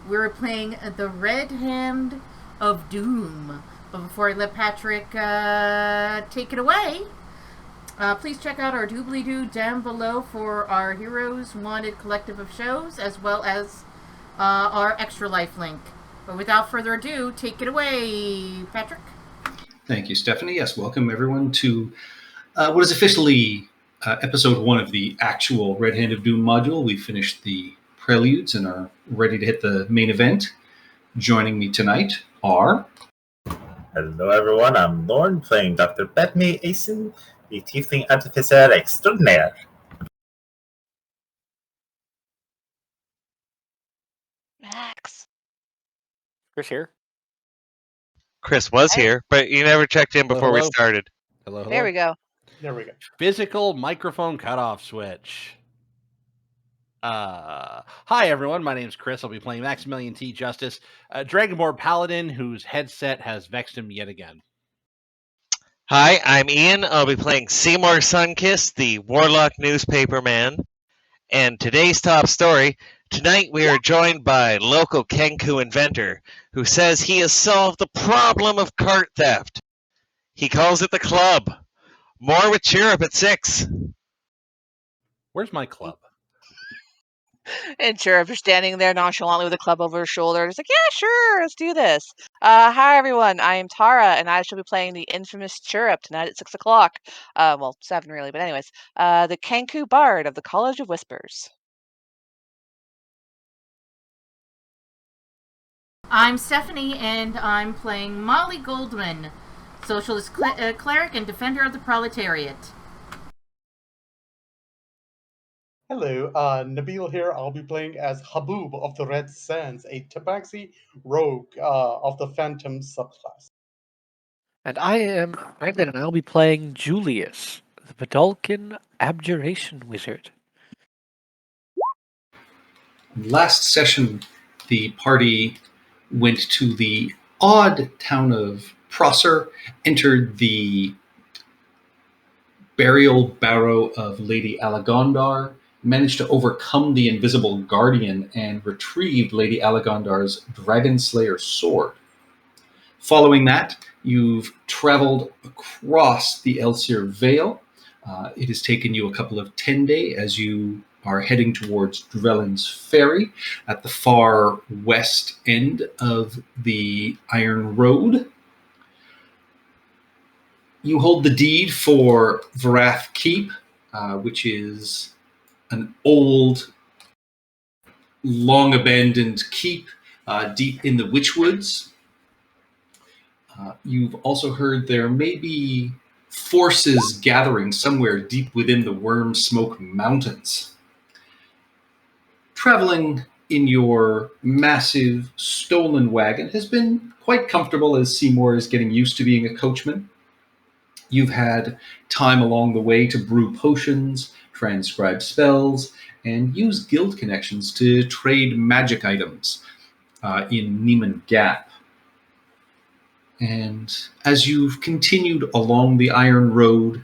We're playing the Red Hand of Doom. But before I let Patrick take it away, please check out our doobly-doo down below for our Heroes Wanted collective of shows, as well as our Extra Life link. But without further ado, take it away, Patrick. Thank you, Stephanie. Yes, welcome everyone to what is officially episode 1 of the actual Red Hand of Doom module. We finished the preludes and are ready to hit the main event. Joining me tonight are... Hello everyone, I'm Lorne, playing Dr. Bethany Asen, the Tiefling Artificer Extraordinaire. Max. Chris here. Chris was here, but you never checked in before we started. Hello. There we go. There we go. Physical microphone cutoff switch. Hi everyone, my name's Chris. I'll be playing Maximilian T. Justice, a Dragonborn Paladin whose headset has vexed him yet again. Hi, I'm Ian. I'll be playing Seymour Sunkiss, the Warlock newspaper man. And today's top story, tonight we are joined by local Kenku inventor who says he has solved the problem of cart theft. He calls it the club. More with Cheer Up at 6. Where's my club? And sure, if you're standing there nonchalantly with a club over your shoulder, it's like, yeah, sure, let's do this. Hi, everyone. I am Tara, and I shall be playing the infamous Chirrup tonight at 6 o'clock. Well, 7 really, but anyways. The Kenku Bard of the College of Whispers. I'm Stephanie, and I'm playing Molly Goldman, socialist cleric and defender of the proletariat. Hello, Nabil here. I'll be playing as Haboob of the Red Sands, a Tabaxi rogue of the Phantom subclass. And I am Brandon, and I'll be playing Julius, the Podolkin Abjuration Wizard. Last session, the party went to the odd town of Prosser, entered the burial barrow of Lady Alagondar, managed to overcome the invisible guardian, and retrieved Lady Alagondar's Dragon Slayer sword. Following that, you've traveled across the Elsir Vale. It has taken you a couple of 10-day as you are heading towards Drellin's Ferry at the far west end of the Iron Road. You hold the deed for Varath Keep, which is an old, long-abandoned keep deep in the Witchwoods. You've also heard there may be forces gathering somewhere deep within the Worm Smoke Mountains. Traveling in your massive stolen wagon has been quite comfortable as Seymour is getting used to being a coachman. You've had time along the way to brew potions, transcribe spells, and use guild connections to trade magic items in Neiman Gap. And as you've continued along the Iron Road,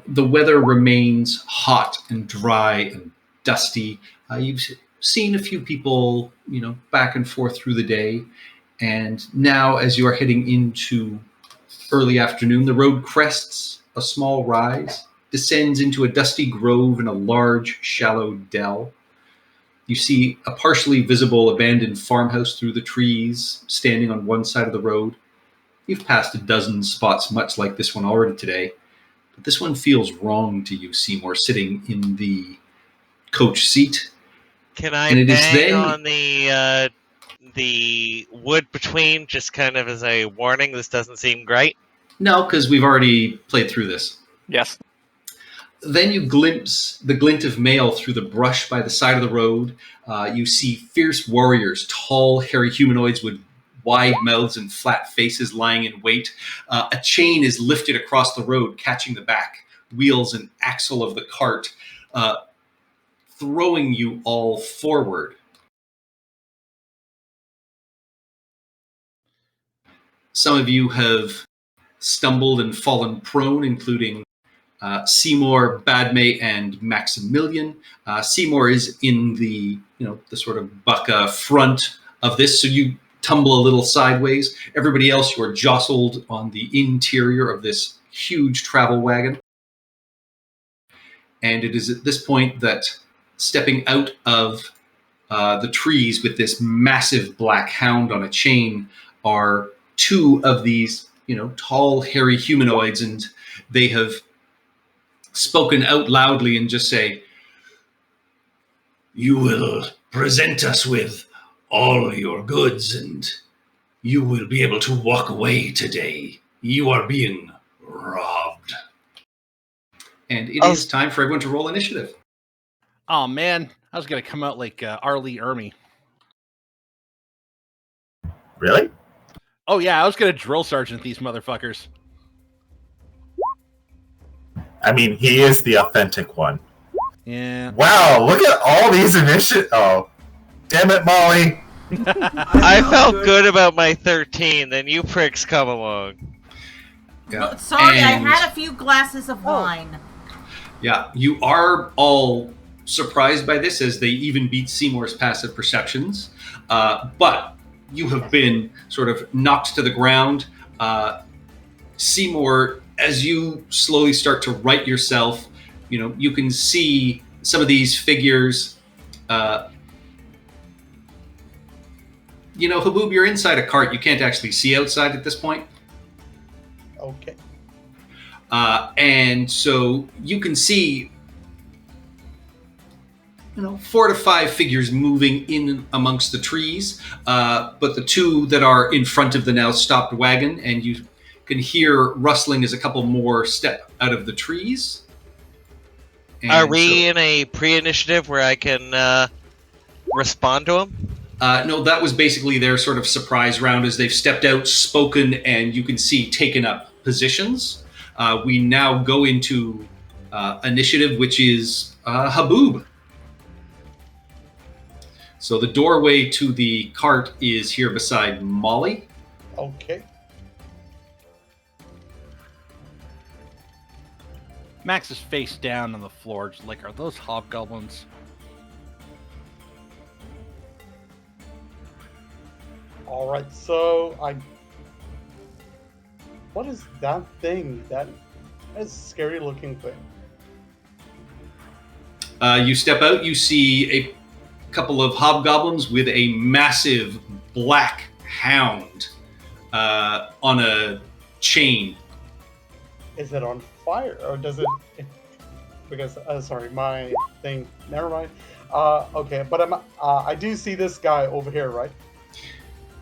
the weather remains hot and dry and dusty. You've seen a few people, back and forth through the day. And now as you are heading into early afternoon, the road crests a small rise, descends into a dusty grove and a large, shallow dell. You see a partially visible abandoned farmhouse through the trees, standing on one side of the road. You've passed a dozen spots much like this one already today, but this one feels wrong to you, Seymour, sitting in the coach seat. Can I bang on the wood between, just kind of as a warning, this doesn't seem great? No, because we've already played through this. Yes. Then you glimpse the glint of mail through the brush by the side of the road. You see fierce warriors, tall, hairy humanoids with wide mouths and flat faces lying in wait. A chain is lifted across the road, catching the back wheels and axle of the cart, throwing you all forward. Some of you have stumbled and fallen prone, including Seymour, Badme, and Maximilian. Seymour is in the the sort of bucca front of this, so you tumble a little sideways. Everybody else, you are jostled on the interior of this huge travel wagon. And it is at this point that stepping out of the trees with this massive black hound on a chain are two of these, tall, hairy humanoids, and they have spoken out loudly and just say, "You will present us with all your goods, and you will be able to walk away today. You are being robbed." And it is time for everyone to roll initiative. Oh man, I was gonna come out like Arlie Ermy. Really? Oh yeah, I was gonna drill sergeant these motherfuckers. I mean, he is the authentic one. Yeah. Wow, look at all these initiatives. Oh, damn it, Molly. I felt good about my 13, then you pricks come along. Yeah. Sorry, I And- had a few glasses of wine. Yeah, you are all surprised by this, as they even beat Seymour's passive perceptions. But you have been sort of knocked to the ground. Seymour, as you slowly start to right yourself, you can see some of these figures. Haboob, you're inside a cart. You can't actually see outside at this point. Okay. And so you can see, 4 to 5 figures moving in amongst the trees. But the two that are in front of the now stopped wagon, and you can hear rustling as a couple more step out of the trees. And Are we in a pre-initiative where I can respond to them? No, that was basically their sort of surprise round, as they've stepped out, spoken, and you can see taken up positions. We now go into initiative, which is Haboob. So the doorway to the cart is here beside Molly. Okay. Max is face down on the floor, just like, are those hobgoblins? All right. So what is that thing? That is a scary looking thing. You step out, you see a couple of hobgoblins with a massive black hound on a chain. Is it on fire or does it? Because sorry, my thing. Never mind. Okay, but I do see this guy over here, right?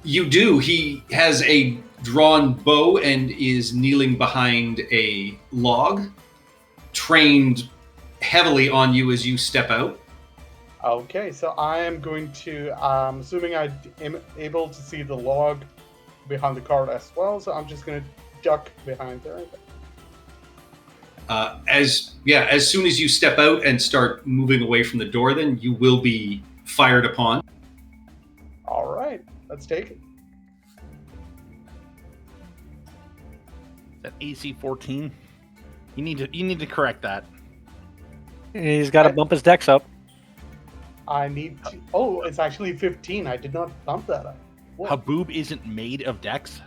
You do. He has a drawn bow and is kneeling behind a log, trained heavily on you as you step out. Okay, so I am going to. Assuming I am able to see the log behind the cart as well, so I'm just going to duck behind there. As soon as you step out and start moving away from the door, then you will be fired upon. All right, let's take it. That AC 14. You need to correct that. He's got to bump his dex up. I need to. Oh, it's actually 15. I did not bump that up. Whoa. Haboob isn't made of dex.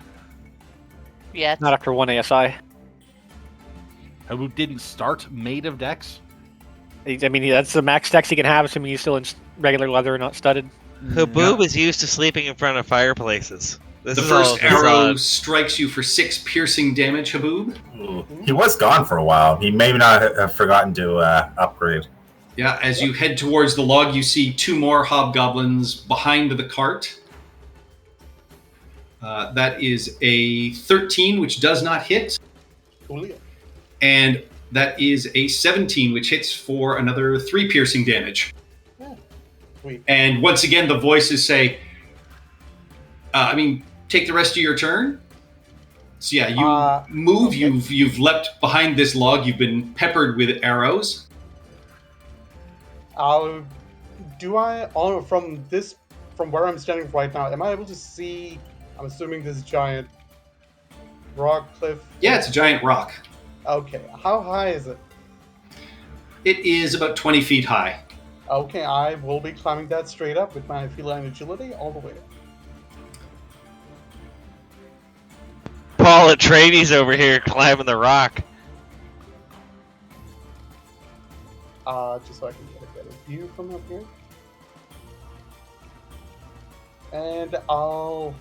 Yes. Not after one ASI. Haboob didn't start made of dex. I mean, that's the max dex he can have, assuming he's still in regular leather, not studded. Haboob is used to sleeping in front of fireplaces. This The is all first arrow facade. strikes you for 6 piercing damage, Haboob. He was gone for a while. He may not have forgotten to upgrade. Yeah, as you head towards the log, you see 2 more hobgoblins behind the cart. That is a 13, which does not hit. Coolio. And that is a 17, which hits for another 3 piercing damage. Sweet. And once again, the voices say, take the rest of your turn. So yeah, you move, okay. you've leapt behind this log, you've been peppered with arrows. From where I'm standing right now, am I able to see, I'm assuming this giant rock cliff? Yeah, it's a giant rock. Okay, how high is it? It is about 20 feet high. Okay, I will be climbing that straight up with my feline agility all the way up. Paul Atreides over here climbing the rock. Just so I can get a better view from up here. And I'll...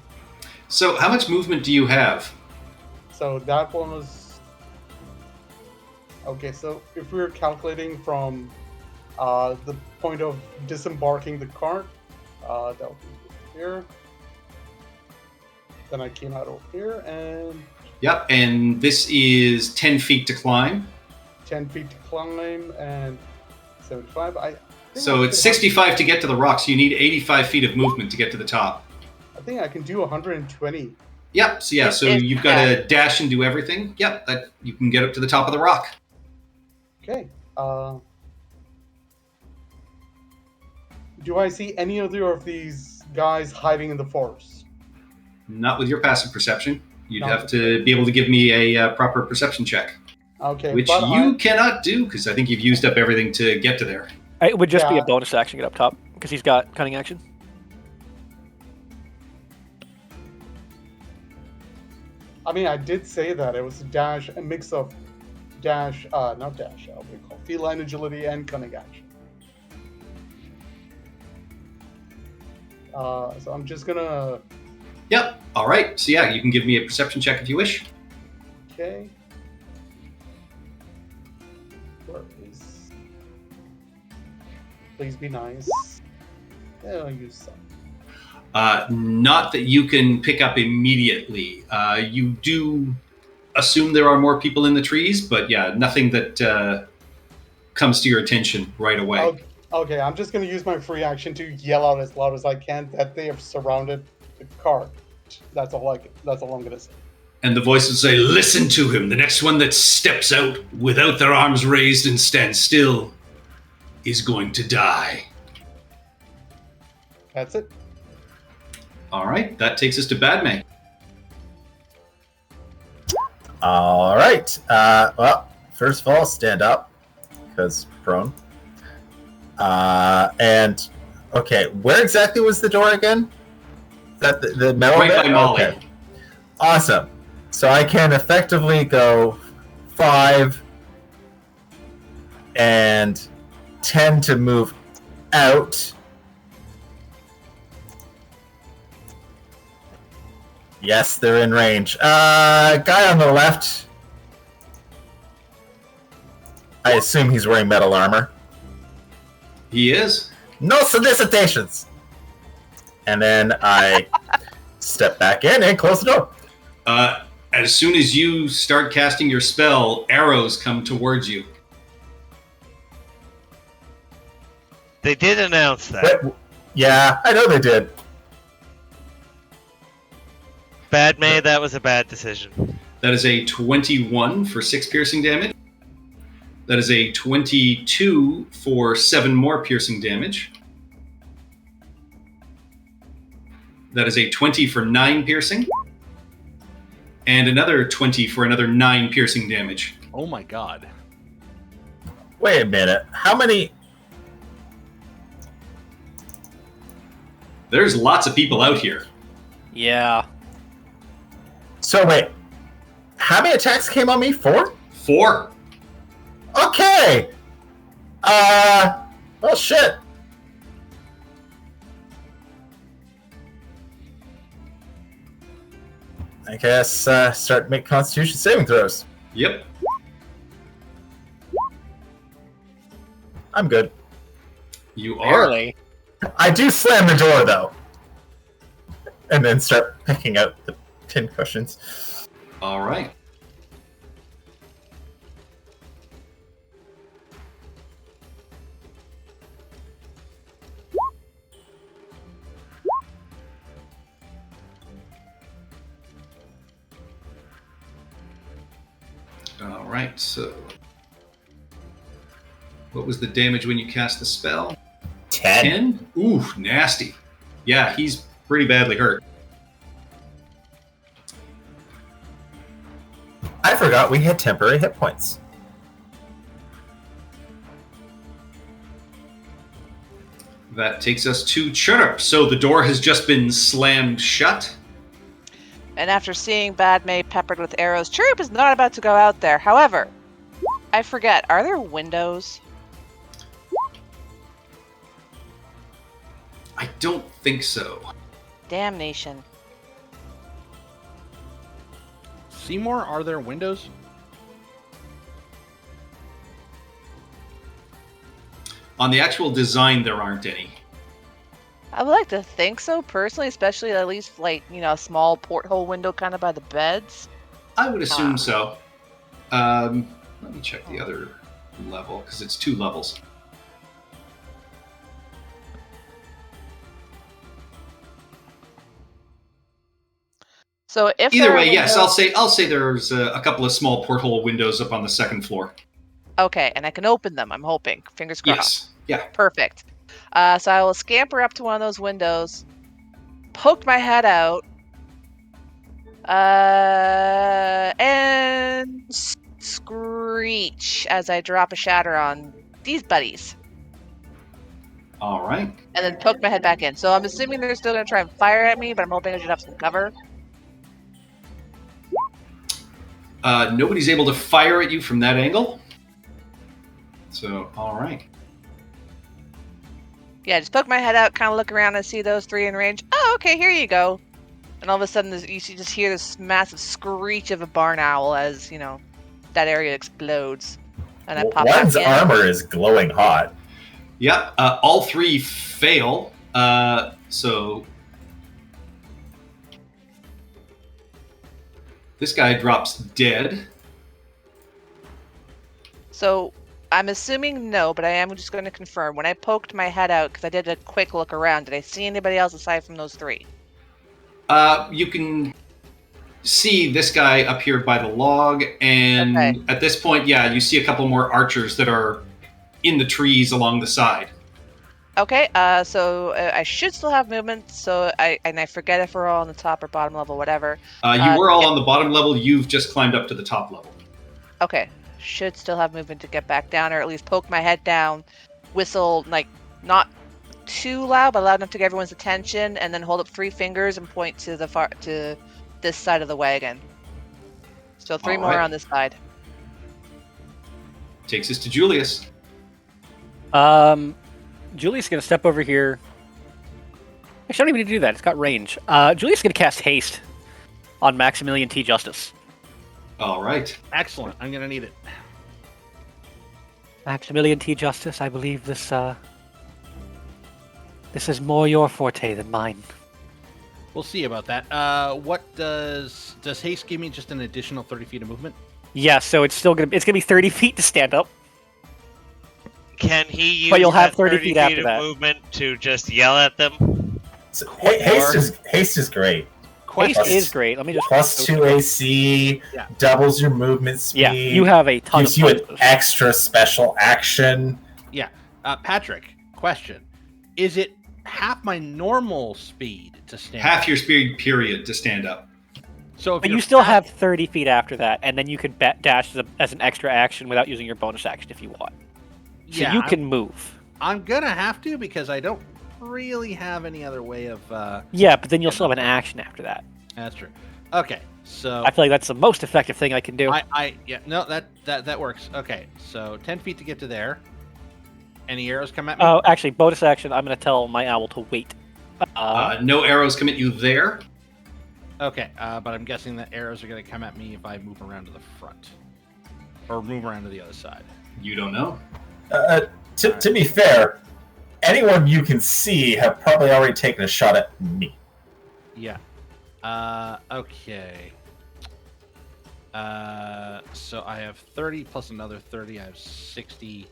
So how much movement do you have? So that one was... Okay, so if we're calculating from the point of disembarking the cart, that'll be here. Then I came out over here, and Yep, and this is 10 feet to climb. 10 feet to climb, and 75. So it's 65 to get to the rock, so you need 85 feet of movement to get to the top. I think I can do 120. Yep, so yeah, so you've got to dash and do everything. Yep, that you can get up to the top of the rock. Okay. Do I see any other of these guys hiding in the forest? Not with your passive perception. You'd No. have to be able to give me a proper perception check, Okay, which but you cannot do because I think you've used up everything to get to there. It would just be Yeah. a bonus action to get up top because he's got cunning action. I mean, I did say that it was a mix of dash, not dash, what do we call it? Feline agility and cunning action. So I'm just gonna. Yep, all right. So yeah, you can give me a perception check if you wish. Okay. Where is? Please be nice. Yeah, I'll use some. Not that you can pick up immediately. You do assume there are more people in the trees, but yeah, nothing that comes to your attention right away. Okay, I'm just gonna use my free action to yell out as loud as I can that they have surrounded the cart. That's all I'm gonna say. And the voice would say, "Listen to him. The next one that steps out without their arms raised and stands still is going to die." That's it. All right, that takes us to Badme. All right. Well, first of all, stand up because prone. And okay, where exactly was the door again? Is that the metal Right bit? by Molly. Okay. Awesome. So I can effectively go 5 and 10 to move out. Yes, they're in range. Guy on the left. I assume he's wearing metal armor. He is. No solicitations. And then I step back in and close the door. As soon as you start casting your spell, arrows come towards you. They did announce that. But, yeah, I know they did. Bad May, that was a bad decision. That is a 21 for 6 piercing damage. That is a 22 for 7 more piercing damage. That is a 20 for 9 piercing. And another 20 for another 9 piercing damage. Oh my god. Wait a minute. How many? There's lots of people out here. Yeah. So wait. How many attacks came on me? 4? 4. Okay. Well, shit. I guess start to make Constitution saving throws. Yep. I'm good. You are. Barely. I do slam the door though, and then start picking out the pin cushions. All right. All right, so what was the damage when you cast the spell? 10. 10? Ooh, nasty. Yeah, he's pretty badly hurt. I forgot we had temporary hit points. That takes us to Chirrup. So the door has just been slammed shut. And after seeing Badme peppered with arrows, Chirrup is not about to go out there. However, I forget, are there windows? I don't think so. Damnation. Seymour, are there windows? On the actual design, there aren't any. I would like to think so, personally, especially at least, like, you know, a small porthole window kind of by the beds. I would assume so. Let me check the other level, because it's 2 levels. So if Either there are way, yes, windows- I'll say there's a couple of small porthole windows up on the 2nd floor. Okay, and I can open them, I'm hoping. Fingers crossed. Yes. Yeah. Perfect. So I will scamper up to one of those windows, poke my head out, and screech as I drop a shatter on these buddies, All right. and then poke my head back in. So I'm assuming they're still going to try and fire at me, but I'm hoping I should have some cover. Nobody's able to fire at you from that angle. So, all right. Yeah, just poke my head out, kind of look around and see those 3 in range. Oh, okay, here you go. And all of a sudden, you just hear this massive screech of a barn owl as, you know, that area explodes. And I pop One's back in. armor is glowing hot. Yep. All 3 fail. So this guy drops dead. So I'm assuming no, but I am just going to confirm. When I poked my head out, because I did a quick look around, did I see anybody else aside from those 3? You can see this guy up here by the log, and Okay. at this point, yeah, you see a couple more archers that are in the trees along the side. Okay, so I should still have movement, so I forget if we're all on the top or bottom level, whatever. You were all yeah. on the bottom level. You've just climbed up to the top level. Okay, should still have movement to get back down, or at least poke my head down, whistle, like, not too loud, but loud enough to get everyone's attention, and then hold up 3 fingers and point to to this side of the wagon. So 3 All more right. on this side. Takes us to Julius. Julius is going to step over here. Actually, I don't even need to do that. It's got range. Julius is going to cast haste on Maximilian T. Justice. All right. Excellent. I'm going to need it. Maximilian T. Justice, I believe this is more your forte than mine. We'll see about that. What does haste give me? Just an additional 30 feet of movement? Yeah, so it's gonna be 30 feet to stand up. Can he use But you'll have that 30 feet after of that. movement to just yell at them? So, What haste is great. Haste Plus- is great. Let me just Plus 2 AC, Yeah. doubles your movement speed. Yeah, you have a ton gives of you an punches. extra special action. Yeah. Patrick, question. Is it half my normal speed to stand Half up? your speed period to stand up. So if But you're you still fat- have 30 feet after that, and then you could dash as an extra action without using your bonus action if you want. So Yeah, you can move. I'm gonna have to because I don't really have any other way of. Yeah, but then you'll still have an action after that. That's true. Okay, so I feel like that's the most effective thing I can do. that works. Okay, so 10 feet to get to there. Any arrows come at me? Oh, actually, bonus action. I'm going to tell my owl to wait. No arrows come at you there. Okay, but I'm guessing that arrows are gonna come at me if I move around to the front, or move around to the other side. You don't know. To be fair, anyone you can see have probably already taken a shot at me. Yeah. Okay. So I have 30 plus another 30. I have 60.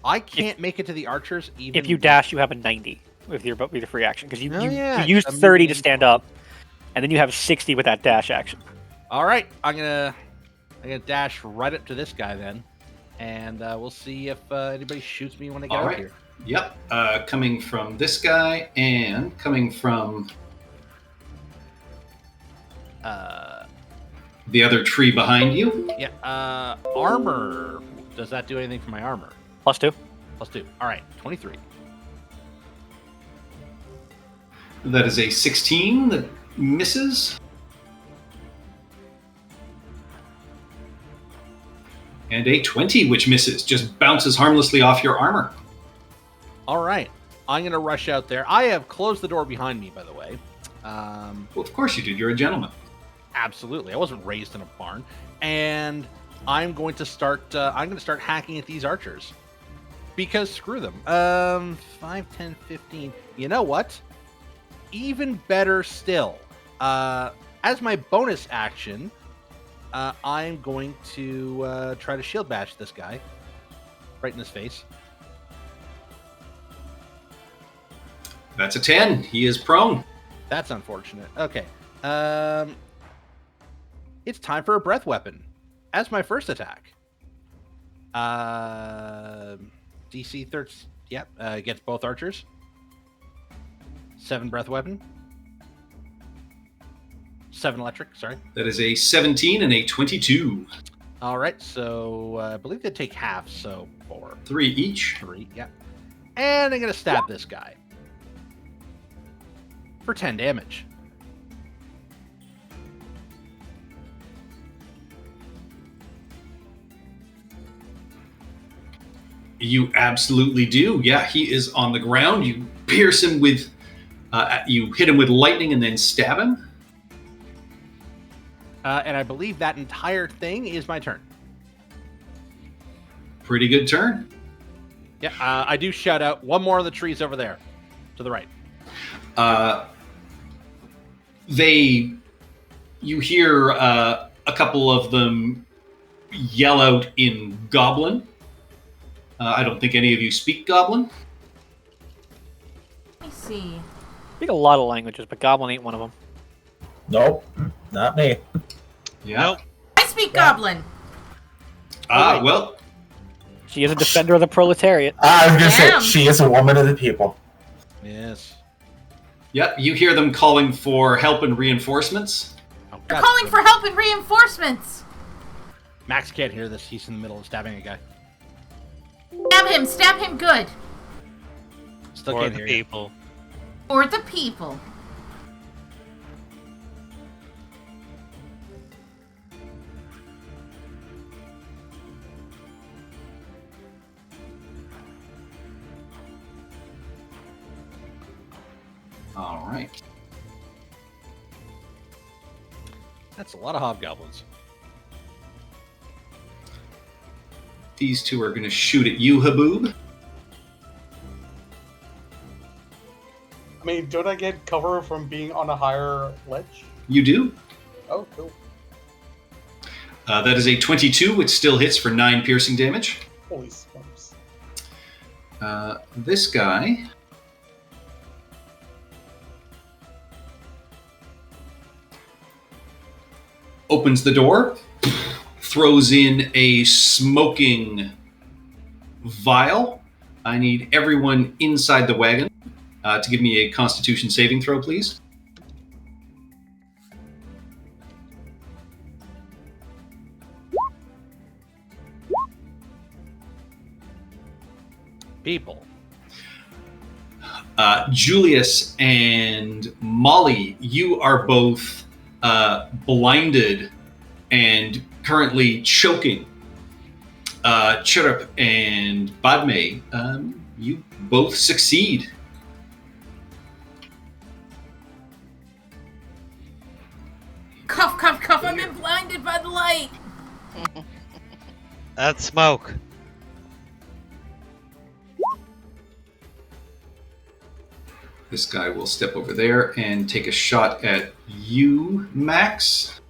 I can't make it to the archers even If you dash, you have a 90 with your free action because you, Oh, you, yeah, you used I'm 30 to moving stand up, and then you have 60 with that dash action. All right, I'm gonna dash right up to this guy then, and we'll see if anybody shoots me when I get All out right. here. Yep. Coming from this guy and coming from the other tree behind you. Yeah. Armor. Does that do anything for my armor? +2. +2. All right. 23. That is a 16 that misses. And a 20, which misses. Just bounces harmlessly off your armor. All right. I'm going to rush out there. I have closed the door behind me, by the way. Well, of course you did. You're a gentleman. Absolutely. I wasn't raised in a barn. And I'm going to start hacking at these archers. Because screw them. 5, 10, 15. You know what? Even better still. As my bonus action, I'm going to try to shield bash this guy. Right in his face. That's a 10. He is prone. That's unfortunate. Okay. It's time for a breath weapon. As my first attack. DC 13. Yep. Gets both archers. 7 breath weapon. 7 electric, sorry. That is a 17 and a 22. All right, so I believe they take half, so 4. 3 each. 3, yeah. And I'm going to stab this guy. For 10 damage. You absolutely do. Yeah, he is on the ground. You pierce him with... you hit him with lightning and then stab him. And I believe that entire thing is my turn. Pretty good turn. Yeah, I do shout out one more of the trees over there. To the right. You hear a couple of them yell out in Goblin. I don't think any of you speak Goblin. Let me see. I speak a lot of languages, but Goblin ain't one of them. Nope, not me. Yeah. Nope. I speak Goblin. Well, She is a defender of the proletariat. I was gonna Damn. say she is a woman of the people. Yes. yep, you hear them calling for help and reinforcements. Oh, They're God. calling for help and reinforcements. Max can't hear this. He's in the middle of stabbing a guy. Stab him good. Still Or can't the hear you. people. Or the people. All right. That's a lot of hobgoblins. These two are going to shoot at you, Haboob. I mean, don't I get cover from being on a higher ledge? You do. Oh, cool. That is a 22, which still hits for 9 piercing damage. Holy smokes. This guy... opens the door, throws in a smoking vial. I need everyone inside the wagon to give me a Constitution saving throw, please. People. Julius and Molly, you are both blinded and currently choking. Chirrup and Badme, you both succeed. Cough, cough, cough. I've been blinded by the light. That's smoke. This guy will step over there and take a shot at you, Max.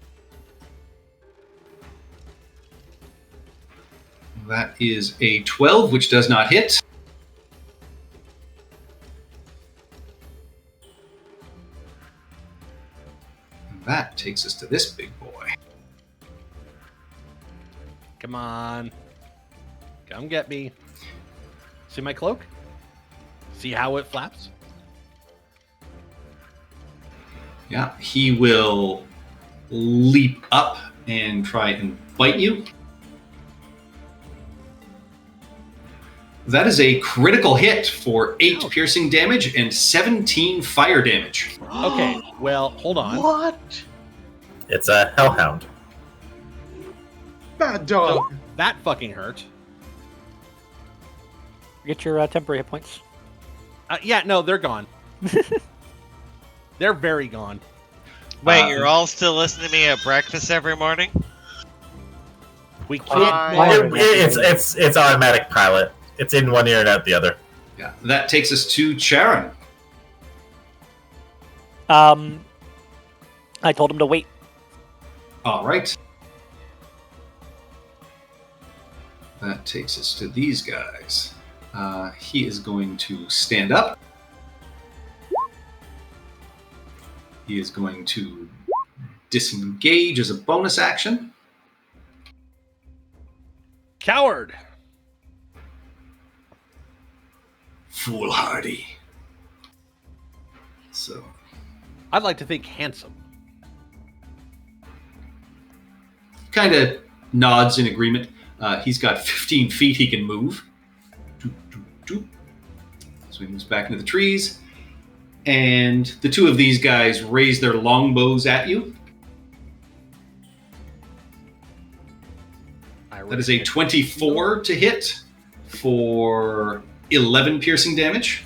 That is a 12, which does not hit. And that takes us to this big boy. Come on. Come get me. See my cloak? See how it flaps? Yeah, he will leap up and try and bite you. That is a critical hit for 8 Ouch. piercing damage and 17 fire damage. Okay, well, hold on. What? It's a hellhound. Bad dog. So that fucking hurt. Get your temporary hit points. Yeah, no, they're gone. They're very gone. Wait, you're all still listening to me at breakfast every morning? We can't. It's automatic pilot. It's in one ear and out the other. Yeah, that takes us to Charon. I told him to wait. All right. That takes us to these guys. He is going to stand up. He is going to disengage as a bonus action. Coward. Foolhardy. So, I'd like to think handsome. kind of nods in agreement. He's got 15 feet he can move. Doop, doop, doop. So he moves back into the trees. And the two of these guys raise their longbows at you. That is a 24 to hit for 11 piercing damage.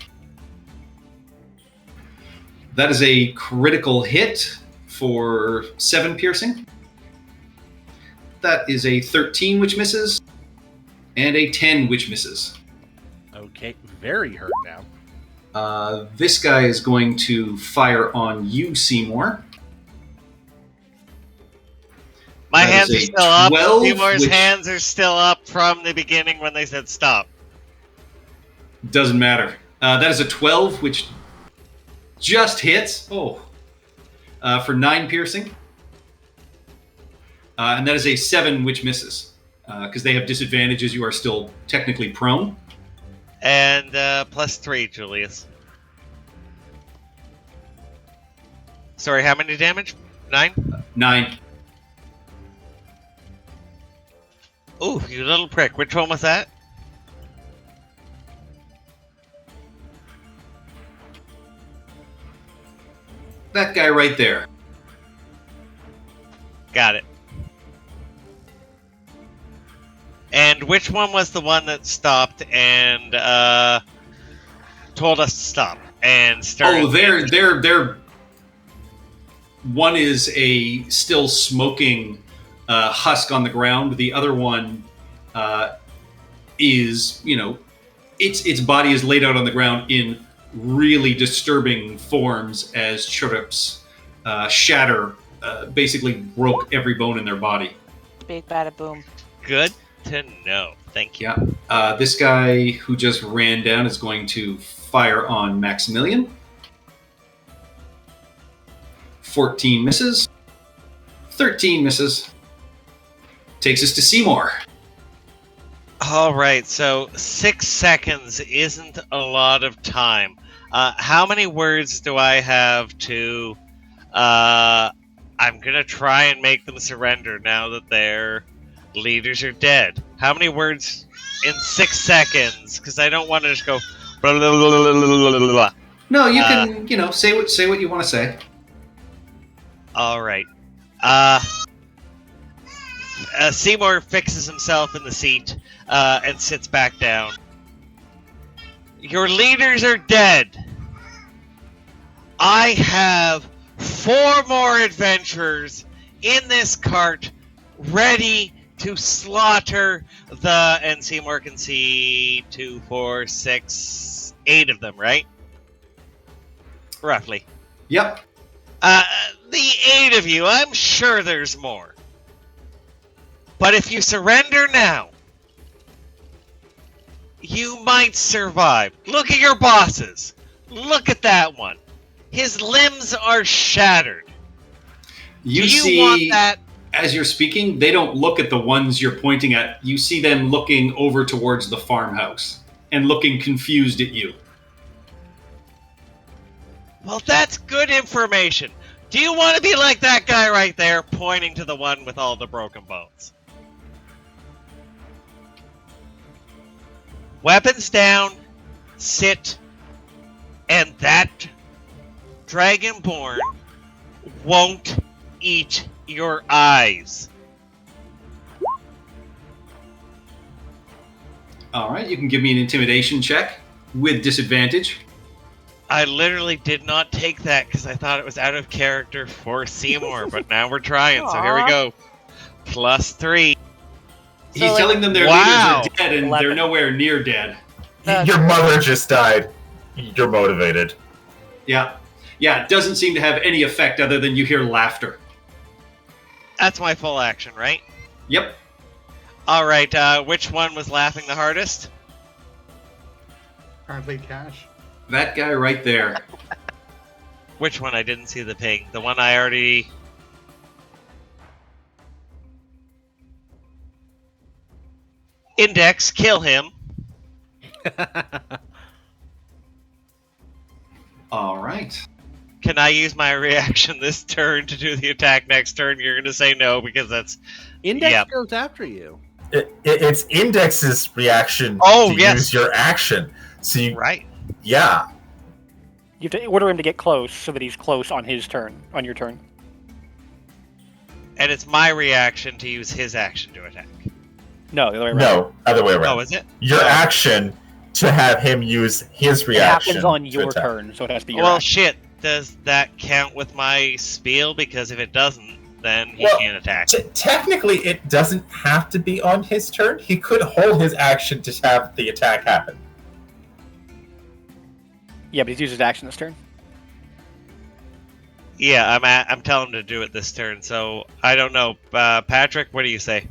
That is a critical hit for 7 piercing. That is a 13, which misses, and a 10, which misses. Okay, very hurt now. This guy is going to fire on you, Seymour. My That hands is are a still up. 12, Seymour's which- hands are still up from the beginning when they said stop. Doesn't matter. That is a 12, which just hits. For 9 piercing. And that is a 7, which misses. Because they have disadvantages, you are still technically prone. And +3, Julius. Sorry, how many damage? 9? 9. Ooh, you little prick. Which one was that? That guy right there. Got it. And which one was the one that stopped and told us to stop and started? Oh, they're. One is a still smoking husk on the ground. The other one is, its body is laid out on the ground in really disturbing forms as chirrups shatter, basically broke every bone in their body. Big bada boom. Good to know. Thank you. Yeah. This guy who just ran down is going to fire on Maximilian. 14 misses. 13 misses. Takes us to Seymour. All right, so 6 seconds isn't a lot of time. How many words do I have to... I'm going to try and make them surrender now that their leaders are dead. How many words in 6 seconds? Because I don't want to just go... Blah, blah, blah, blah, blah, blah, blah. No, you can, say what you want to say. All right. Seymour fixes himself in the seat and sits back down. Your leaders are dead. I have 4 more adventurers in this cart ready to slaughter the... And Seymour can see 2, 4, 6, 8 of them, right? Roughly. Yep. The 8 of you, I'm sure there's more. But if you surrender now, you might survive. Look at your bosses. Look at that one. His limbs are shattered. Do you want that? As you're speaking, they don't look at the ones you're pointing at. You see them looking over towards the farmhouse and looking confused at you. Well, that's good information. Do you want to be like that guy right there, pointing to the one with all the broken bones? Weapons down, sit, and that Dragonborn won't eat your eyes. All right, you can give me an intimidation check with disadvantage. I literally did not take that because I thought it was out of character for Seymour, but now we're trying, so here we go. +3. He's So, like, telling them their wow. leaders are dead, and 11. they're nowhere near dead. Your mother just died. You're motivated. Yeah. Yeah, it doesn't seem to have any effect other than you hear laughter. That's my full action, right? Yep. All right, which one was laughing the hardest? Apparently, Cash. That guy right there. Which one? I didn't see the ping. The one I already... Index, kill him. All right. Can I use my reaction this turn to do the attack next turn? You're going to say no because that's... Index Yep. goes after you. It's Index's reaction Oh, to yes. use your action. So you, Right. yeah. You have to order him to get close so that he's close on his turn, on your turn. And it's my reaction to use his action to attack. No, the other way around. No, other way around. Oh, is it? Your Oh. action to have him use his It reaction. happens on to your attack. turn, so it has to be your Well, action. shit. Does that count with my spiel? Because if it doesn't, then he Well, can't attack. Technically, it doesn't have to be on his turn. He could hold his action to have the attack happen. Yeah, but he's used his action this turn. Yeah, I'm telling him to do it this turn, so I don't know. Patrick, what do you say?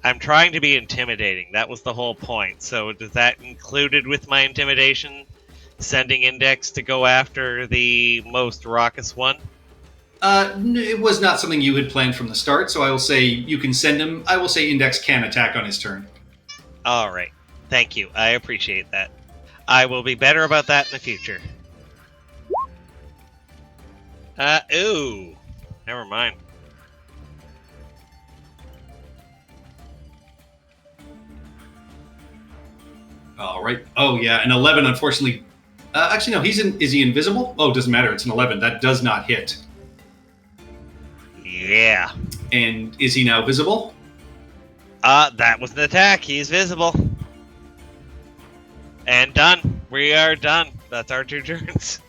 I'm trying to be intimidating. That was the whole point. So does that included with my intimidation? Sending Index to go after the most raucous one? It was not something you had planned from the start, so I will say you can send him. I will say Index can attack on his turn. All right. Thank you. I appreciate that. I will be better about that in the future. Ooh. Never mind. All right. Oh, yeah, an 11, unfortunately. Actually, no, is he invisible? Oh, it doesn't matter. It's an 11. That does not hit. Yeah. And is he now visible? That was an attack. He's visible. And done. We are done. That's our 2 turns.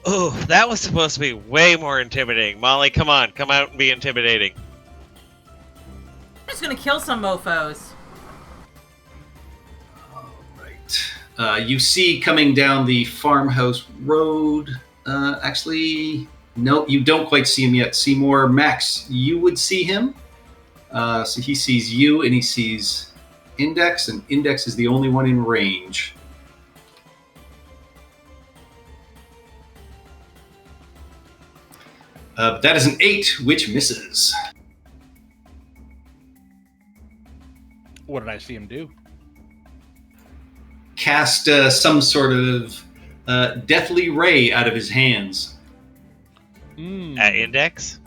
Oh, that was supposed to be way more intimidating. Molly, come on. Come out and be intimidating. I'm just gonna kill some mofos. Right. You see coming down the farmhouse road. Actually, no, you don't quite see him yet. Seymour, Max, you would see him. So he sees you and he sees Index, and Index is the only one in range. That is an 8, which misses. What did I see him do? Cast some sort of deathly ray out of his hands. At Index?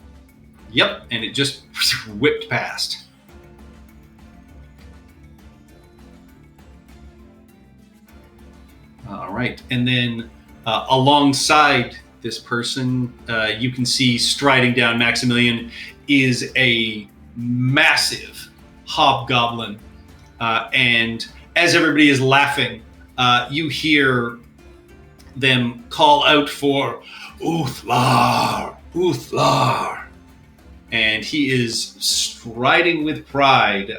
Yep, and it just whipped past. All right, and then alongside this person, you can see striding down Maximilian is a massive hobgoblin. And as everybody is laughing, you hear them call out for Uthlar, Uthlar. And he is striding with pride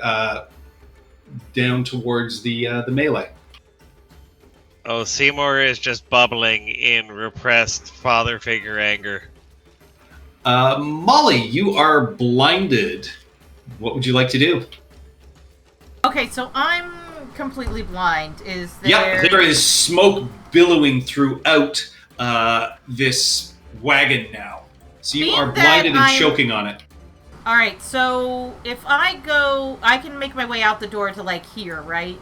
down towards the melee. Oh, Seymour is just bubbling in repressed father figure anger. Molly, you are blinded. What would you like to do? Okay, so I'm completely blind. Is there... Yep, there is smoke billowing throughout this wagon now. So you Being are that blinded and I'm- choking on it. All right, so if I go, I can make my way out the door to like here, right?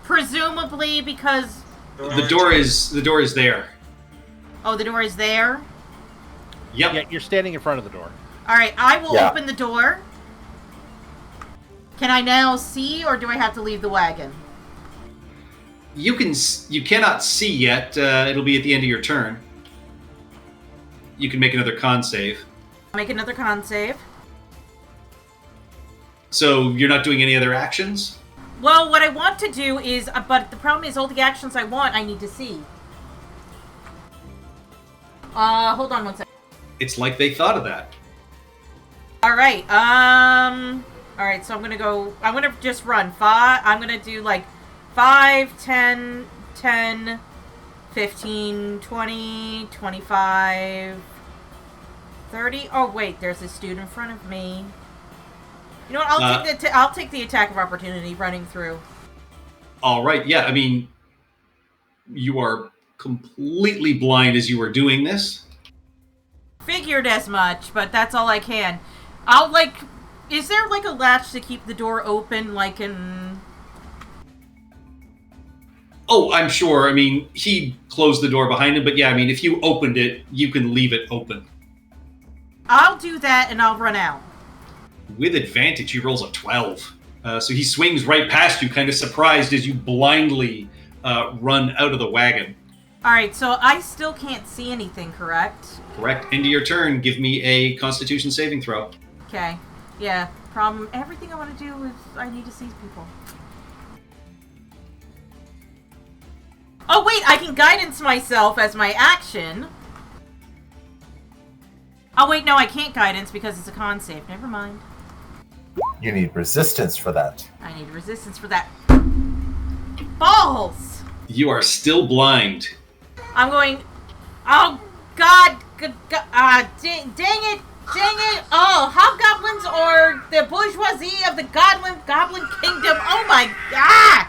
Presumably because The door is there. oh, the door is there. Yep. Yeah, you're standing in front of the door. All right, I will Yeah. open the door. Can I now see, or do I have to leave the wagon? You cannot see yet. It'll be at the end of your turn. You can make another con save. Make another con save. So you're not doing any other actions? Well, what I want to do is, but the problem is all the actions I want, I need to see. Hold on one second. It's like they thought of that. Alright, alright, so I'm gonna just run. I'm gonna do like 5, 10, 10, 15, 20, 25, 30. Oh, wait, there's a dude in front of me. You know what, I'll take the attack of opportunity running through. All right, yeah, I mean, you are completely blind as you are doing this. Figured as much, but that's all I can. Is there like a latch to keep the door open, like in... Oh, I'm sure. I mean, he closed the door behind him, but yeah, I mean, if you opened it, you can leave it open. I'll do that and I'll run out. With advantage, he rolls a 12. So he swings right past you, kind of surprised as you blindly run out of the wagon. Alright, so I still can't see anything, correct? Correct. End of your turn. Give me a Constitution saving throw. Okay. Yeah. Problem. Everything I want to do is I need to see people. Oh wait, I can guidance myself as my action. Oh wait, no, I can't guidance because it's a con save. Never mind. You need resistance for that. I need resistance for that. Balls! You are still blind. I'm going. Oh God! Dang it! Oh, hobgoblins or the bourgeoisie of the Goblin Kingdom. Oh my God!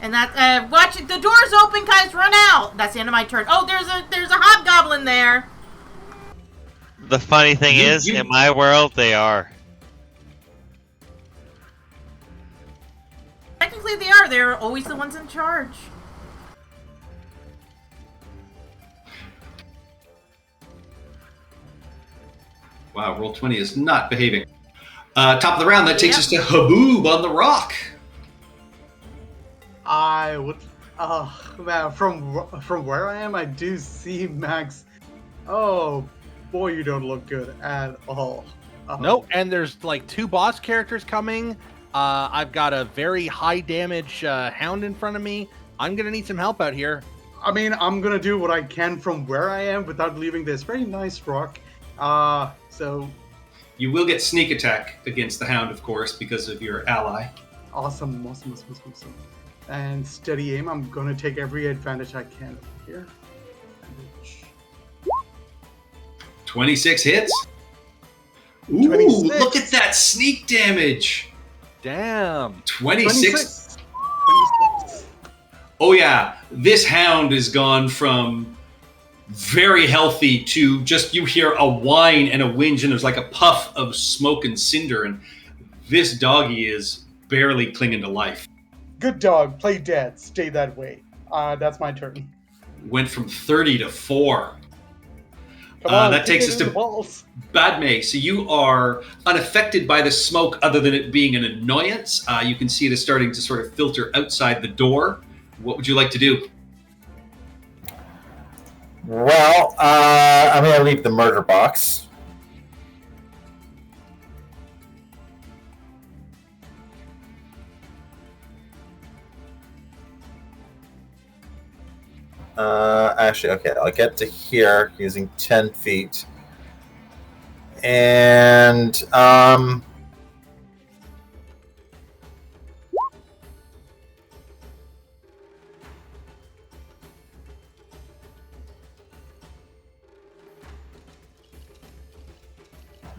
And that watch it. The door's open, guys. Run out. That's the end of my turn. Oh, there's a hobgoblin there. The funny thing is, in my world, they are. Technically, they are. They're always the ones in charge. Wow, roll 20 is not behaving. Top of the round, that takes us to Haboob on the rock. I would, man, from where I am, I do see Max. Oh, boy, you don't look good at all. Nope, and there's like 2 boss characters coming. I've got a very high damage hound in front of me. I'm gonna need some help out here. I mean, I'm gonna do what I can from where I am without leaving this very nice rock. So You will get sneak attack against the hound, of course, because of your ally. awesome. And steady aim. I'm gonna take every advantage I can here. 26 hits. Ooh, 26. look at that sneak damage. Damn. 26. Oh yeah, this hound has gone from very healthy to just you hear a whine and a whinge and there's like a puff of smoke and cinder, and this doggy is barely clinging to life. Good dog. Play dead. Stay that way. That's my turn. Went from 30 to 4. Come on, that kick takes it us in to the balls. Badme. So you are unaffected by the smoke other than it being an annoyance. You can see it is starting to sort of filter outside the door. What would you like to do? Well, I'm going to leave the murder box. Actually, okay, I'll get to here using 10 feet. And,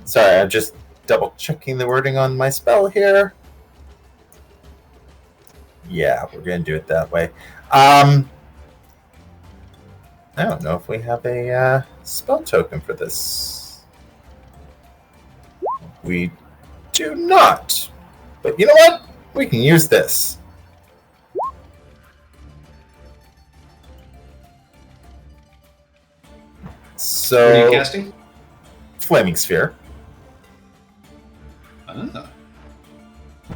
sorry, I'm just double checking the wording on my spell here. Yeah, we're going to do it that way. I don't know if we have a spell token for this. We do not. But you know what? We can use this. So, What are you casting? flaming sphere.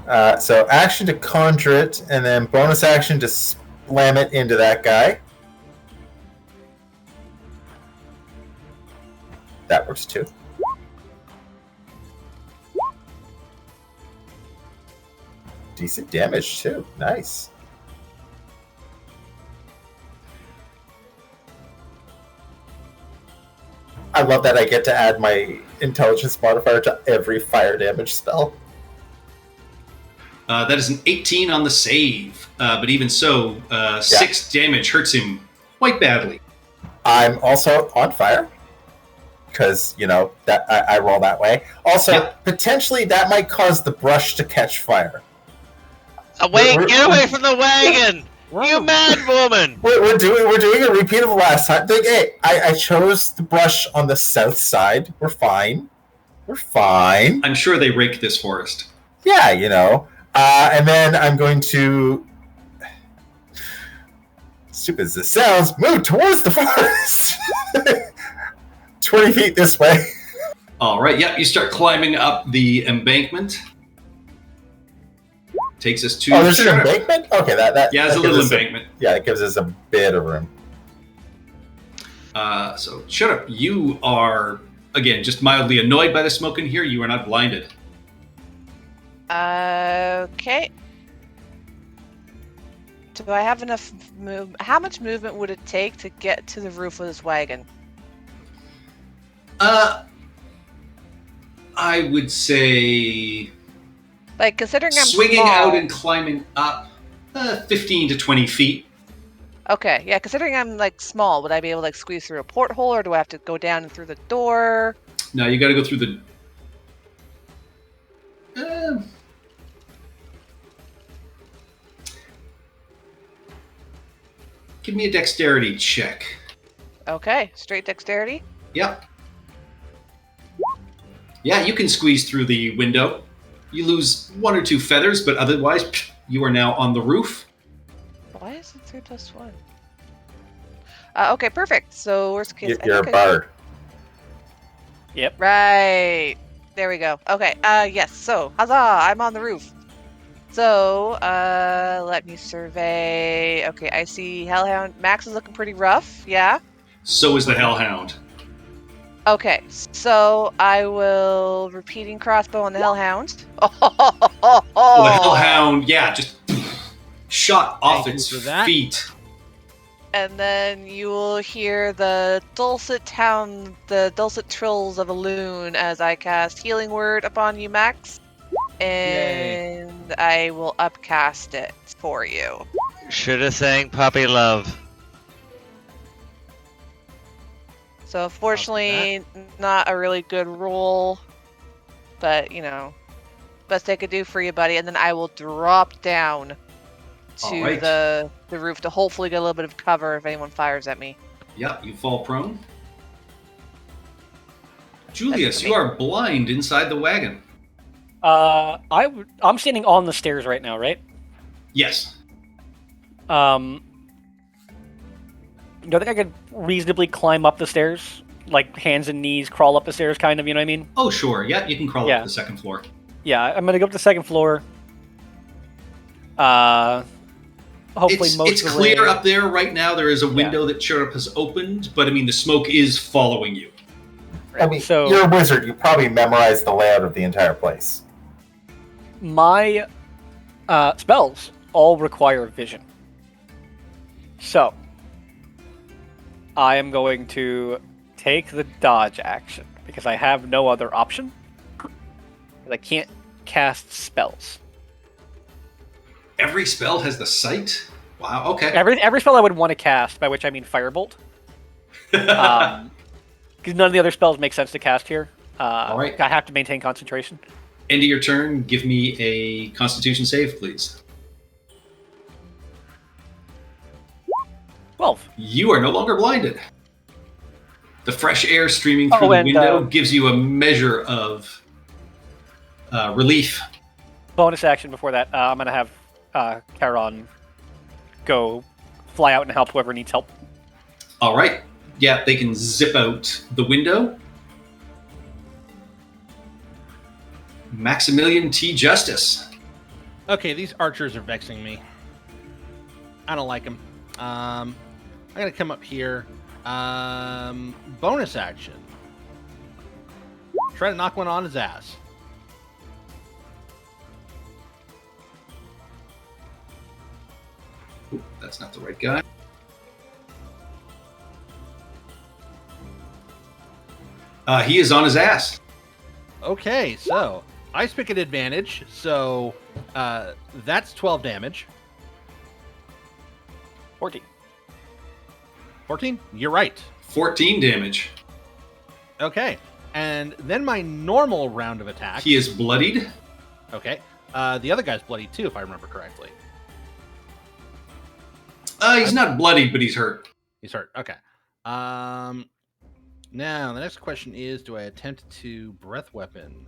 Ah. So action to conjure it, and then bonus action to slam it into that guy. That works too. Decent damage too. Nice. I love that I get to add my intelligence modifier to every fire damage spell. That is an 18 on the save. But even so, 6 damage hurts him quite badly. I'm also on fire because that I roll that way. Also, potentially that might cause the brush to catch fire. Get away from the wagon! You mad woman! We're doing a repeat of last time. Hey, I chose the brush on the south side. We're fine. I'm sure they raked this forest. Yeah, and then I'm going to, stupid as this sounds, move towards the forest. 20 feet this way. All right. Yep. You start climbing up the embankment. Takes us to. Oh, there's an embankment. Okay, that. Yeah, there's a little embankment. It gives us a bit of room. So shut up. You are again just mildly annoyed by the smoke in here. You are not blinded. Okay. Do I have enough move? How much movement would it take to get to the roof of this wagon? I would say. Like, considering I'm swinging small, out and climbing up 15 to 20 feet. Okay, yeah, considering I'm like small, would I be able to like squeeze through a porthole, or do I have to go down and through the door? No, you got to go through the. Give me a dexterity check. Okay, straight dexterity. Yep. Yeah, you can squeeze through the window. You lose 1 or 2 feathers, but otherwise, you are now on the roof. Why is it 3 + 1? Okay, perfect. So worst case, You're a bard. Yep. Right. There we go. Okay. Yes. So, huzzah! I'm on the roof. So, let me survey. Okay, I see Hellhound. Max is looking pretty rough. Yeah. So is the Hellhound. Okay, so I will repeating crossbow on the Hellhound. The Hellhound, yeah, just shot off Thank its you for that. feet. And then you will hear the dulcet trills of a loon as I cast Healing Word upon you, Max. And I will upcast it for you. Should have sang Puppy Love. So fortunately, not a really good roll, but best I could do for you, buddy. And then I will drop down to Alright. the roof to hopefully get a little bit of cover if anyone fires at me. Yep, you fall prone. Julius, That's you are blind inside the wagon. I'm standing on the stairs right now, right? Yes. Do I think I could reasonably climb up the stairs? Like, hands and knees, crawl up the stairs, kind of, you know what I mean? Oh, sure. Yeah, you can crawl Yeah. up to the 2nd floor. Yeah, I'm gonna go up to the 2nd floor. Hopefully It's of the clear way- up there right now. There is a window that Chirrup has opened, but I mean, the smoke is following you. I mean, So- you're a wizard. You probably memorized the layout of the entire place. My spells all require vision. So, I am going to take the dodge action because I have no other option. I can't cast spells. Every spell has the sight? Wow, okay. Every spell I would want to cast, by which I mean Firebolt. Because none of the other spells make sense to cast here. All right. I have to maintain concentration. End of your turn, give me a Constitution save, please. 12. You are no longer blinded. The fresh air streaming through Oh, the and, window gives you a measure of relief. Bonus action before that, I'm going to have Charon go fly out and help whoever needs help. All right. Yeah, they can zip out the window. Maximilian T. Justice. Okay, these archers are vexing me. I don't like them. I'm gonna come up here. Bonus action. Try to knock one on his ass. Ooh, that's not the right guy. He is on his ass. Okay, so Ice Pick at advantage. So that's 12 damage. 14. 14? You're right. 14 damage. Okay. And then my normal round of attack. He is bloodied. Okay. The other guy's bloody too, if I remember correctly. He's not bloodied, but he's hurt. He's hurt. Okay. Now the next question is: do I attempt to breath weapon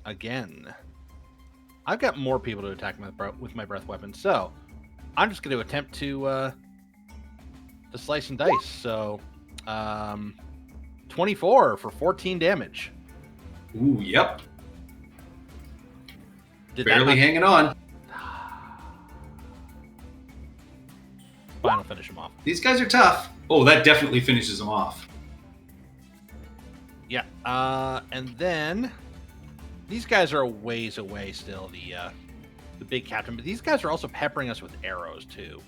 again? I've got more people to attack with my breath weapon, so I'm just going to attempt to slice and dice. So, 24 for 14 damage. Ooh, yep. Did Barely hanging on. Fine, I'll finish him off. These guys are tough. Oh, that definitely finishes them off. Yeah. And then these guys are a ways away still. The big captain, but these guys are also peppering us with arrows too.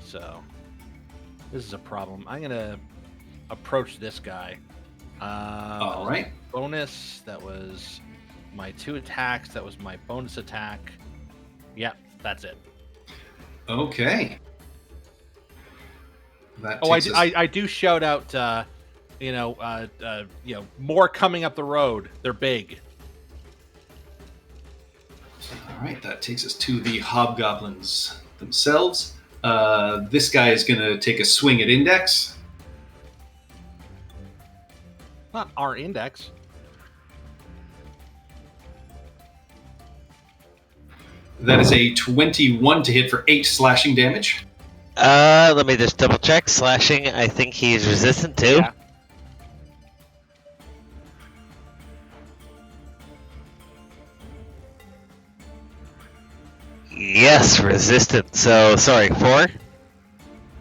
So this is a problem. I'm gonna approach this guy. All right. Bonus. That was my 2 attacks. That was my bonus attack. Yeah, that's it. Okay. That Oh, takes us- I do shout out. More coming up the road. They're big. All right, that takes us to the hobgoblins themselves. This guy is going to take a swing at Index. Not our index. That is a 21 to hit for 8 slashing damage. Let me just double check. Slashing, I think he's resistant to. Yeah. Yes, resistant. So, sorry, 4?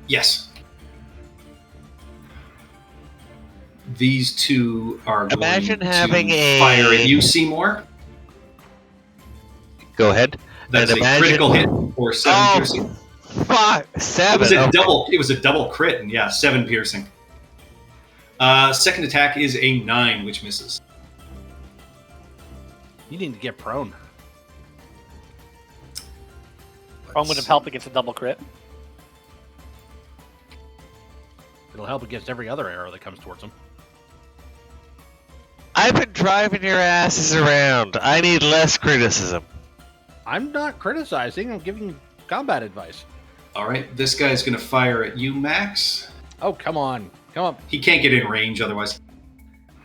Yes. These two are going Imagine to having a- fire at you, Seymour. Go ahead. That's And a imagine- critical hit for 7 Oh, piercing. fuck! It 7. was a okay. double. It was a double crit, and yeah, 7 piercing. Second attack is a 9, which misses. You need to get prone. Prone would have helped against a double crit. It'll help against every other arrow that comes towards him. I've been driving your asses around. I need less criticism. I'm not criticizing. I'm giving combat advice. All right, this guy's going to fire at you, Max. Oh, come on. Come on. He can't get in range otherwise.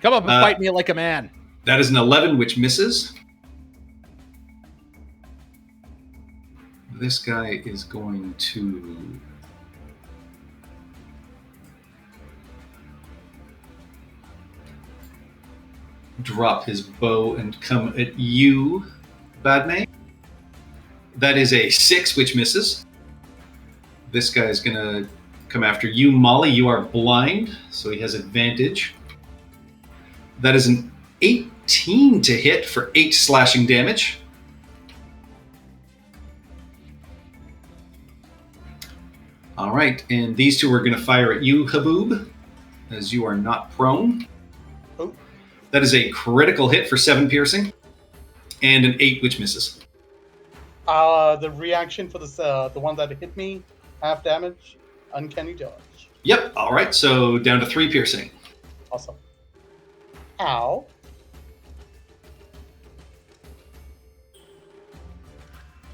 Come up and Uh, fight me like a man. That is an 11, which misses. This guy is going to... drop his bow and come at you, Badme. That is a 6, which misses. This guy is going to come after you, Molly. You are blind, so he has advantage. That is an 18 to hit for 8 slashing damage. All right, and these two are going to fire at you, Haboob, as you are not prone. Oh. That is a critical hit for 7 piercing, and an 8, which misses. The reaction for this, the one that hit me, half damage, uncanny dodge. Yep, all right, so down to 3 piercing. Awesome. Ow.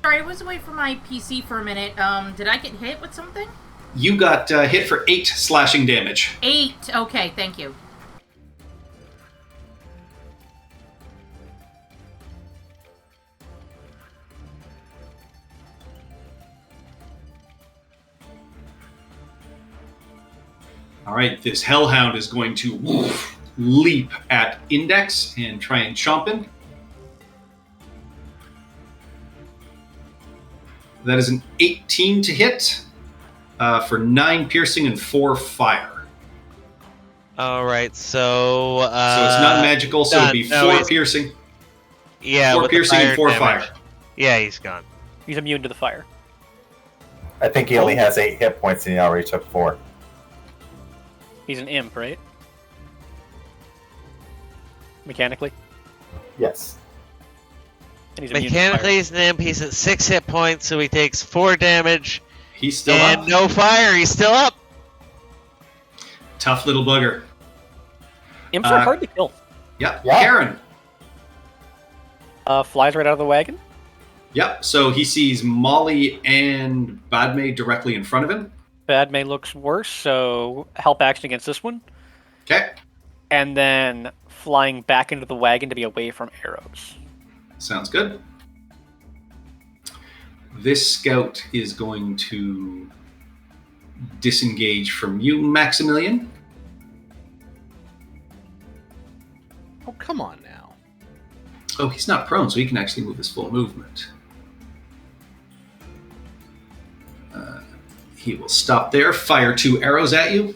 Sorry, I was away from my PC for a minute. Did I get hit with something? You got hit for 8 slashing damage. 8. Okay, thank you. All right, this hellhound is going to leap at Index and try and chomp him. That is an 18 to hit for 9 piercing and 4 fire. All right, So so it's not magical, so it'd be 4 piercing. Yeah, 4 with the piercing and 4 damage. fire. Yeah, he's gone. He's immune to the fire. I think he only has 8 hit points and he already took 4. He's an imp, right? Mechanically? Yes. And he's immune to Mechanically, he's an imp. He's at 6 hit points, so he takes 4 damage. He's still and up. no fire. He's still up. Tough little bugger. Imps are hard to kill. Yep. Yeah. Karen. Flies right out of the wagon. Yep. So he sees Molly and Badme directly in front of him. Badme looks worse, so help action against this one. Okay. And then flying back into the wagon to be away from arrows. Sounds good. This scout is going to disengage from you, Maximilian. Oh, come on now. Oh, he's not prone, so he can actually move his full movement. He will stop there, fire 2 arrows at you.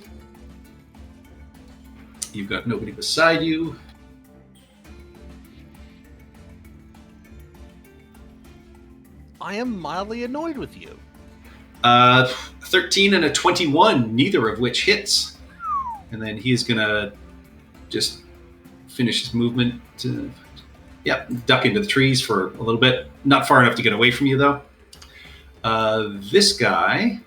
You've got nobody beside you. I am mildly annoyed with you. 13 and a 21, neither of which hits. And then he is going to just finish his movement. Duck into the trees for a little bit. Not far enough to get away from you, though. This guy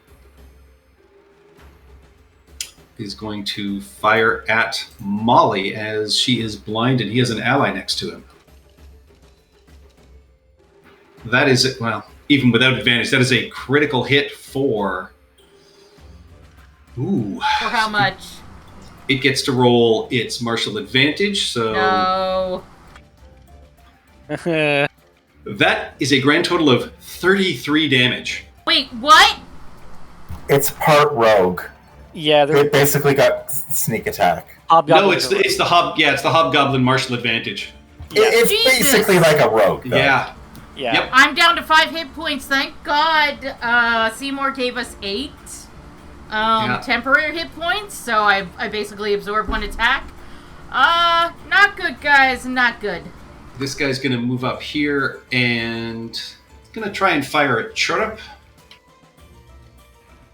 is going to fire at Molly as she is blinded. He has an ally next to him. That is, well, even without advantage, that is a critical hit for... Ooh. For how much? It gets to roll its martial advantage, so... No. That is a grand total of 33 damage. Wait, what? It's part rogue. Yeah, they're It basically got sneak attack. No, it's the hobgoblin martial advantage. It's Jesus. basically like a rogue. Though. Yeah. Yeah. Yep. I'm down to 5 hit points, thank God. Seymour gave us 8 temporary hit points, so I basically absorbed 1 attack. Not good, guys, not good. This guy's going to move up here and going to try and fire at Chirrup.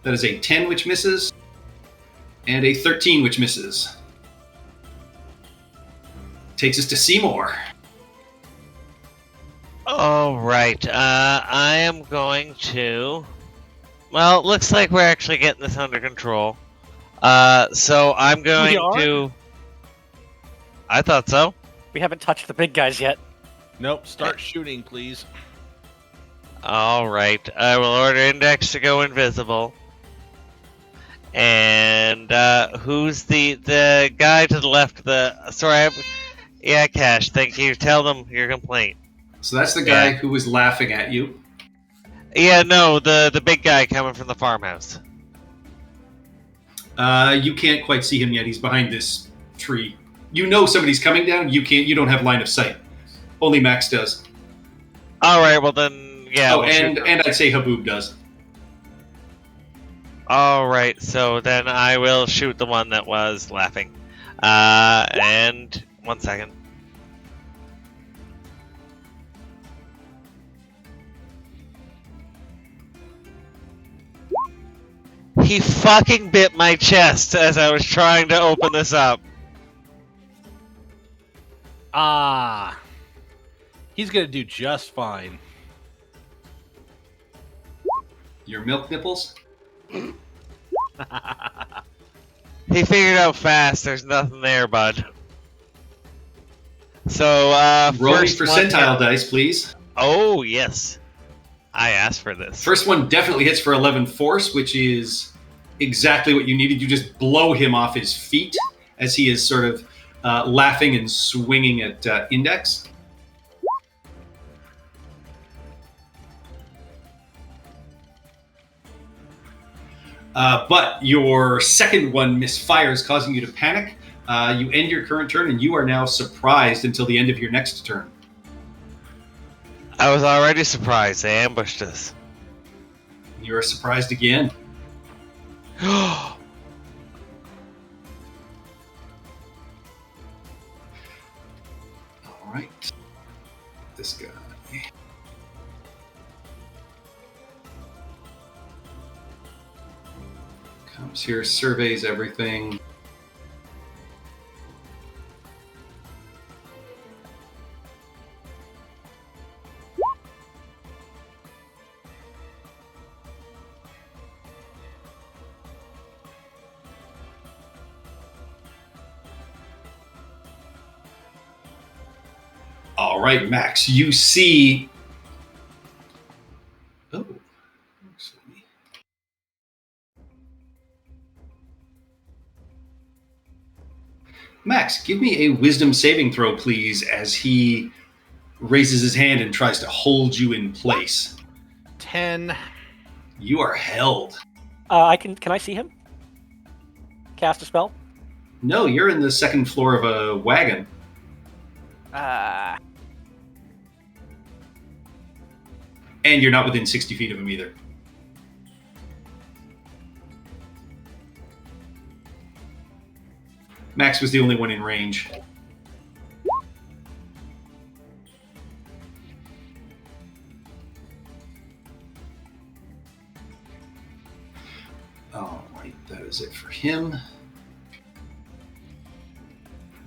That is a 10, which misses, and a 13, which misses. Takes us to Seymour. All right. I am going to... Well, it looks like we're actually getting this under control. So I'm going to... I thought so. We haven't touched the big guys yet. Nope, start shooting, please. All right. I will order Index to go invisible. And who's the guy to the left of the... Sorry, yeah, Cash, thank you. Tell them your complaint. So that's the guy who was laughing at you. Yeah, no, the big guy coming from the farmhouse. You can't quite see him yet. He's behind this tree. You know somebody's coming down. You don't have line of sight. Only Max does. All right, well then, yeah. we'll shoot and I'd say Haboob does. All right, so then I will shoot the one that was laughing. And 1 second. He fucking bit my chest as I was trying to open this up. Ah. He's gonna do just fine. Your milk nipples? He figured out fast. There's nothing there, bud. So, Roll me first percentile dice, please. Oh, yes. I asked for this. First one definitely hits for 11 force, which is exactly what you needed. You just blow him off his feet as he is sort of laughing and swinging at Index. But your second one misfires, causing you to panic. You end your current turn, and you are now surprised until the end of your next turn. I was already surprised. They ambushed us. You are surprised again. Oh, All right. This guy. Comes here, surveys everything. All right, Max, you see. Oh, actually. Max, give me a wisdom saving throw, please, as he raises his hand and tries to hold you in place. 10. You are held. Can I see him? Cast a spell? No, you're in the second floor of a wagon. And you're not within 60 feet of him either. Max was the only one in range. All right, that is it for him.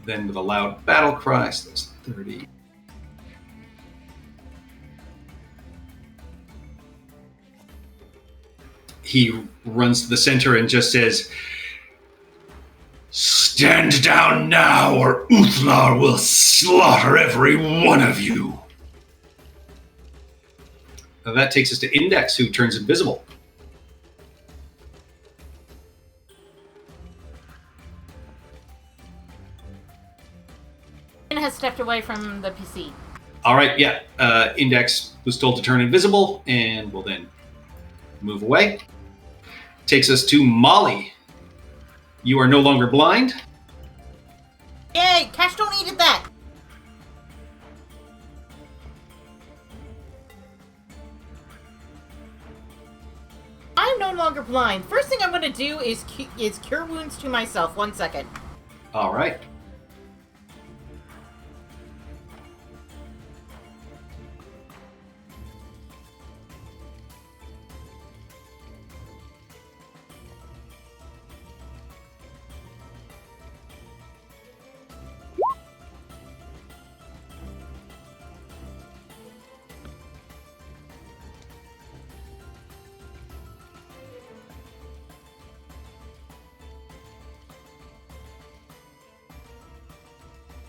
Then with a loud battle cry, so that's 30. He runs to the center and just says, "Stand down now, or Uthlar will slaughter every one of you." Now that takes us to Index, who turns invisible. Has stepped away from the PC. All right, yeah. Index was told to turn invisible and will then move away. Takes us to Molly. You are no longer blind. Yay! Cash don't eat at that! I'm no longer blind. First thing I'm going to do is cure wounds to myself. 1 second. All right.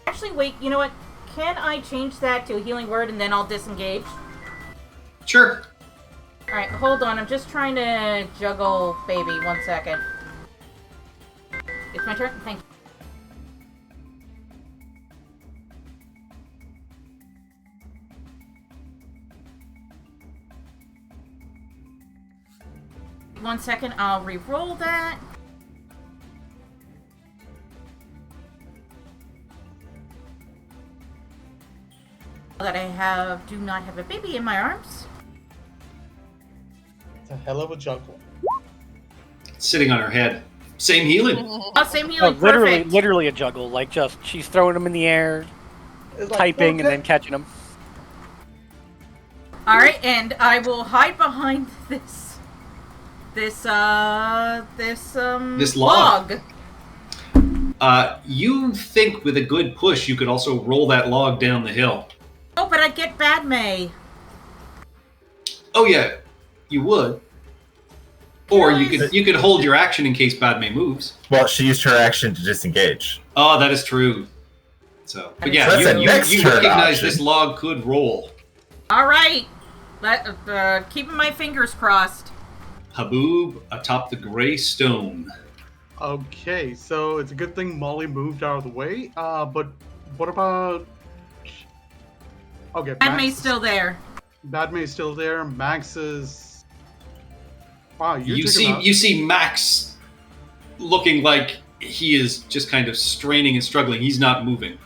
Actually, wait, you know what? Can I change that to a healing word and then I'll disengage? Sure. Alright, hold on. I'm just trying to juggle baby. 1 second. It's my turn? Thank you. One second, I'll re-roll that. That I do not have a baby in my arms. It's a hell of a juggle. Sitting on her head. Same healing. Oh, same healing, perfect. Literally a juggle. Like, just, she's throwing them in the air, It's like, typing, and okay. then catching them. Alright, and I will hide behind this log. You think with a good push you could also roll that log down the hill. Oh, but I get Badme. Oh yeah, you would. Or you could hold your action in case Badme moves. Well, she used her action to disengage. Oh, that is true. So, but yeah, That's a you next turn recognize option. this log could roll. Alright. Keeping my fingers crossed. Haboob atop the gray stone. Okay, so it's a good thing Molly moved out of the way. But what about? Okay, Badme's still there. Badme's still there. Max is. Wow, you took him out. You see Max looking like he is just kind of straining and struggling. He's not moving.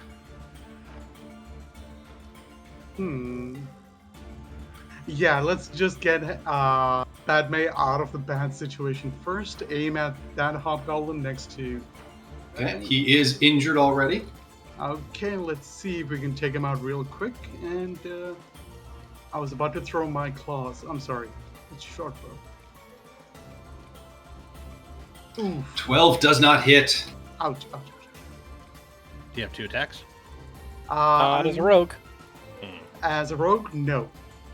Yeah, let's just get Padme out of the bad situation first. Aim at that hobgoblin next to. Okay, he is injured already. Okay, let's see if we can take him out real quick. And I was about to throw my claws. I'm sorry. It's short bow. Oof. 12 does not hit. Ouch, ouch, ouch. Do you have 2 attacks? As a rogue. As a rogue, no.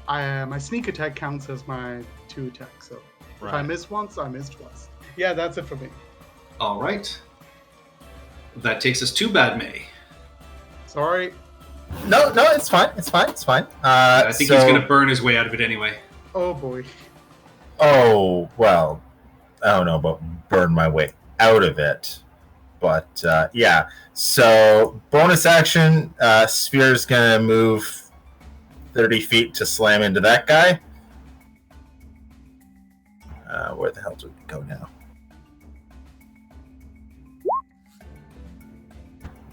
My sneak attack counts as my 2 attacks, so if I miss once, I miss twice. Yeah, that's it for me. All right. That takes us to Badme. Sorry. No, it's fine. It's fine. I think he's going to burn his way out of it anyway. Oh boy. Oh, well, I don't know about burn my way out of it. But, yeah. So, bonus action, Sphere's going to move 30 feet to slam into that guy. Where the hell do we go now?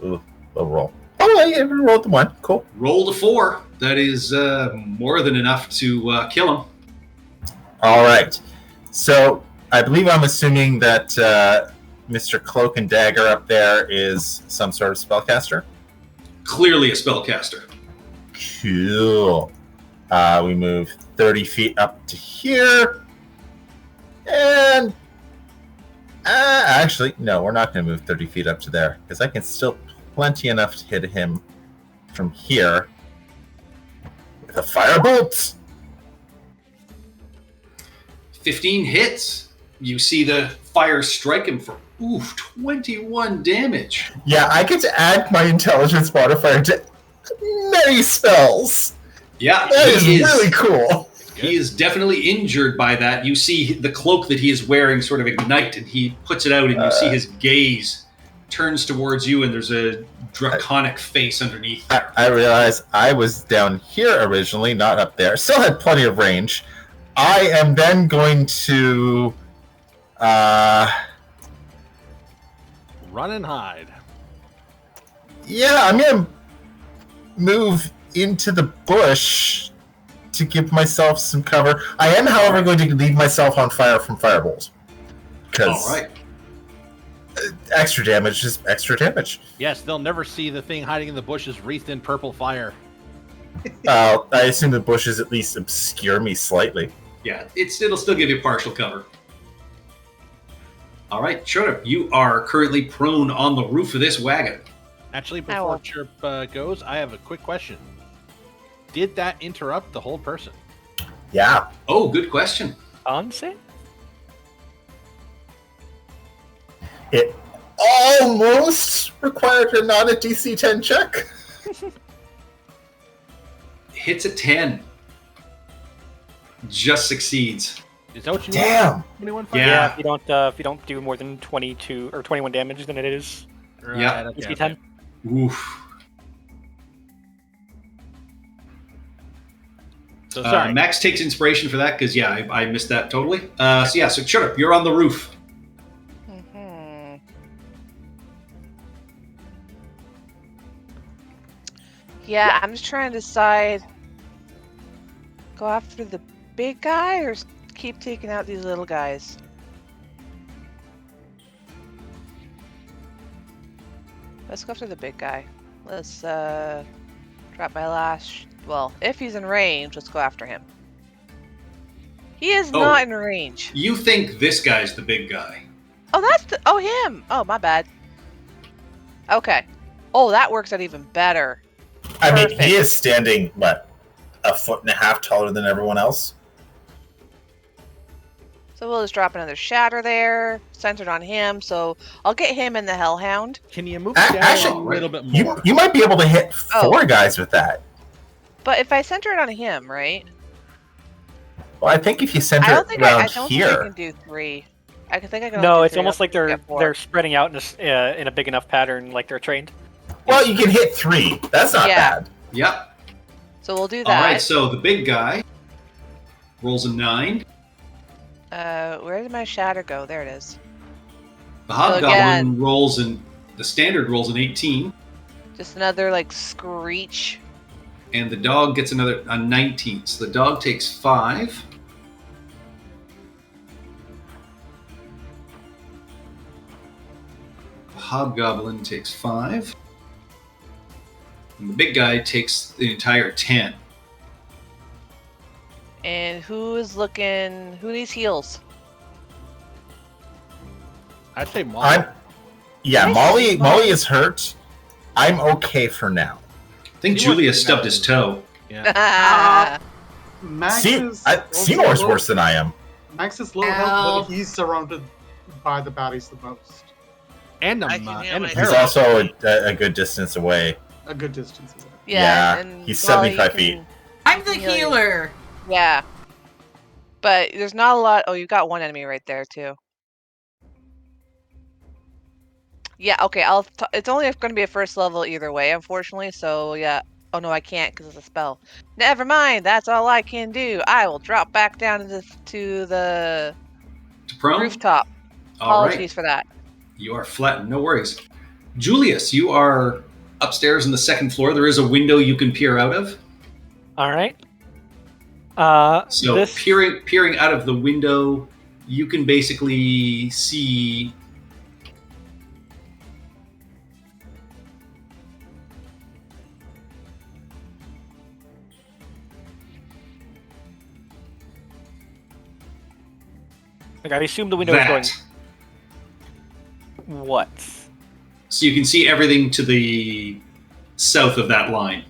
Ooh, low roll. Oh, I rolled the 1. Cool. Roll to 4. That is more than enough to kill him. All right. So I believe I'm assuming that Mr. Cloak and Dagger up there is some sort of spellcaster. Clearly a spellcaster. Cool. We move 30 feet up to here. And actually, no, we're not going to move 30 feet up to there because I can still plenty enough to hit him from here with a firebolt. 15 hits. You see the fire strike him for 21 damage. Yeah, I get to add my intelligence modifier to many spells. Yeah, That is really cool. He is definitely injured by that. You see the cloak that he is wearing sort of ignite, and he puts it out, and you see his gaze turns towards you, and there's a draconic face underneath there. I realize I was down here originally, not up there. Still had plenty of range. I am then going to Run and hide. yeah, I'm gonna move into the bush to give myself some cover. I am, however, going to leave myself on fire from fireballs. All right. Extra damage is extra damage. Yes, they'll never see the thing hiding in the bushes wreathed in purple fire. I assume the bushes at least obscure me slightly. Yeah, it'll still give you partial cover. All right, Chirp, you are currently prone on the roof of this wagon. Actually, before Chirp goes, I have a quick question. Did that interrupt the whole person? Yeah. Oh, good question. Onset? It almost required a not a DC 10 check. Hits a 10. Just succeeds. Is that what you Damn. want? 21 fire? Yeah. If you don't do more than 22 or 21 damage, then it is Right, Yeah. okay, DC okay. 10. Oof. So sorry. Max takes inspiration for that because, yeah, I missed that totally. So Chirp, you're on the roof. Mhm. Yeah, I'm just trying to decide. Go after the big guy or keep taking out these little guys? Let's go after the big guy. Let's drop my last. Well, if he's in range, let's go after him. He is not in range. You think this guy's the big guy. Oh, that's the. Oh, him. Oh, my bad. Okay. Oh, that works out even better. I mean, Perfect. he is standing, what, 1.5 feet taller than everyone else? So we'll just drop another shatter there, centered on him. So I'll get him in the Hellhound. Can you move A- down actually, a little bit more? You might be able to hit Oh. 4 guys with that. But if I center it on him, right? Well, I think if you I center don't it think I around don't here. think I can do 3. I think I can. No, only do it's 3. almost like I'll they're get 4. they're spreading out in a big enough pattern, like they're trained. Well, you can hit 3. That's not Yeah. bad. Yep. So we'll do All that. right, so the big guy rolls a 9. Where did my shatter go? There it is. The hobgoblin again- rolls the standard rolls an 18, Just another like screech. and the dog gets a 19. So the dog takes 5. The hobgoblin takes 5. And the big guy takes the entire 10. And who needs heals? I'd say Molly. Molly is hurt. I'm okay for now. I think Seymour's Julius pretty stubbed bad. his toe. Yeah. Seymour's worse than I am. Max is low health, but he's surrounded by the baddies the most. And I can heal and myself. He's also a good distance away. A good distance is it? Yeah, and, he's well, you 75 can- feet. I'm the Heal you. healer. Yeah. But there's not a lot. Oh, you've got one enemy right there too. Yeah. Okay. It's only going to be a first level either way, unfortunately. So yeah. Oh no, I can't because it's a spell. Never mind. That's all I can do. I will drop back down to the To prone? rooftop. All Apologies right. for that. You are flattened. No worries. Julius, you are upstairs on the second floor. There is a window you can peer out of. All right. So this peering out of the window, you can basically see like, I assume the window is going. that. What? So you can see everything to the south of that line.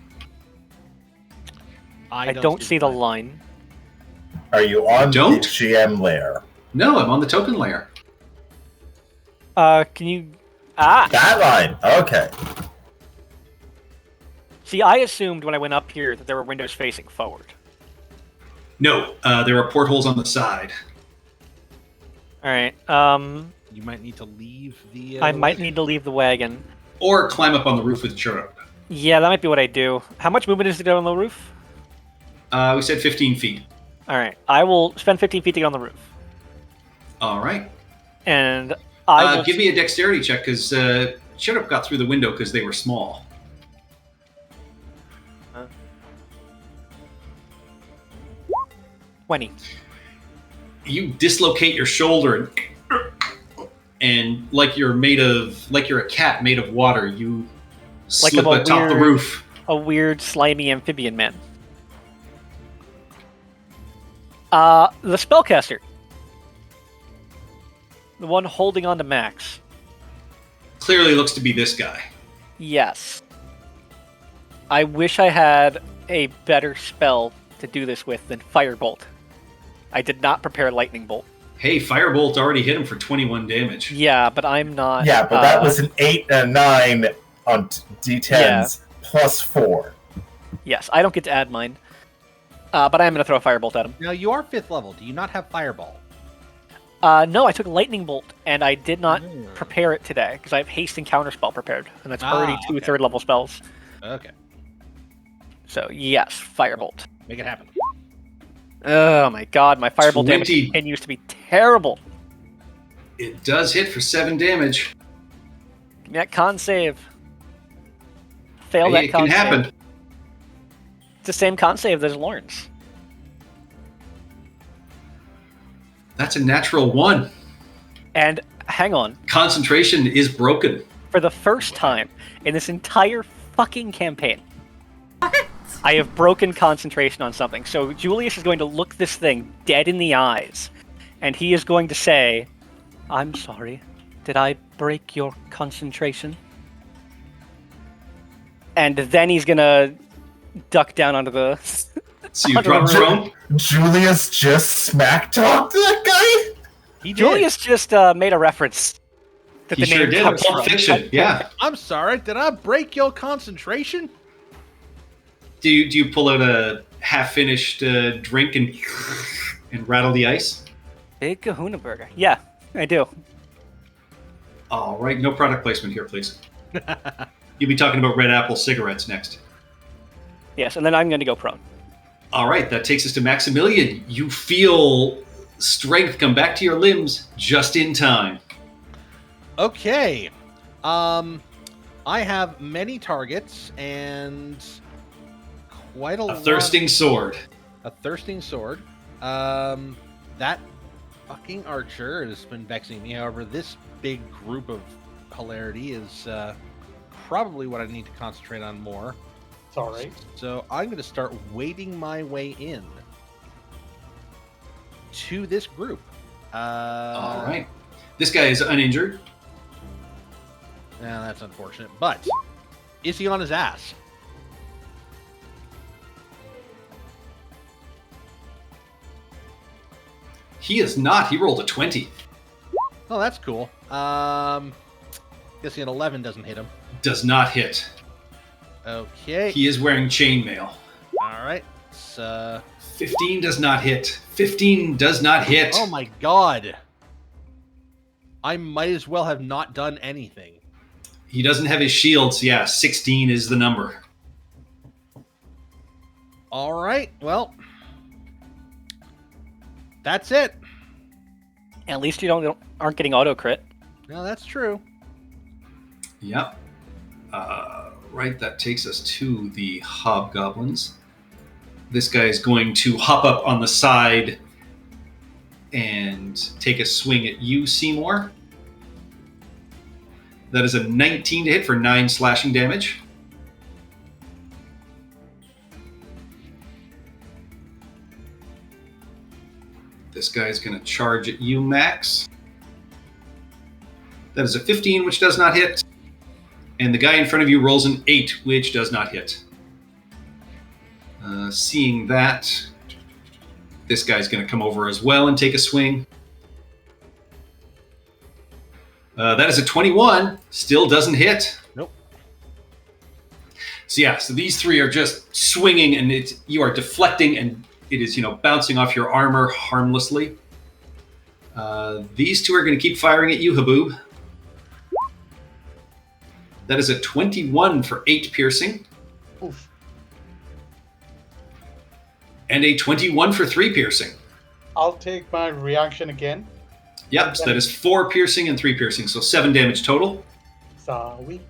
I don't see the line. Are you on Don't? the GM layer? No, I'm on the token layer. Can you? Ah. That line. Okay. See, I assumed when I went up here that there were windows facing forward. No, there are portholes on the side. All right. You might need to leave the. I might need to leave the wagon. Or climb up on the roof with Chirrup. Yeah, that might be what I do. How much movement is to get on the roof? We said 15 feet. All right. I will spend 15 feet to get on the roof, All right. and I will Give me a dexterity check because Chirrup got through the window because they were small. 20. You dislocate your shoulder and like you're a cat made of water, you Like slip I'm a atop the weird- roof. A weird, slimy amphibian man. The spellcaster. The one holding on to Max. Clearly looks to be this guy. Yes. I wish I had a better spell to do this with than Firebolt. I did not prepare Lightning Bolt. Hey, Firebolt already hit him for 21 damage. Yeah, but I'm not. Yeah, but that was an 8 and a 9 on D10s plus 4. Yes, I don't get to add mine. But I am going to throw a Firebolt at him. Now you are 5th level. Do you not have Fireball? No, I took Lightning Bolt, and I did not prepare it today, because I have Haste and Counterspell prepared, and that's already two okay. third-level spells. Okay, So, yes, Firebolt. make it happen. Oh my god, my Firebolt damage 20. continues to be terrible. It does hit for 7 damage. Give me that con save. Fail Hey, that it con can happen. save. It's the same con save as Lawrence. That's a natural 1. And, hang on, Concentration is broken. for the first time in this entire fucking campaign, I have broken concentration on something. So Julius is going to look this thing dead in the eyes, and he is going to say, "I'm sorry. Did I break your concentration?" And then he's gonna duck down onto the. So you Under drop the roof. prone. Julius just smack talked that guy? He did. Julius just made a reference that He the sure name did. comes Pulp from. Fiction. Yeah. I'm sorry. Did I break your concentration? Do you pull out a half-finished drink and rattle the ice? Big Kahuna Burger. Yeah, I do. All right. No product placement here, please. You'll be talking about Red Apple cigarettes next. Yes, and then I'm going to go prone. All right, that takes us to Maximilian. You feel Strength, come back to your limbs just in time. Okay. I have many targets and quite a A lot. thirsting sword. A thirsting sword. That fucking archer has been vexing me. However, this big group of hilarity is probably what I need to concentrate on more. It's all right. So I'm going to start wading my way in to this group. All right. This guy is uninjured. Yeah, that's unfortunate. But is he on his ass? He is not. He rolled a 20. Oh, that's cool. Guessing an 11 doesn't hit him. Does not hit. Okay. He is wearing chainmail. All right. It's, 15 does not hit. 15 does not hit. oh my god. I might as well have not done anything. He doesn't have his shields. Yeah, 16 is the number. All right. Well, that's it. At least you aren't getting auto crit. No, that's true. Yep. Right, that takes us to the hobgoblins. This guy is going to hop up on the side and take a swing at you, Seymour. That is a 19 to hit for 9 slashing damage. This guy is going to charge at you, Max. That is a 15, which does not hit. And the guy in front of you rolls an 8, which does not hit. Seeing that, this guy's going to come over as well and take a swing. That is a 21. Still doesn't hit. Nope. So yeah, so these three are just swinging, and you are deflecting, and it is, bouncing off your armor harmlessly. These two are going to keep firing at you, Haboob. That is a 21 for 8 piercing. Oof. And a 21 for 3 piercing. I'll take my reaction again. Yep, so that is 4 piercing and 3 piercing, so 7 damage total. Sweet.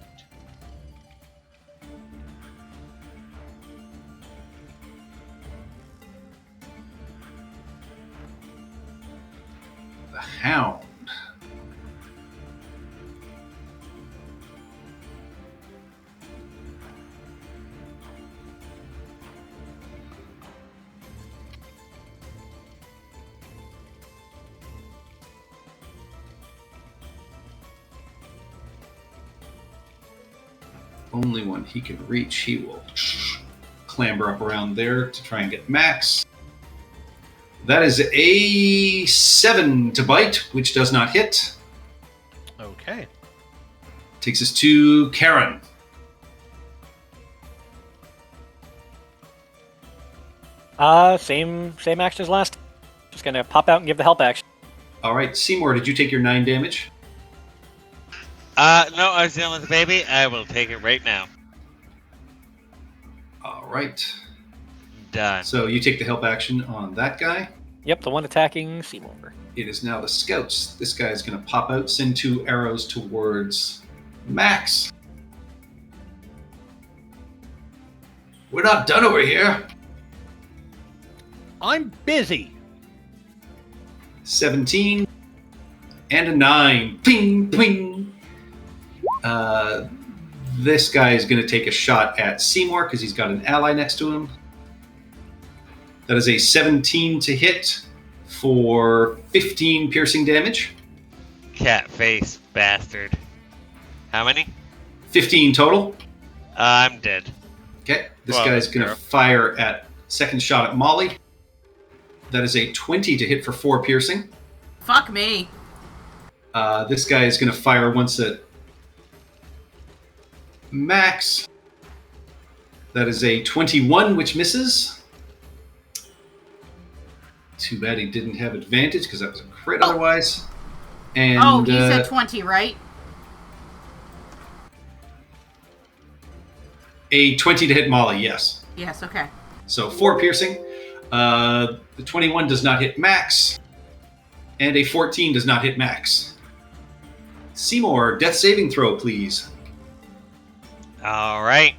The Hound. Only when he can reach, he will clamber up around there to try and get Max. That is a 7 to bite, which does not hit. Okay. Takes us to Karen. Same action as last. Just gonna pop out and give the help action. All right, Seymour, did you take your 9 damage? No, I was dealing with the baby. I will take it right now. All right. Done. So you take the help action on that guy. Yep, the one attacking Seymour. It is now the scouts. This guy is going to pop out, send 2 arrows towards Max. We're not done over here. I'm busy. 17 and a 9. Ping, ping. This guy is going to take a shot at Seymour because he's got an ally next to him. That is a 17 to hit for 15 piercing damage. Cat face bastard. How many? 15 total. I'm dead. Okay, this Well, guy's going to zero. fire at second shot at Molly. That is a 20 to hit for 4 piercing. Fuck me. This guy is going to fire once at Max. That is a 21, which misses. Too bad he didn't have advantage because that was a crit otherwise. And Oh, he said 20, right? a 20 to hit Molly, yes. Yes, okay. So 4 piercing. The 21 does not hit Max. And a 14 does not hit Max. Seymour, death saving throw, please. All right.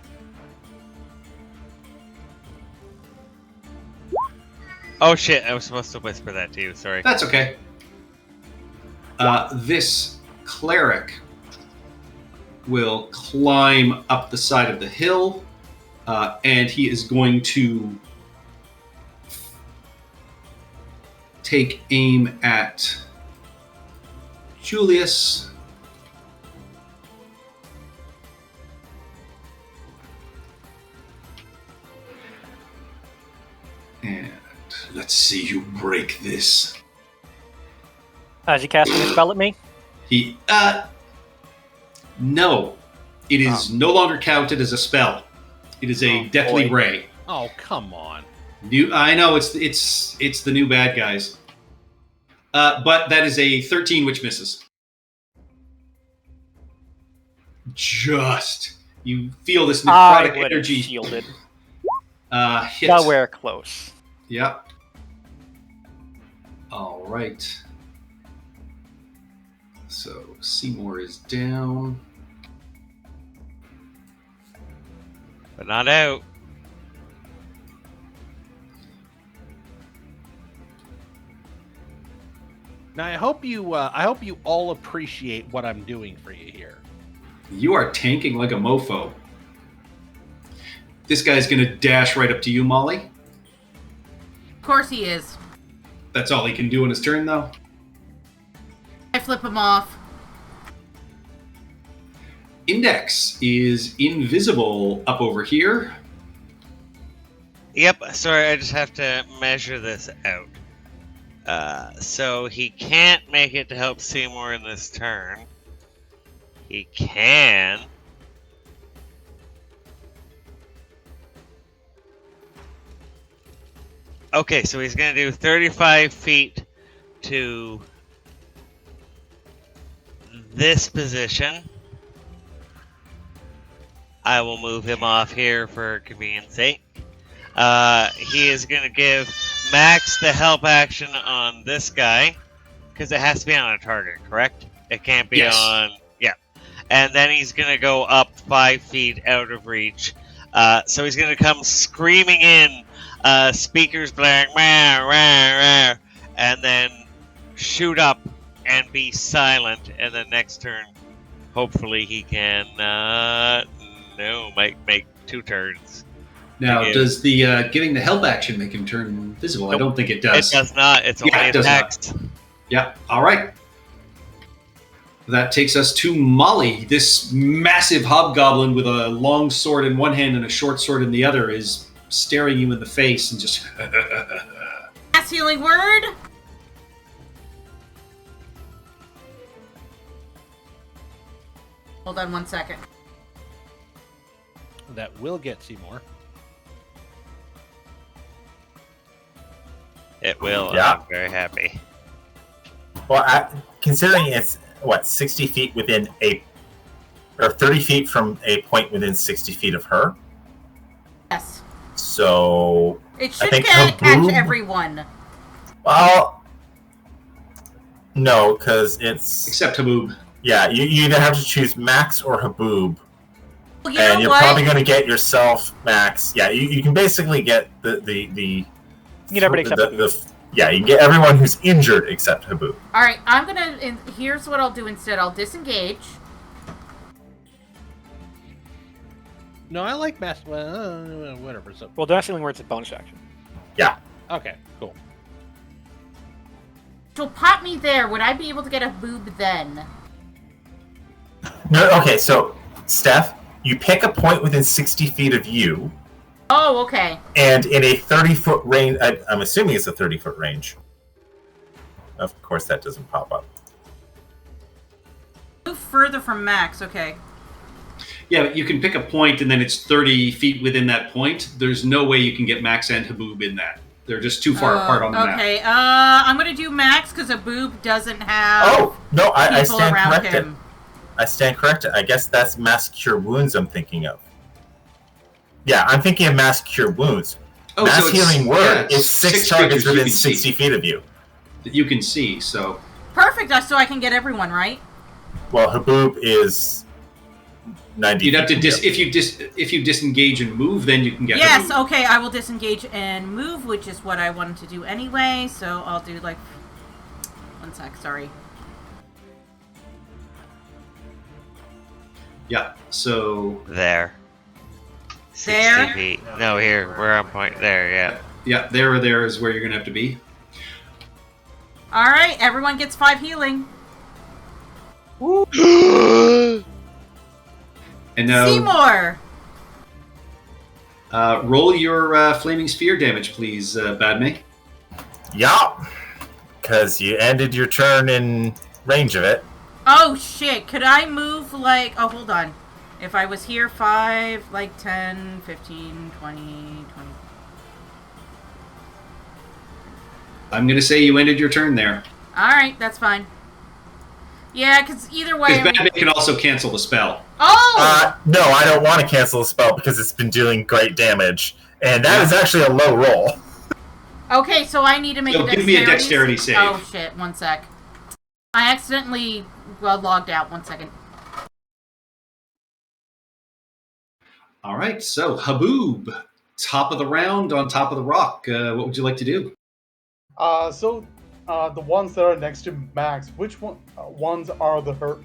Oh shit! I was supposed to whisper that to you. Sorry. That's okay. This cleric will climb up the side of the hill, and he is going to take aim at Julius. And let's see you break this. Is he casting a spell at me? He, no. It is no longer counted as a spell. It is a deathly boy. ray. Oh, come on. I know it's the new bad guys. But that is a 13, which misses. Just you feel this necrotic I would have energy shielded. hit. Nowhere close. Yep. All right. So Seymour is down. But not out. Now I hope you all appreciate what I'm doing for you here. You are tanking like a mofo. This guy's gonna dash right up to you, Molly. Of course he is. That's all he can do in his turn, though. I flip him off. Index is invisible up over here. Yep. Sorry, I just have to measure this out. So he can't make it to help Seymour in this turn. He can. Okay, so he's going to do 35 feet to this position. I will move him off here for convenience sake. He is going to give Max the help action on this guy, because it has to be on a target, correct? It can't be on... Yeah. And then he's going to go up 5 feet out of reach. So he's going to come screaming in, speakers blaring, rah, rah, rah, and then shoot up and be silent. And then next turn, hopefully he can... make 2 turns. Now, does the giving the help action make him turn invisible? Nope. I don't think it does. It does not. It's only it a does text. Yeah, all right. That takes us to Molly. This massive hobgoblin with a long sword in one hand and a short sword in the other is staring you in the face and just... Mass healing word. Hold on 1 second. That will get Seymour. It will. Yeah. I'm very happy. Well, considering it's, 60 feet within or 30 feet from a point within 60 feet of her. Yes. So... It should think catch Haboob- everyone. Well... No, because it's... Except Haboob. Yeah, you either have to choose Max or Haboob. Well, you And know you're what? probably going to get yourself Max. Yeah, you can basically get the You get everybody except Haboob. yeah, you can get everyone who's injured except Haboob. All right, I'm gonna. Here's what I'll do instead. I'll disengage. No, I like mass. Well, whatever. So Well, Dash Healing Word's a bonus action. Yeah. okay, cool. She'll pop me there. Would I be able to get a boob then? No, okay, so, Steph, you pick a point within 60 feet of you, Oh, okay. and in a 30-foot range, I'm assuming it's a 30-foot range. Of course, that doesn't pop up. Move further from Max. Okay. Yeah, but you can pick a point and then it's 30 feet within that point. There's no way you can get Max and Haboob in that. They're just too far apart on the map. Okay. I'm gonna do Max because a boob doesn't have. Oh, no, I people stand around corrected. him. I stand corrected. I guess that's Mass Cure Wounds I'm thinking of. Yeah, I'm thinking of Mass Cure Wounds. Oh, Mass so it's- Healing Word yeah, is 6 targets creatures you within can see. 60 feet of you. that you can see. So Perfect. So I can get everyone, right? Well, Haboob is 90. you'd have to feet. if you disengage and move, then you can get. Yes. Haboob. Okay. I will disengage and move, which is what I wanted to do anyway. So I'll do like 1 sec. Sorry. Yeah. So There. 60 There? feet. No, here. Where I'm pointing. There, yeah. yeah, there is where you're gonna have to be. All right. Everyone gets 5 healing. And now Seymour. roll your flaming sphere damage, please, Badme. Yup. Because you ended your turn in range of it. Oh shit. Could I move like? Oh, hold on. If I was here, 5, like 10, 15, 20, 20. I'm gonna say you ended your turn there. All right. That's fine. Yeah, because either way. Because Badme can also cancel the spell. Oh. No, I don't want to cancel the spell because it's been dealing great damage. And that is actually a low roll. Okay, so I need to make So a dexterity. give me a dexterity save. Oh shit! 1 sec. I accidentally logged out. 1 second. All right, so Haboob, top of the round on top of the rock. What would you like to do? The ones that are next to Max, which ones are the hurt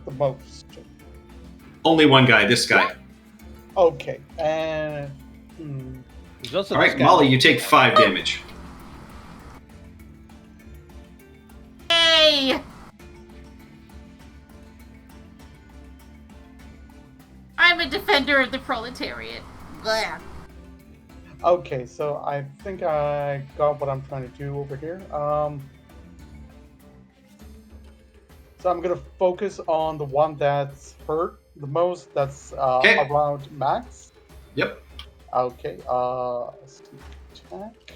the most? Only one guy, this guy. Okay, and There's also All this right, guy. Molly, you take 5 damage. Hey! I'm a defender of the proletariat. Blah. okay, so I think I got what I'm trying to do over here. So I'm gonna focus on the one that's hurt the most. That's Okay. around Max. Yep. Okay. Attack.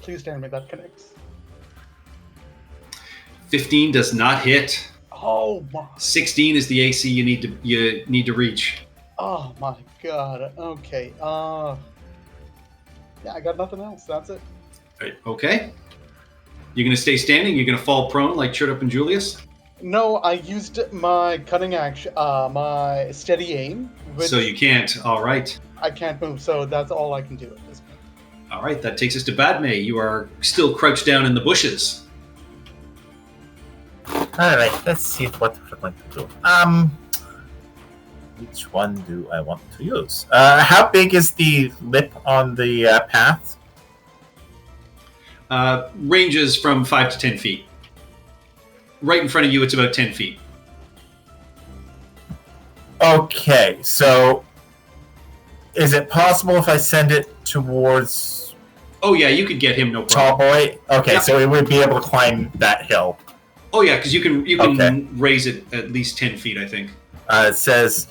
Please tell me that connects. 15 does not hit. Oh my! 16 is the AC you need to reach. Oh my god. Okay. Yeah, I got nothing else. That's it. Right, okay. You're gonna stay standing. You're gonna fall prone like Chirtup and Julius. No, I used my cutting action, my steady aim, which So you can't. All right. I can't move. So that's all I can do at this point. All right. That takes us to Badme. You are still crouched down in the bushes. Alright, let's see what we're going to do. Which one do I want to use? How big is the lip on the path? Ranges from 5 to 10 feet. Right in front of you, it's about 10 feet. Okay, so is it possible if I send it towards Oh yeah, you could get him, no Tall problem. Boy? Okay, Yeah. so it would be able to climb that hill. Oh yeah, because you can Okay. raise it at least 10 feet, I think. It says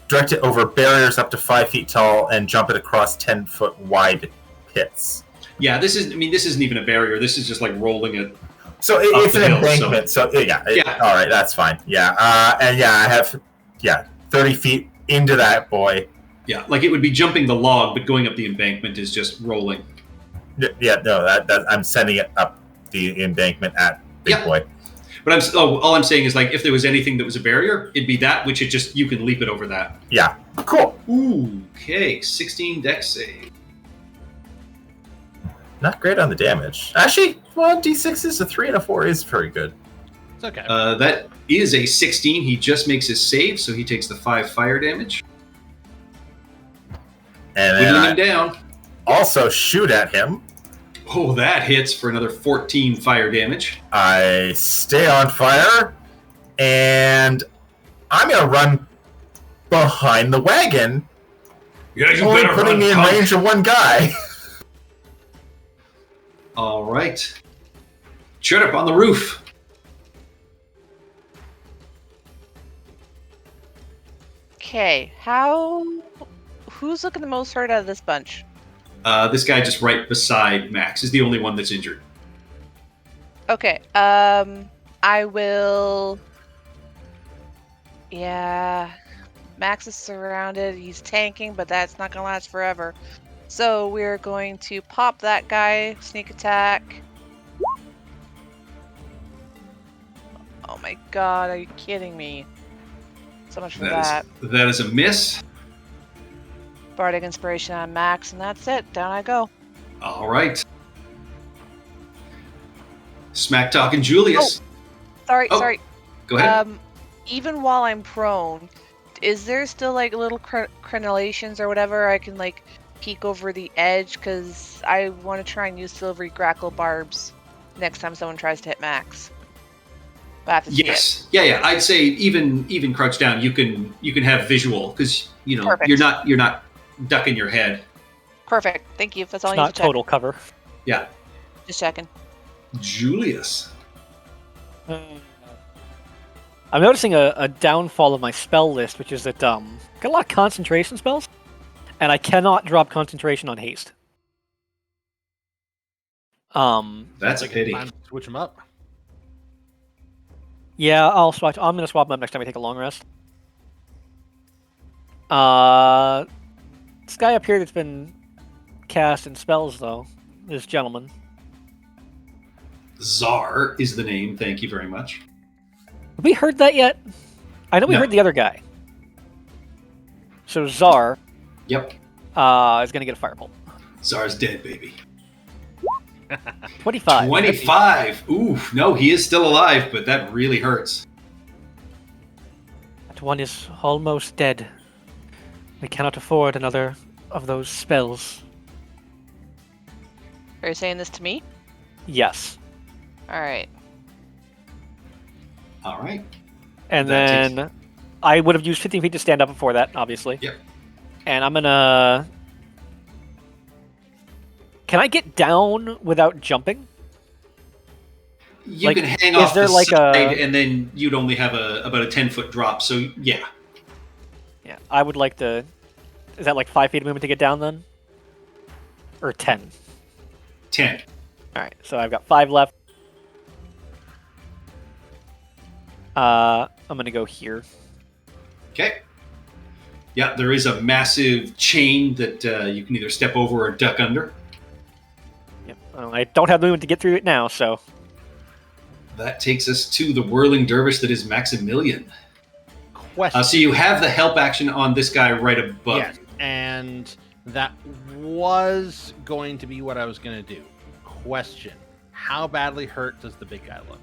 direct it over barriers up to 5 feet tall and jump it across 10-foot wide pits. Yeah, this isn't even a barrier. This is just like rolling it. So Up it's the an hill, embankment. So yeah, Yeah. all right, that's fine. Yeah, and yeah, I have 30 feet into that boy. Yeah, like it would be jumping the log, but going up the embankment is just rolling. Yeah, no, that I'm sending it up the embankment at Big Yeah. Boy. But all I'm saying is like if there was anything that was a barrier, it'd be that, which you can leap it over that. Yeah, cool. Ooh, okay, 16 dex save. Not great on the damage. Actually, 1d6 is a 3 and a 4 is very good. It's okay. That is a 16. He just makes his save, so he takes the 5 fire damage. And then Whittling him I down. also shoot at him. Oh, that hits for another 14 fire damage. I stay on fire, and I'm gonna run behind the wagon, Yeah, you only better putting run, me in punk. range of one guy. All right. Chirtup on the roof. Okay, who's looking the most hurt out of this bunch? This guy just right beside Max is the only one that's injured. Okay, I will. Yeah. Max is surrounded. He's tanking, but that's not going to last forever. So we're going to pop that guy, sneak attack. Oh my god, are you kidding me? So much for that. That is a miss. Bardic Inspiration on Max, and that's it. Down I go. All right. Smack talking Julius. Sorry, Oh. sorry. Go ahead. Even while I'm prone, is there still like little crenellations or whatever I can like peek over the edge? Because I want to try and use silvery grackle barbs next time someone tries to hit Max. But I have to see it. Yes. Yeah. I'd say even crouched down, you can have visual because Perfect. you're not ducking your head. Perfect. Thank you. That's all It's I need not to check. total cover. Yeah. Just checking. Julius. I'm noticing a downfall of my spell list, which is that got a lot of concentration spells, and I cannot drop concentration on haste. That's a Like, pity. time to switch them up. Yeah, I'm gonna swap them up next time I take a long rest. This guy up here that's been cast in spells though, this gentleman. Czar is the name. Thank you very much. Have we heard that yet? I know we No. heard the other guy. So Czar Yep. is gonna get a firebolt. Czar's dead, baby. 25. 25. Ooh, no, he is still alive, but that really hurts. That one is almost dead. We cannot afford another of those spells. Are you saying this to me? Yes. Alright. All right. And That then I would have used 15 feet to stand up before that, obviously. Yep. And I'm gonna... Can I get down without jumping? You Like, can hang is off there the like side, a- and then you'd only have about a 10-foot drop. So yeah, Yeah, I would like to... Is that like 5 feet of movement to get down then? Or 10? 10. Alright, so I've got 5 left. I'm gonna go here. Okay. Yeah, there is a massive chain that you can either step over or duck under. Yep. I don't have the movement to get through it now, so... That takes us to the whirling dervish that is Maximilian. Question. So you have the help action on this guy right above Yes, you. and that was going to be what I was going to do. Question. How badly hurt does the big guy look?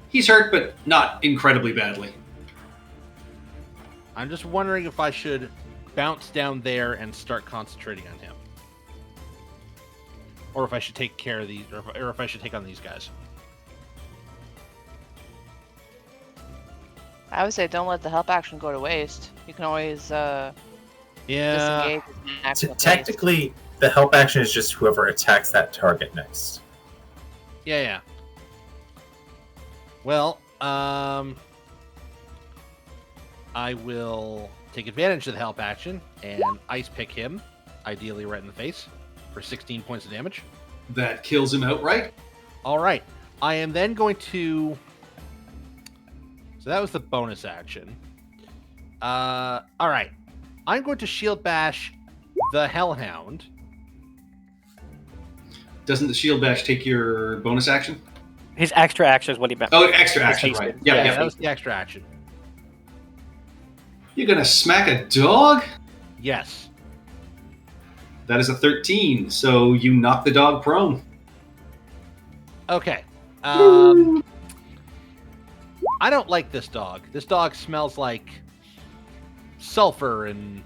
He's hurt, but not incredibly badly. I'm just wondering if I should bounce down there and start concentrating on him. Or if I should take care of these, or if I should take on these guys. I would say don't let the help action go to waste. You can always Yeah. disengage with an action of haste. Technically, the help action is just whoever attacks that target next. Yeah. Well, I will take advantage of the help action and ice pick him, ideally right in the face, for 16 points of damage. That kills him outright. All right. I am then going to... So that was the bonus action. All right. I'm going to shield bash the Hellhound. Doesn't the shield bash take your bonus action? His extra action is what he meant. Oh, extra action, hasted. right. Yeah, Yeah, yeah. That was the extra action. You're going to smack a dog? Yes. That is a 13, so you knock the dog prone. Okay. I don't like this dog. This dog smells like sulfur and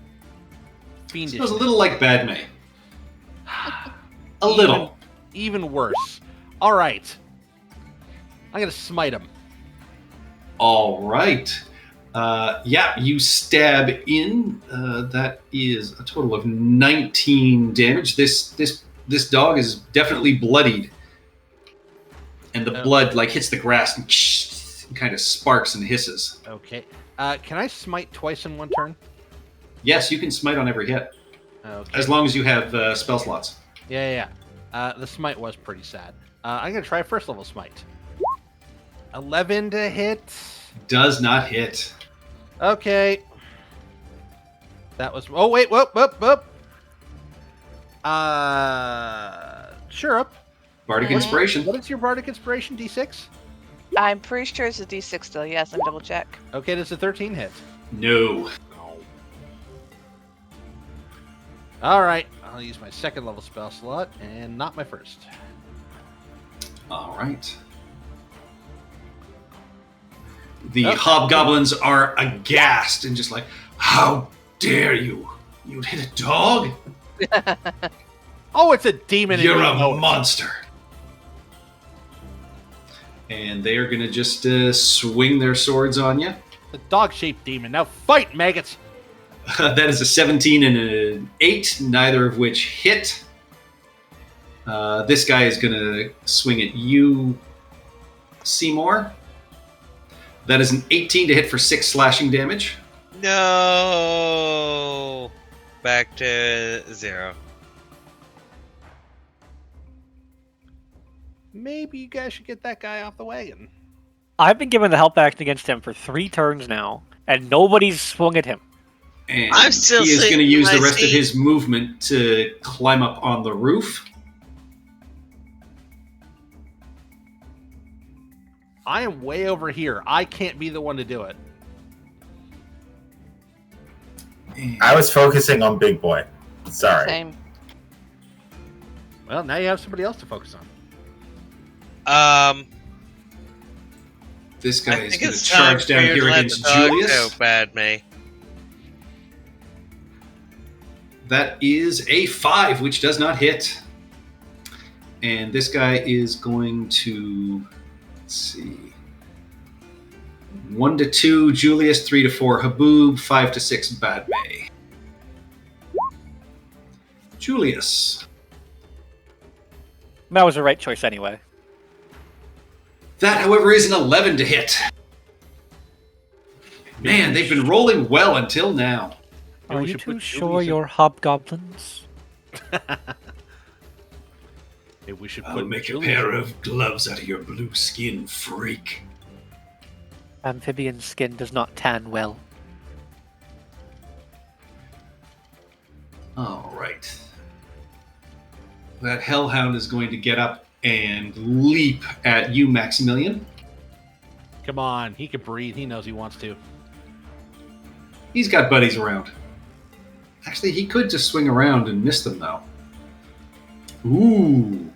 fiendish. Smells a little like Badme. A little. Even worse. All right. I'm going to smite him. All right. Yeah, you stab in. That is a total of 19 damage. This dog is definitely bloodied, and the Oh. blood like hits the grass and kind of sparks and hisses. Okay. Can I smite twice in one turn? Yes, you can smite on every hit Okay. as long as you have spell slots. Yeah. The smite was pretty sad. I'm going to try first level smite. 11 to hit. Does not hit. Okay. That was. Oh wait, whoop. Chirrup. Bardic Mhm. Inspiration. What is your bardic inspiration? D6. I'm pretty sure it's a D6 still. Yes, I'm double check. Okay, does a 13 hit? No. All right, I'll use my second level spell slot and not my first. All right. The Oh. hobgoblins are aghast and just like, how dare you? You'd hit a dog? Oh, it's a demon. You're and a you know it. monster. And they are going to just swing their swords on you. The dog-shaped demon. Now fight, maggots. That is a 17 and an 8, neither of which hit. This guy is going to swing at you, Seymour. That is an 18 to hit for 6 slashing damage. No. Back to 0. Maybe you guys should get that guy off the wagon. I've been given the help action against him for 3 turns now, and nobody's swung at him. And I'm still he is sitting going to use in the my rest of seat. his movement to climb up on the roof. I am way over here. I can't be the one to do it. I was focusing on Big Boy. Sorry. Same. Well, now you have somebody else to focus on. This guy I is think going to it's time charge for down you to here let against the dog Julius. go, Bad May. That is a 5, which does not hit. And this guy is going to, let's see, 1 to 2, Julius, 3 to 4, Haboob, 5 to 6, Bad May. Julius. That was the right choice anyway. That, however, is an 11 to hit. Man, they've been rolling well until now. Maybe Are we you should too put sure Julius in- you're hobgoblins? Maybe we should I'll put make a Julius pair in. of gloves out of your blue skin, freak. Amphibian skin does not tan well. All right. That hellhound is going to get up and leap at you, Maximilian. Come on, he can breathe. He knows he wants to. He's got buddies around. Actually, he could just swing around and miss them, though. Ooh.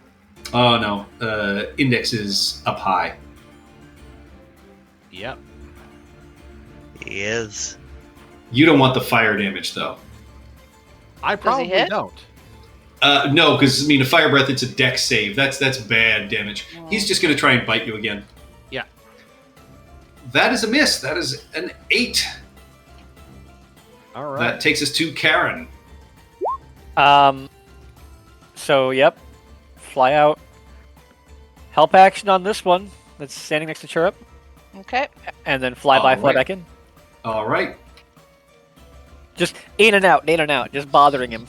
Oh, no. Index is up high. Yep. He is. You don't want the fire damage, though. I probably hit? don't. No, because, I mean, a fire breath, it's a dex save. That's bad damage. He's just going to try and bite you again. Yeah. That is a miss. That is an 8. All right. That takes us to Karen. So, yep. Fly out. Help action on this one that's standing next to Chirrup. Okay. And then fly All fly right. back in. All right. Just in and out, just bothering him.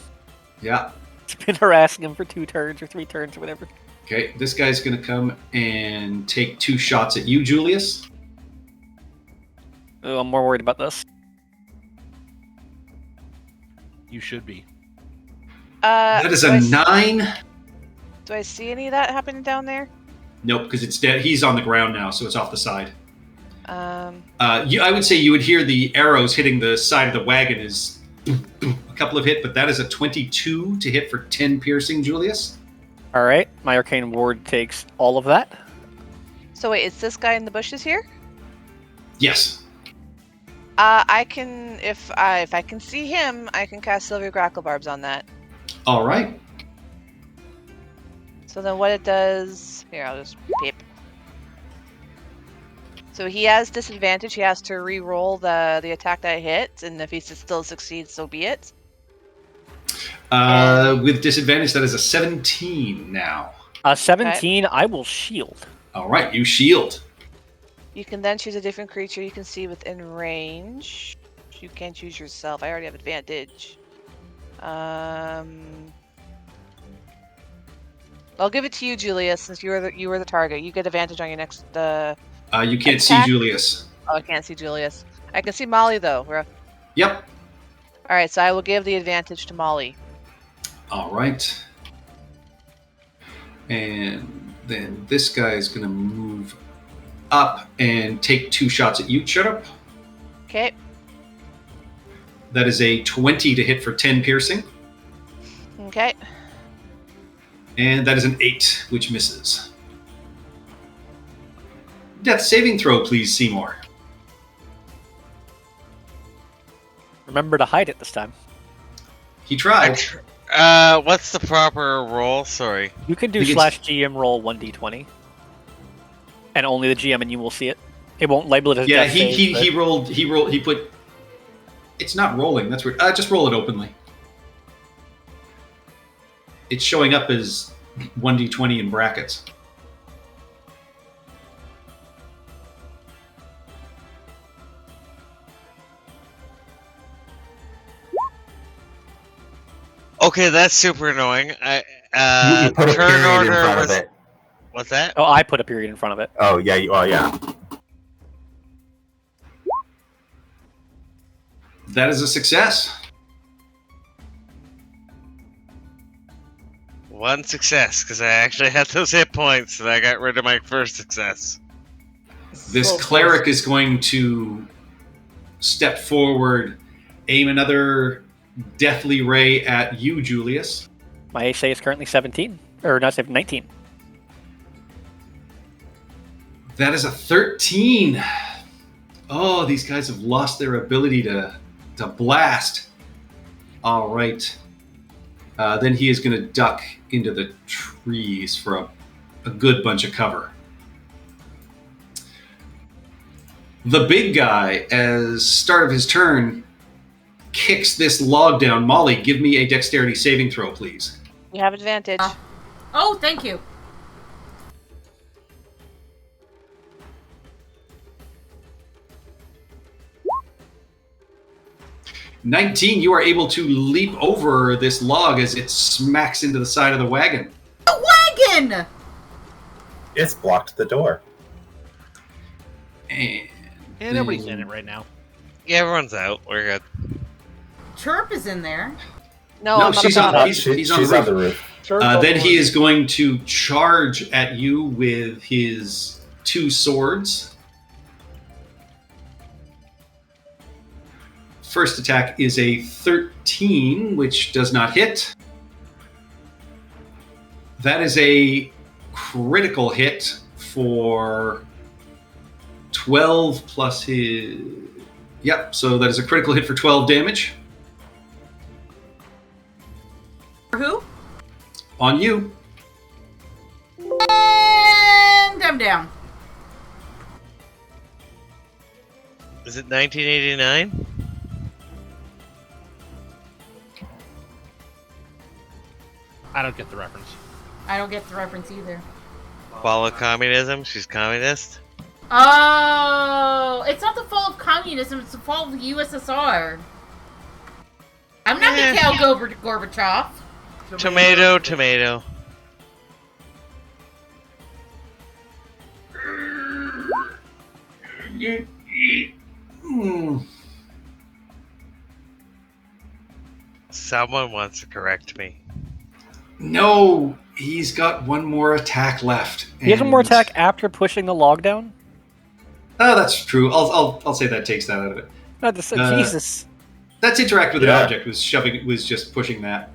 Yeah. It's been harassing him for 2 turns or 3 turns or whatever. Okay, this guy's going to come and take 2 shots at you, Julius. Oh, I'm more worried about this. You should be. That is do a I s- 9. Do I see any of that happening down there? Nope, because it's dead. He's on the ground now, so it's off the side. Um, I would say you would hear the arrows hitting the side of the wagon as a couple of hit, but that is a 22 to hit for 10 piercing, Julius. Alright, my arcane ward takes all of that. so wait, is this guy in the bushes here? Yes. I can, if I can see him, I can cast Silver Grackle Barbs on that. All right. So then what it does, here, I'll just peep. So he has disadvantage, he has to re-roll the attack that hit, and if he still succeeds, so be it. With disadvantage, that is a 17 now. 17, I will shield. All right, you shield. You can then choose a different creature you can see within range. You can't choose yourself, I already have advantage. I'll give it to you, Julius, since you were the target. You get advantage on your next. You can't see Attack. Julius. Oh, I can't see Julius. I can see Molly though. Yep. All right, so I will give the advantage to Molly. All right. And then this guy is going to move up and take 2 shots at you, Chirrup. Okay. That is a 20 to hit for 10 piercing. Okay. And that is an 8, which misses. Death saving throw, please, Seymour. Remember to hide it this time. He tried. What's the proper roll? Sorry. You can do You can- /GM roll 1d20. And only the GM and you will see it. It won't label it as Yeah, death he save, but- he put... It's not rolling, that's weird. Just roll it openly. It's showing up as 1d20 in brackets. Okay, that's super annoying. You put a turn period in order front was... of it. What's that? Oh, I put a period in front of it. Oh yeah, yeah. That is a success. One success, because I actually had those hit points, and I got rid of my first success. This So cleric is going to step forward, aim another deathly ray at you, Julius. My AC is currently 17. Or not 19. That is a 13. Oh, these guys have lost their ability to blast. All right. Then he is going to duck into the trees for a good bunch of cover. The big guy, as start of his turn, kicks this log down. Molly, give me a dexterity saving throw, please. You have advantage. Oh, thank you. $19, you are able to leap over this log as it smacks into the side of the wagon. The wagon! It's blocked the door. And Yeah, nobody's in it right now. Yeah, everyone's out. We're good. Chirp is in there. No, No, I'm not she's about on- it. he's on she's the on the roof. Sure, then he is going to charge at you with his 2 swords. First attack is a 13, which does not hit. That is a critical hit for 12 plus his... Yep, so that is a critical hit for 12 damage For who? on you. And I'm down. Is it 1989? I don't get the reference. I don't get the reference either. Follow communism? She's communist? Oh, it's not the fault of communism, it's the fault of the USSR. I'm not Mikhail Gorbachev. Tomato, tomato. Hmm. Someone wants to correct me. No, he's got one more attack left. He has one more and- attack after pushing the log down? Oh, that's true. I'll say that takes that out of it. No, this, Uh, Jesus. That's interact with Yeah. an object. Was just pushing that.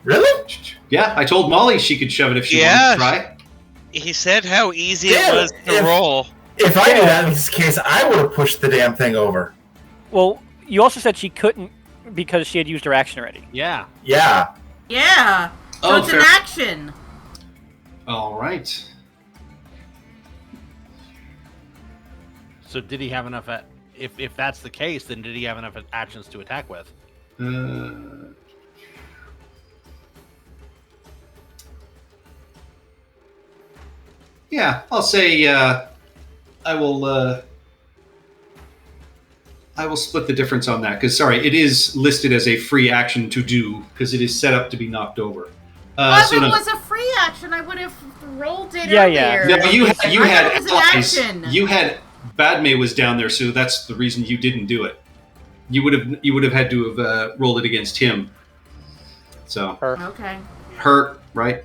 Really? Yeah, I told Molly she could shove it if she Yeah. wanted to try. He said how easy Yeah, it was to if- roll. If I knew that in this case, I would have pushed the damn thing over. Well, you also said she couldn't because she had used her action already. Yeah. Yeah. Yeah. So Oh, it's fair. an action. All right. So did he have enough? If that's the case, then did he have enough actions to attack with? Yeah, I'll say I will split the difference on that because sorry, it is listed as a free action to do because it is set up to be knocked over. If So it no, was a free action, I would have rolled it Yeah, yeah. earlier. no, you I thought had it was an allies. action. You had Badme was down there, so that's the reason you didn't do it. You would have had to have rolled it against him. So Okay. hurt, right?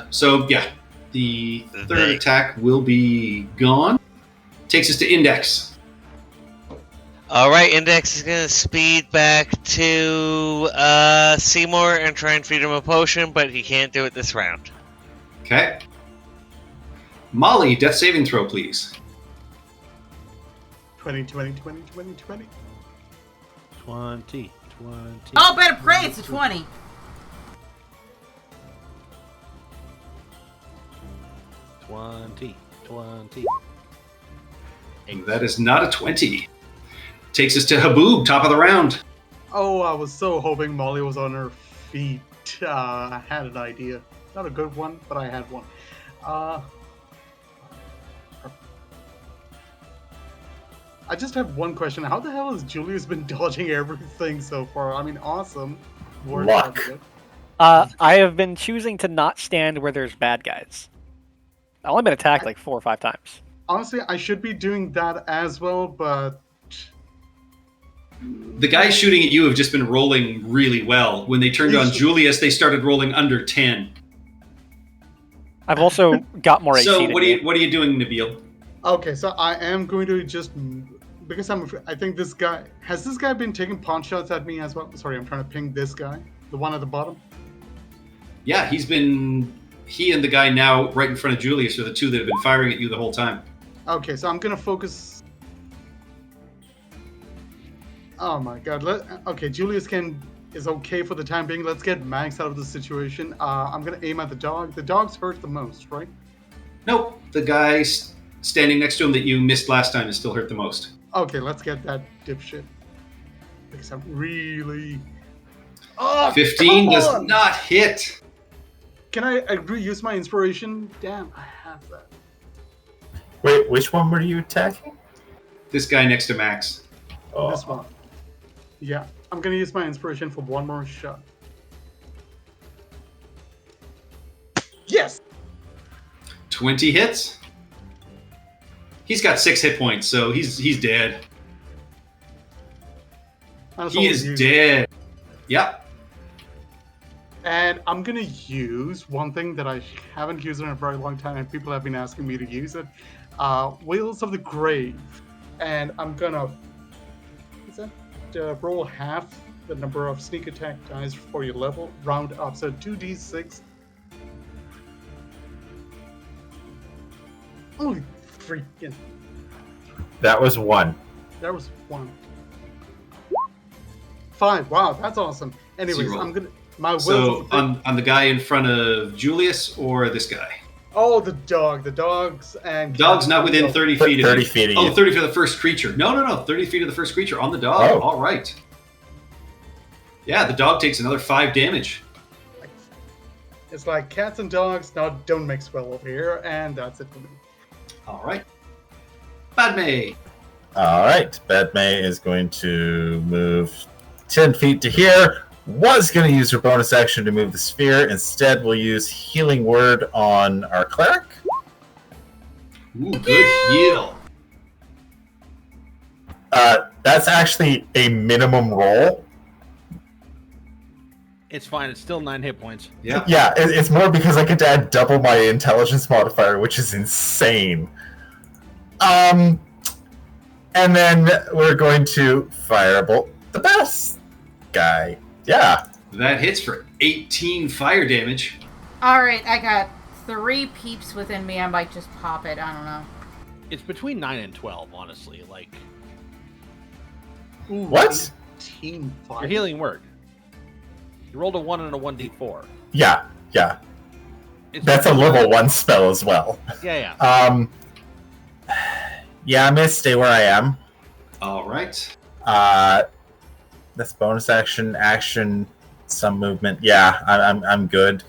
So yeah, the third They- attack will be gone. Takes us to Index. All right, Index is gonna speed back to Seymour and try and feed him a potion, but he can't do it this round. Okay. Molly, death saving throw, please. 20, 20, 20, 20, 20. 20. Oh, better pray it's a 20. 20. That is not a 20. Takes us to Haboob, top of the round. Oh, I was so hoping Molly was on her feet. I had an idea. Not a good one, but I had one. I just have one question. How the hell has Julius been dodging everything so far? I mean, awesome. Word Luck. of it. I have been choosing to not stand where there's bad guys. I've only been attacked like 4 or 5 times. Honestly, I should be doing that as well, but The guys shooting at you have just been rolling really well. When they turned on Julius, they started rolling under 10. I've also got more AC. So than what you. are you doing, Nabil? okay. So I am going to just because I think this guy has this guy been taking pawn shots at me as well. Sorry, I'm trying to ping this guy, the one at the bottom. Yeah, he and the guy now right in front of Julius are the two that have been firing at you the whole time. Okay, so I'm gonna focus. Oh my god. Okay, Julius is okay for the time being. Let's get Max out of the situation. I'm gonna aim at the dog. The dog's hurt the most, right? Nope, the guy standing next to him that you missed last time is still hurt the most. Okay, let's get that dipshit. Because I'm really. Oh, 15 come does on! not hit. Can I use my inspiration? Damn, I have that. Wait, which one were you attacking? This guy next to Max. Oh, This one. Yeah, I'm gonna use my inspiration for one more shot. Yes. 20 hits. He's got 6 hit points, so he's dead. That's He all is we use. dead. Yep. And I'm gonna use one thing that I haven't used in a very long time, and people have been asking me to use it. Wheels of the Grave, and I'm gonna roll half the number of sneak attack dice for your level, round up, so 2d6. Holy freaking! that was 1. That was 1. 5. Wow, that's awesome. Anyways, 0. I'm gonna my wheels. So of the on the guy in front of Julius or this guy? Oh, the dog. The dogs and Dog's not within 30 feet of 30 you. feet of Oh, you. 30 feet of the first creature. No. 30 feet of the first creature on the dog. Oh. All right. Yeah, the dog takes another 5 damage. It's like cats and dogs don't mix well over here, and that's it for me. All right. Padme. All right, Padme is going to move 10 feet to here. Was going to use her bonus action to move the sphere. Instead, we'll use Healing Word on our cleric. Ooh, good heal. That's actually a minimum roll. It's fine. It's still 9 hit points. Yeah. Yeah, it's more because I get to add double my intelligence modifier, which is insane. And then we're going to Firebolt the best guy. Yeah. That hits for 18 fire damage. Alright, I got 3 peeps within me. I might just pop it. I don't know. It's between 9 and 12, honestly. Like, Ooh, What? 18 your fire. healing word. You rolled a 1 and a 1d4. Yeah. It's That's a level 1 spell as well. Yeah. Yeah, I'm gonna stay where I am. All right. That's bonus action, some movement. Yeah, I'm good.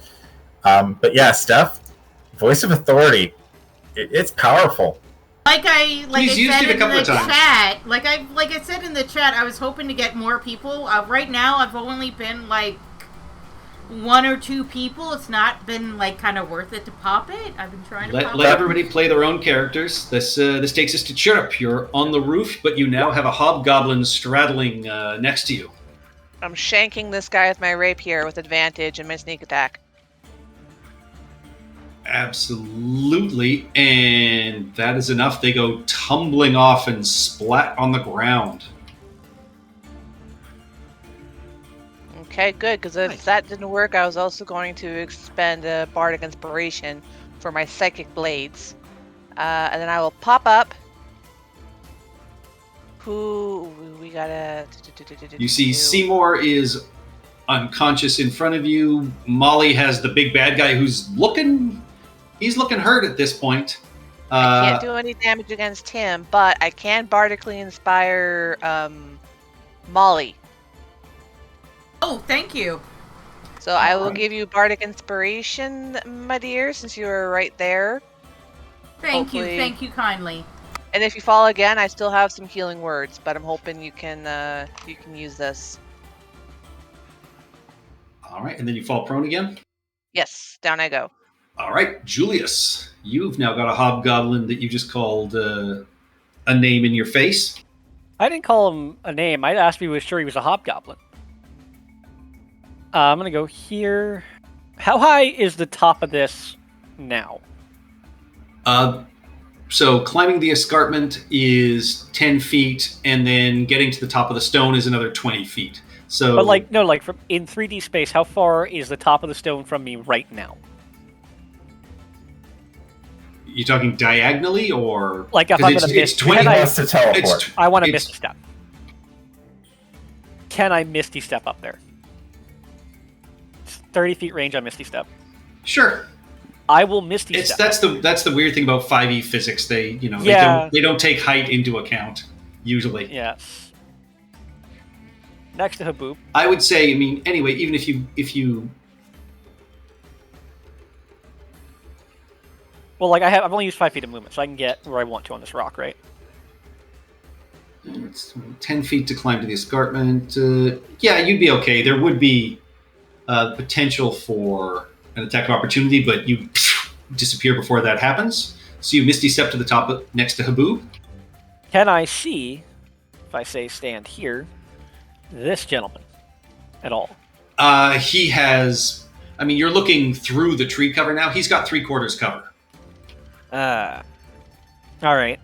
But yeah, Steph, Voice of Authority, it's powerful. Like I He's used said it a in couple the of times. chat, like I said in the chat, I was hoping to get more people. Right now, I've only been like one or two people, it's not been like kind of worth it to pop it. I've been trying to pop Let it. everybody play their own characters. This takes us to Chirrup. You're on the roof, but you now have a hobgoblin straddling next to you. I'm shanking this guy with my rapier with advantage and my sneak attack. Absolutely, and that is enough. They go tumbling off and splat on the ground. Okay, good, because if Nice. that didn't work, I was also going to expend a Bardic Inspiration for my Psychic Blades. And then I will pop up. Who we gotta... You see Seymour is unconscious in front of you. Molly has the big bad guy who's looking hurt at this point. I can't do any damage against him, but I can Bardically Inspire Molly. Oh, thank you. So I will Alright. give you Bardic Inspiration, my dear, since you were right there. Thank you. Hopefully- Thank you kindly. And if you fall again, I still have some healing words, but I'm hoping you can use this. All right, and then you fall prone again. Yes, down I go. All right, Julius, you've now got a hobgoblin that you just called a name in your face. I didn't call him a name. I asked if he was sure he was a hobgoblin. I'm gonna go here. How high is the top of this now? So climbing the escarpment is 10 feet, and then getting to the top of the stone is another 20 feet. So, But like from in 3D space, how far is the top of the stone from me right now? you're talking diagonally, or Like if 'cause I'm it's, gonna miss, it's 20. He can I? wants to teleport. It's, I want to it's- misty step. Can I misty step up there? It's 30 feet range on misty step. Sure. I will misty It's step. that's the weird thing about 5e physics. They Yeah. they don't take height into account usually. Yes. Next to Haboob. I would say, I mean, anyway, even if you Well, like I've only used 5 feet of movement, so I can get where I want to on this rock, right? it's 10 feet to climb to the escarpment, yeah, you'd be okay. There would be potential for an attack of opportunity, but you disappear before that happens. So you misty step to the top next to Haboob. Can I see, if I say stand here, this gentleman at all? He has. I mean, you're looking through the tree cover now. He's got 3/4 cover. All right.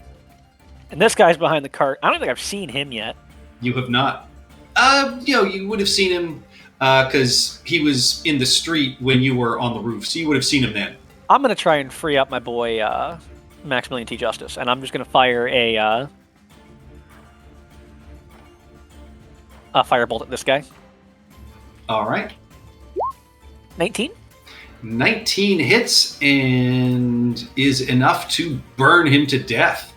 And this guy's behind the cart. I don't think I've seen him yet. You have not. You would have seen him because he was in the street when you were on the roof, so you would have seen him then. I'm gonna try and free up my boy Maximilian T. Justice, and I'm just gonna fire a firebolt at this guy. All right. 19. 19 hits and is enough to burn him to death.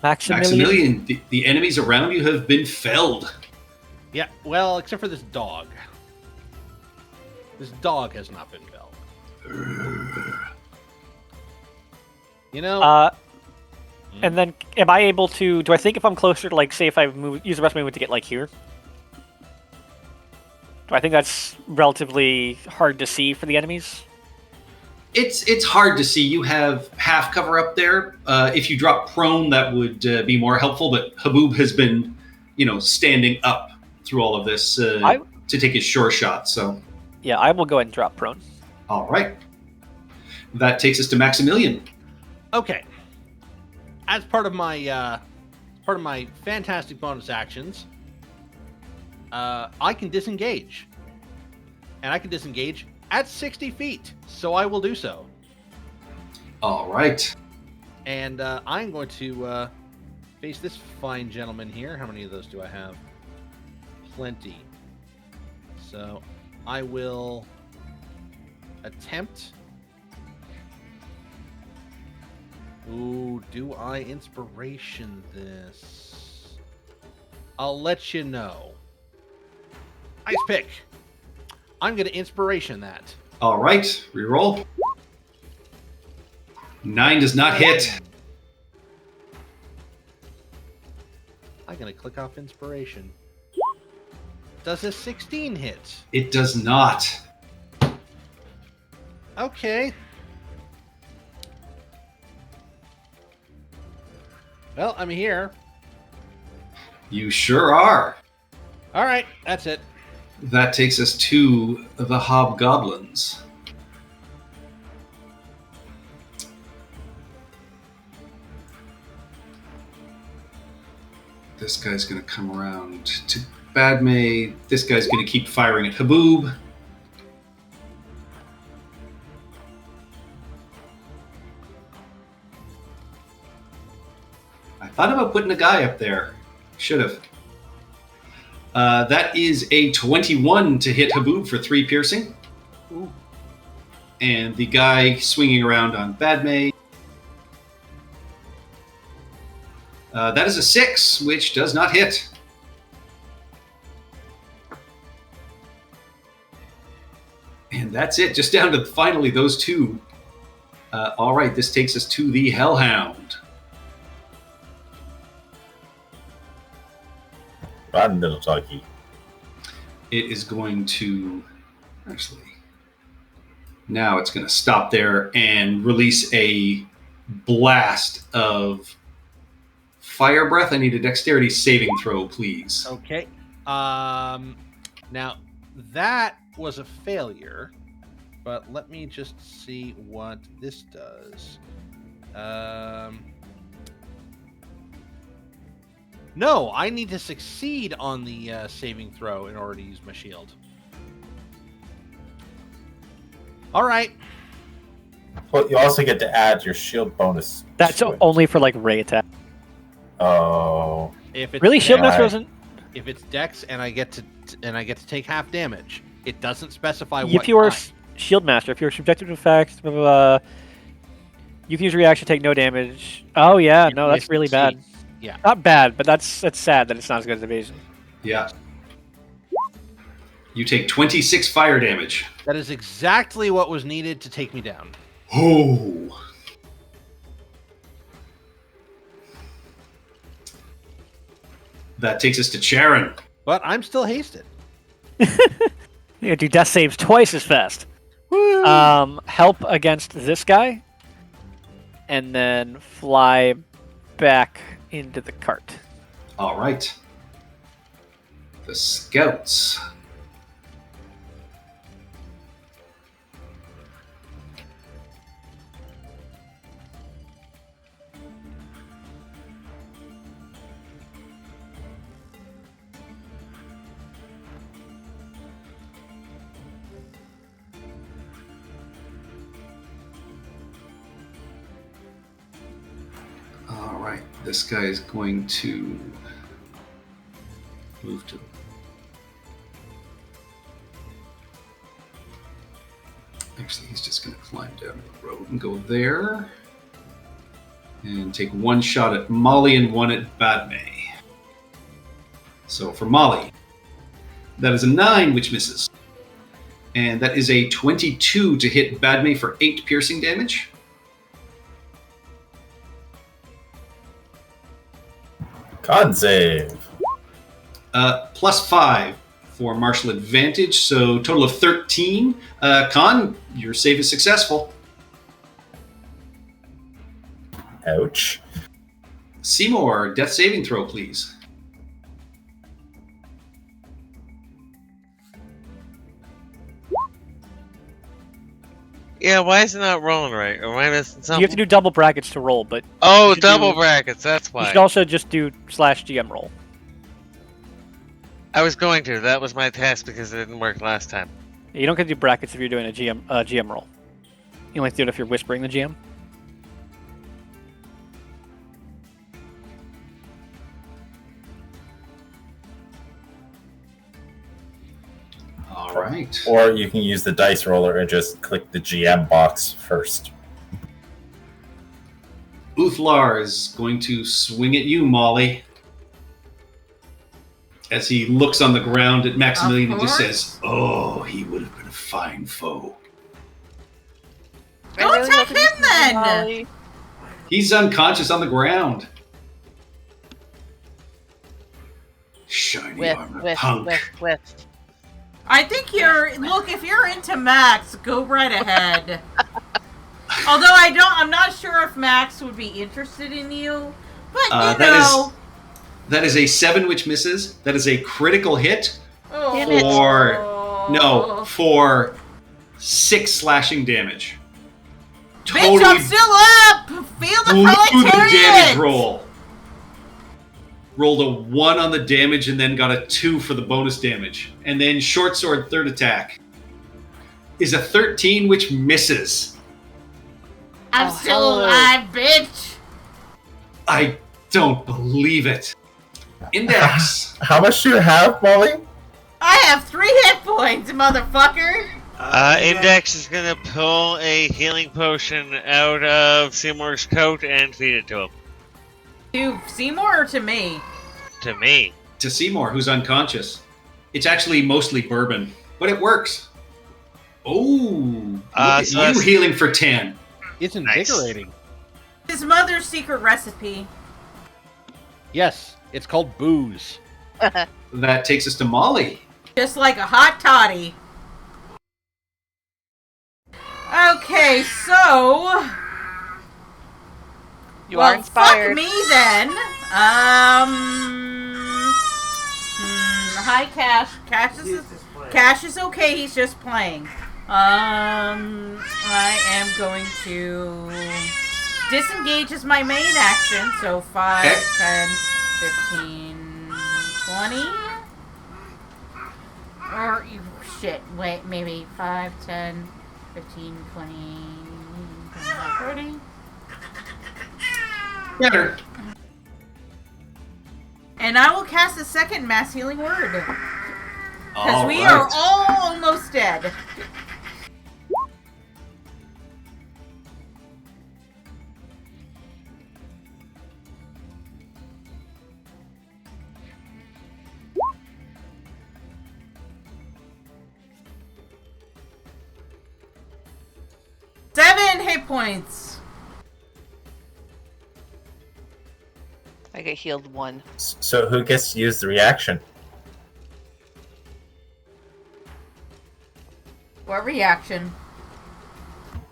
Maximilian, the enemies around you have been felled. Yeah, well, except for this dog. This dog has not been felled. You know, And then, am I able to? Do I think if I'm closer to, like, say, if I use the rest of my movement to get like here? Do I think that's relatively hard to see for the enemies? It's hard to see. You have half cover up there. If you drop prone, that would be more helpful. But Haboob has been, standing up through all of this to take his sure shot. So, Yeah, I will go ahead and drop prone. all right, that takes us to Maximilian. okay. As part of my fantastic bonus actions, I can disengage, and I can disengage at 60 feet. So I will do so, All right. and I'm going to face this fine gentleman here. How many of those do I have? Plenty. So I will attempt. Ooh, do I inspiration this? I'll let you know. Nice pick. I'm going to inspiration that. All right. Reroll. 9 does not hit. I'm going to click off inspiration. Does a 16 hit? It does not. Okay. Well, I'm here. You sure are. All right, that's it. That takes us to the hobgoblins. This guy's going to come around to Badme. This guy's going to keep firing at Haboob. I thought about putting a guy up there. Should have. That is a 21 to hit Haboob for 3 piercing. Ooh. And the guy swinging around on Badme. That is a 6, which does not hit. And that's it. Just down to finally those two. All right, this takes us to the Hellhound. Rotten little doggy. It is going to... Actually... Now it's going to stop there and release a blast of fire breath. I need a dexterity saving throw, please. Okay. Now, that was a failure, but let me just see what this does. No, I need to succeed on the saving throw in order to use my shield. All right. Well, you also get to add your shield bonus. That's to it. only for like ray attack. Oh. If it's Really, shield dex, master wasn't. if it's dex and I get to take half damage, it doesn't specify what If you are kind. shield master, if you're subjected to effects, you can use reaction, take no damage. Oh yeah, You no, that's really succeed. bad. Yeah. Not bad, but that's sad that it's not as good as evasion. Yeah. You take 26 fire damage. That is exactly what was needed to take me down. Oh. That takes us to Charon. But I'm still hasted. You do death saves twice as fast. Help against this guy, and then fly back into the cart. All right. The scouts. All right, this guy is going to move to... Actually, he's just going to climb down the road and go there. And take one shot at Molly and one at Badme. So for Molly, that is a 9, which misses. And that is a 22 to hit Badme for 8 piercing damage. Con save. Plus 5 for martial advantage, so total of 13. Con, your save is successful. Ouch. Seymour, death saving throw, please. Yeah, why is it not rolling right? Am I missing something? You have to do double brackets to roll, but Oh, you should double do- brackets, that's you why. should also just do /GM roll. I was going to. That was my task because it didn't work last time. You don't get to do brackets if you're doing a GM roll. You only have to do it if you're whispering the GM. All right. Or you can use the dice roller and just click the GM box first. Uthlar is going to swing at you, Molly. As he looks on the ground at Maximilian and just course. says, "Oh, he would have been a fine foe." Go attack him then! Molly. He's unconscious on the ground. Shiny With, armor with, punk. with. I think look, if you're into Max, go right ahead. Although I'm not sure if Max would be interested in you, but you know. That is a 7, which misses. That is a critical hit Damn it. for 6 slashing damage. Bitch, I'm still up! Feel the blew the proletariat! damage roll. Rolled a 1 on the damage and then got a 2 for the bonus damage. And then short sword, third attack, is a 13, which misses. I'm still alive, bitch! I don't believe it. Index. How much do you have, Molly? I have 3 hit points, motherfucker! Index is gonna pull a healing potion out of Seymour's coat and feed it to him. To Seymour or to me? To me. To Seymour, who's unconscious. It's actually mostly bourbon, but it works. Oh, so you healing for 10. It's Nice. invigorating. His mother's secret recipe. Yes, it's called booze. That takes us to Molly. Just like a hot toddy. Okay, so... You are inspired. Fuck me then. Hi, Cash. Cash is okay. He's just playing. I am going to disengage as my main action. So 5, Okay. 10, 15, 20. Or shit. Wait, maybe 5, 10, 15, 20, 30. Better. And I will cast a second mass healing word. Because we All are right. all almost dead. Seven hit points. I get healed 1. So who gets to use the reaction? What reaction?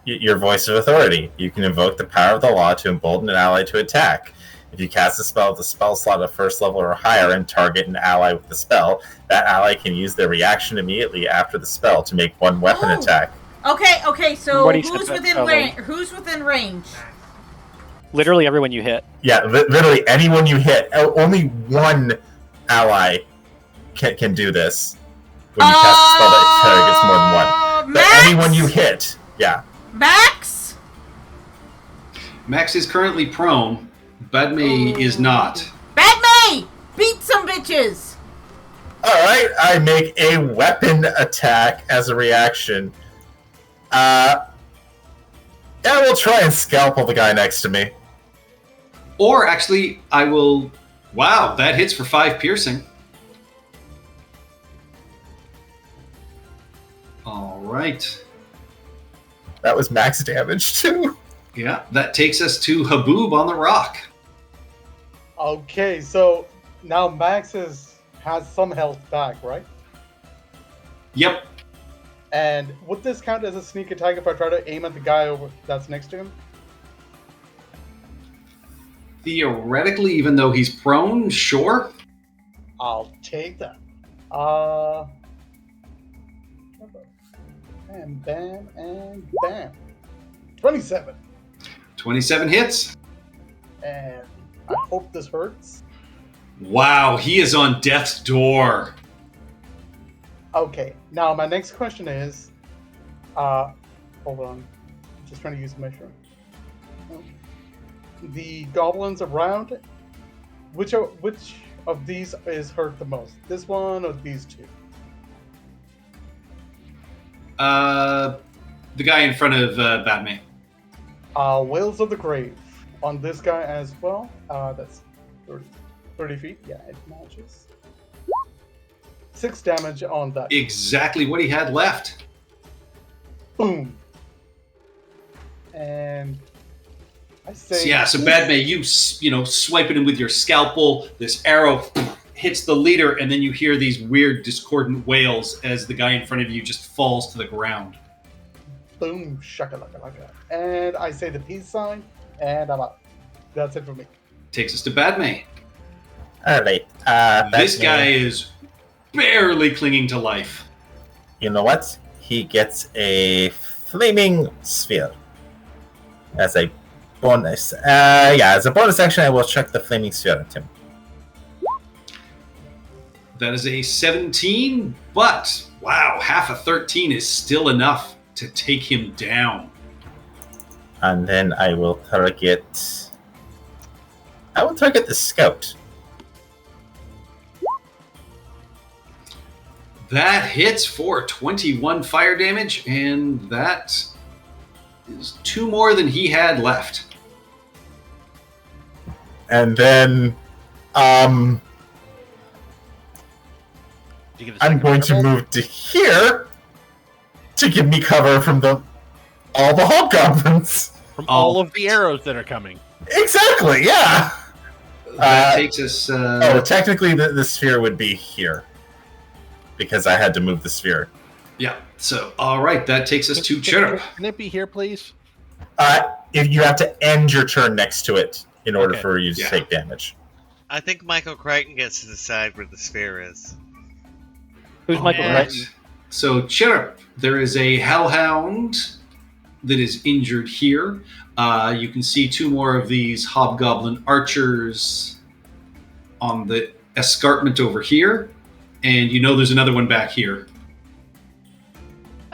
Your voice of authority. You can invoke the power of the law to embolden an ally to attack. If you cast a spell with a spell slot of first level or higher and target an ally with the spell, that ally can use their reaction immediately after the spell to make one weapon Oh. attack. Okay, so What do you who's set that within spell range? Who's within range? Literally everyone you hit. Yeah, literally anyone you hit. Only one ally can do this when you cast a spell that targets more than one. But Max? anyone you hit, yeah. Max? Max is currently prone. Badme is not. Batman! Beat some bitches! Alright, I make a weapon attack as a reaction. Yeah, we'll try and scalpel the guy next to me. Or actually, I will... Wow, that hits for 5 piercing. All right. That was max damage, too. Yeah, that takes us to Haboob on the rock. Okay, so now Max has some health back, right? Yep. And would this count as a sneak attack if I try to aim at the guy that's next to him? Theoretically, even though he's prone, sure. I'll take that. And bam, and bam. 27. 27 hits. And I hope this hurts. Wow, he is on death's door. Okay, now my next question is, hold on, just trying to use my measure. The goblins around, which of these is hurt the most? This one or these two? The guy in front of Badme. Whales of the Grave on this guy as well. That's 30 feet. Yeah, it matches. 6 damage on that. Exactly what he had left. Boom. And I say, So Badme, you swiping him with your scalpel. This arrow hits the leader, and then you hear these weird discordant wails as the guy in front of you just falls to the ground. Boom, shakalaka. And I say the peace sign, and I'm out. That's it for me. Takes us to Badme. All right. This Batman, guy is barely clinging to life. You know what? He gets a flaming sphere as a bonus. As a bonus action, I will chuck the flaming sphere at him. That is a 17, but wow, half a 13 is still enough to take him down. And then I will target the scout. That hits for 21 fire damage, and that is 2 more than he had left. And then I'm going to move to here to give me cover from all the hobgoblins. From all of the arrows that are coming. Exactly, yeah. That takes us... technically the sphere would be here. Because I had to move the sphere. Yeah, so, alright, that takes us to Chirrup. Can it be here, please? If you have to end your turn next to it in order for you to take damage. I think Michael Crichton gets to decide where the sphere is. Who's Michael Alright. Crichton? So, Chirrup, there is a hellhound that is injured here. You can see 2 more of these hobgoblin archers on the escarpment over here. And you know there's another one back here.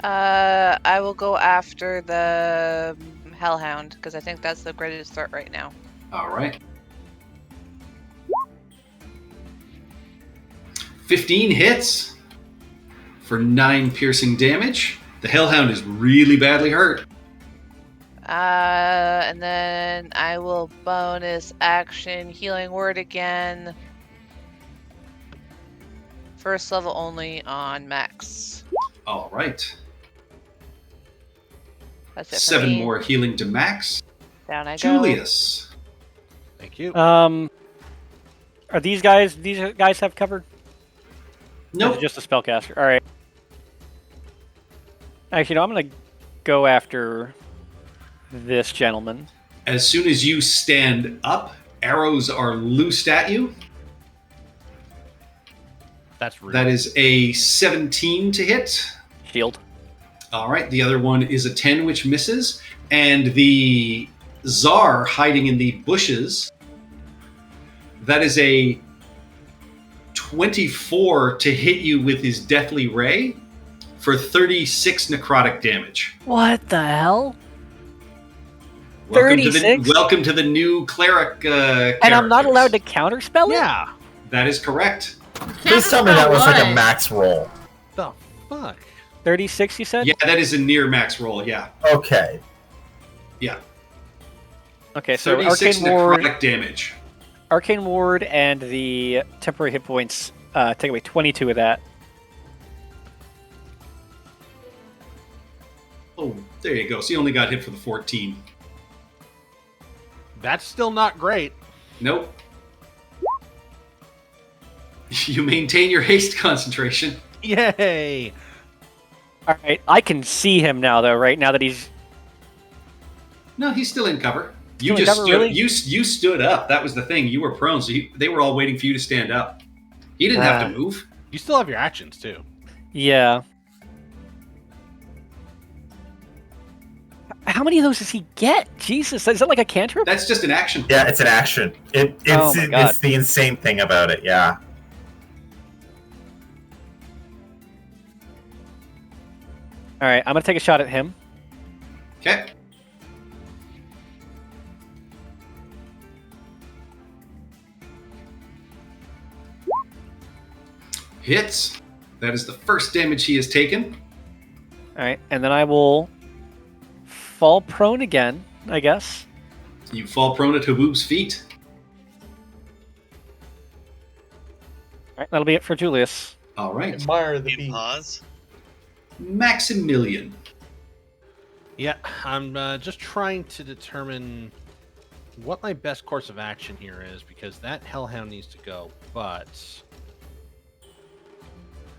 I will go after the Hellhound, because I think that's the greatest threat right now. Alright. 15 hits for 9 piercing damage. The Hellhound is really badly hurt. And then I will bonus action Healing Word again. First level only on Max. Alright. That's it for 7 me. more healing to Max. Down I go. Julius. Thank you. Are these guys have covered? Or is Nope. it just a spellcaster. All right. Actually, no, I'm going to go after this gentleman. As soon as you stand up, arrows are loosed at you. That's rude. That is a 17 to hit. Shield. All right, the other one is a 10, which misses. And the Tsar hiding in the bushes, that is a 24 to hit you with his Deathly Ray for 36 necrotic damage. What the hell? Welcome to 36? welcome to the new cleric And I'm not characters. allowed to counterspell it? Yeah. That is correct. Please tell me that was like a What? max roll. The fuck? 36, you said? Yeah, that is a near max roll, yeah. Okay. Yeah. Okay, so 36 Arcane Ward, necrotic damage. Arcane Ward and the temporary hit points take away 22 of that. Oh, there you go. So you only got hit for the 14. That's still not great. Nope. You maintain your haste concentration. Yay! All right, I can see him now, though, right? Now that he's... No, he's still in cover. Still You in just cover, stood, really? you stood up. That was the thing. You were prone, so they were all waiting for you to stand up. He didn't have to move. You still have your actions too. Yeah. How many of those does he get? Jesus, is that like a cantrip? That's just an action. Yeah, it's an action. Oh my God. It's the insane thing about it, yeah. All right, I'm going to take a shot at him. Okay. Hits. That is the first damage he has taken. All right, and then I will fall prone again, I guess. You fall prone at Habub's feet. All right, that'll be it for Julius. All right. Admire the You beat. pause. Maximilian. Yeah, I'm just trying to determine what my best course of action here is because that Hellhound needs to go. But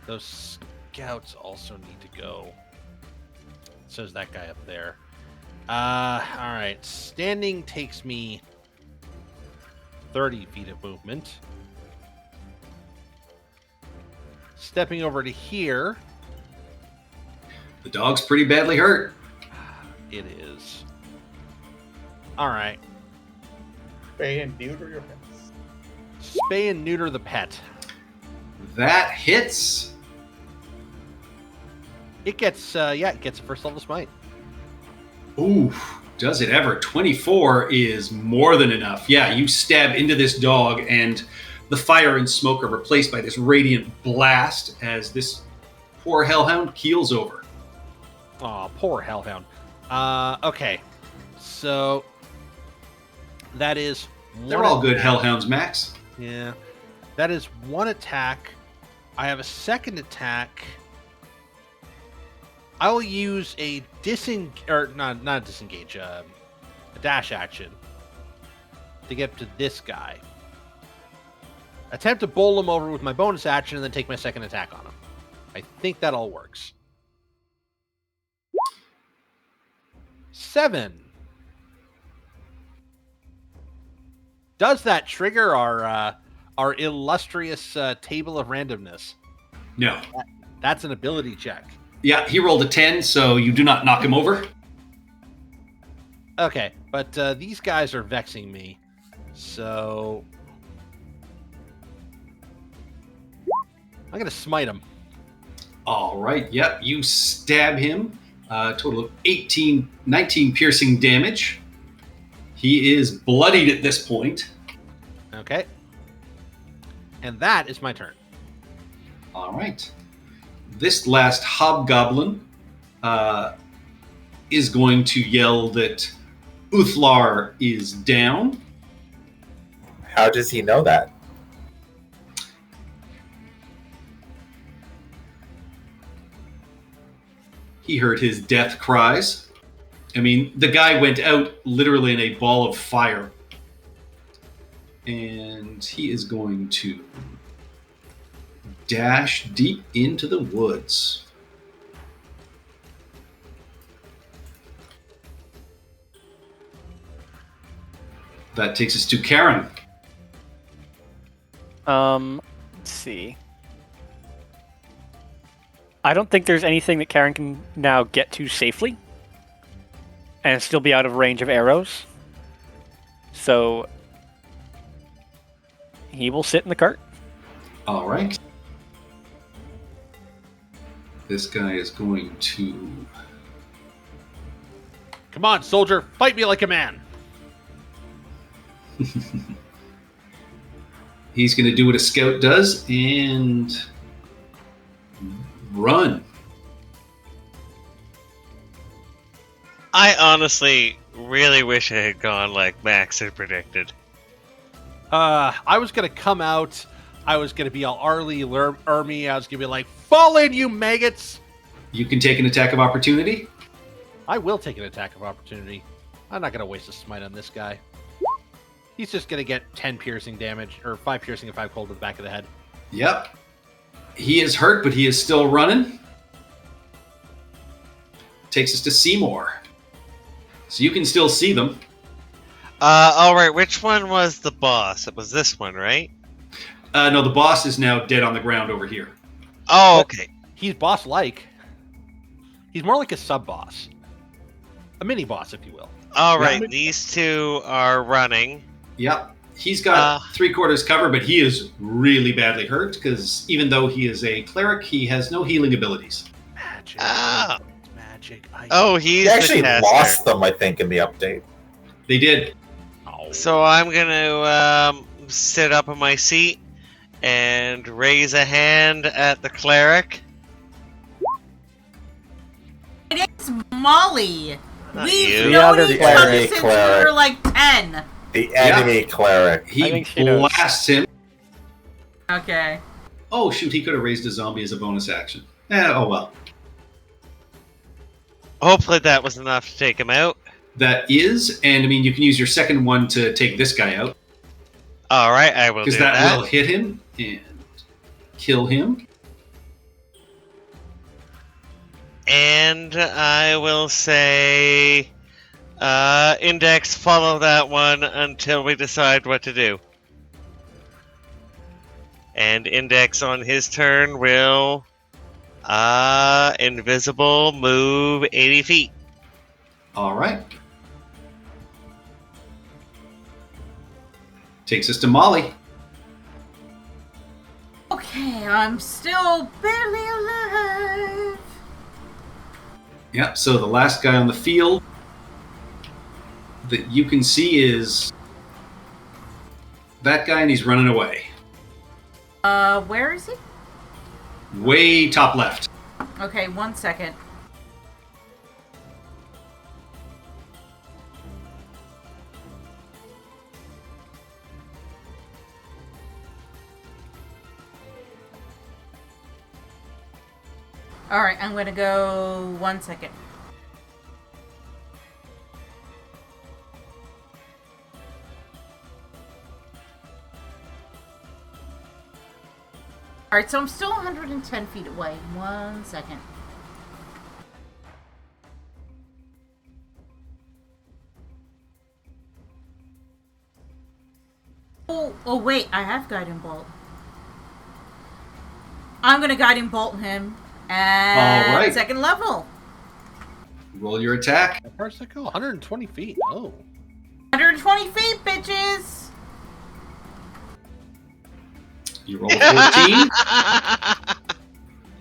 Those scouts also need to go. So does that guy up there. Alright. Standing takes me 30 feet of movement. Stepping over to here. The dog's pretty badly hurt. It is. Alright. Spay and neuter your pets. Spay and neuter the pet. That hits. It gets, it gets a first level smite. Ooh, does it ever? 24 is more than enough. Yeah, you stab into this dog, and the fire and smoke are replaced by this radiant blast as this poor hellhound keels over. Aw, poor hellhound. Okay. So, that is They're one all good attack. hellhounds, Max. Yeah. That is one attack. I have a second attack. I will use a not a disengage, a dash action to get to this guy. Attempt to bowl him over with my bonus action and then take my second attack on him. I think that all works. 7. Does that trigger our illustrious table of randomness? No. That's an ability check. Yeah, he rolled a 10, so you do not knock him over. Okay, but these guys are vexing me, so I'm gonna smite him. All right, yep, you stab him. Total of 19 piercing damage. He is bloodied at this point. Okay, and that is my turn. All right. This last hobgoblin is going to yell that Uthlar is down. How does he know that? He heard his death cries. I mean, the guy went out literally in a ball of fire. And he is going to dash deep into the woods. That takes us to Karen. Let's see. I don't think there's anything that Karen can now get to safely and still be out of range of arrows. So he will sit in the cart. All right. This guy is going to... Come on, soldier, fight me like a man. He's going to do what a scout does and run. I honestly really wish I had gone like Max had predicted. I was gonna come out. I was gonna be all Arlie Ermy. I was gonna be like, "Fall in, you maggots!" You can take an attack of opportunity. I will take an attack of opportunity. I'm not gonna waste a smite on this guy. He's just gonna get 10 piercing damage, or 5 piercing and 5 cold to the back of the head. Yep. He is hurt, but he is still running. Takes us to Seymour. So you can still see them. Alright, which one was the boss? It was this one, right? No, the boss is now dead on the ground over here. Oh, okay. He's boss-like. He's more like a sub-boss. A mini-boss, if you will. Alright, Yeah. these two are running. Yep. He's got 3/4 cover, but he is really badly hurt because even though he is a cleric, he has no healing abilities. Magic. Ah. Magic. Oh, he's He actually the caster. lost them, I think, in the update. They did. Oh. So I'm gonna sit up in my seat and raise a hand at the cleric. It's Molly. Not We've you. known The each other other cleric. since we were like 10. The enemy cleric. I He think she knows. blasts him. Okay. Oh, shoot. He could have raised a zombie as a bonus action. Oh, well. Hopefully that was enough to take him out. That is. And, I mean, you can use your second one to take this guy out Alright, I will do because that that. will hit him and kill him. And I will say, Index, follow that one until we decide what to do. And Index on his turn will, invisible move 80 feet. All right. Takes us to Molly. Okay, I'm still barely alive. Yep, so the last guy on the field that you can see is that guy, and he's running away. Where is he? Way top left. Okay, 1 second. Alright, I'm gonna go 1 second. Alright, so I'm still 110 feet away. 1 second. Oh wait, I have Guiding Bolt. I'm gonna Guiding Bolt him at All right. second level. Roll your attack. How far does that go? 120 feet. Oh. 120 feet, bitches! You roll a 14.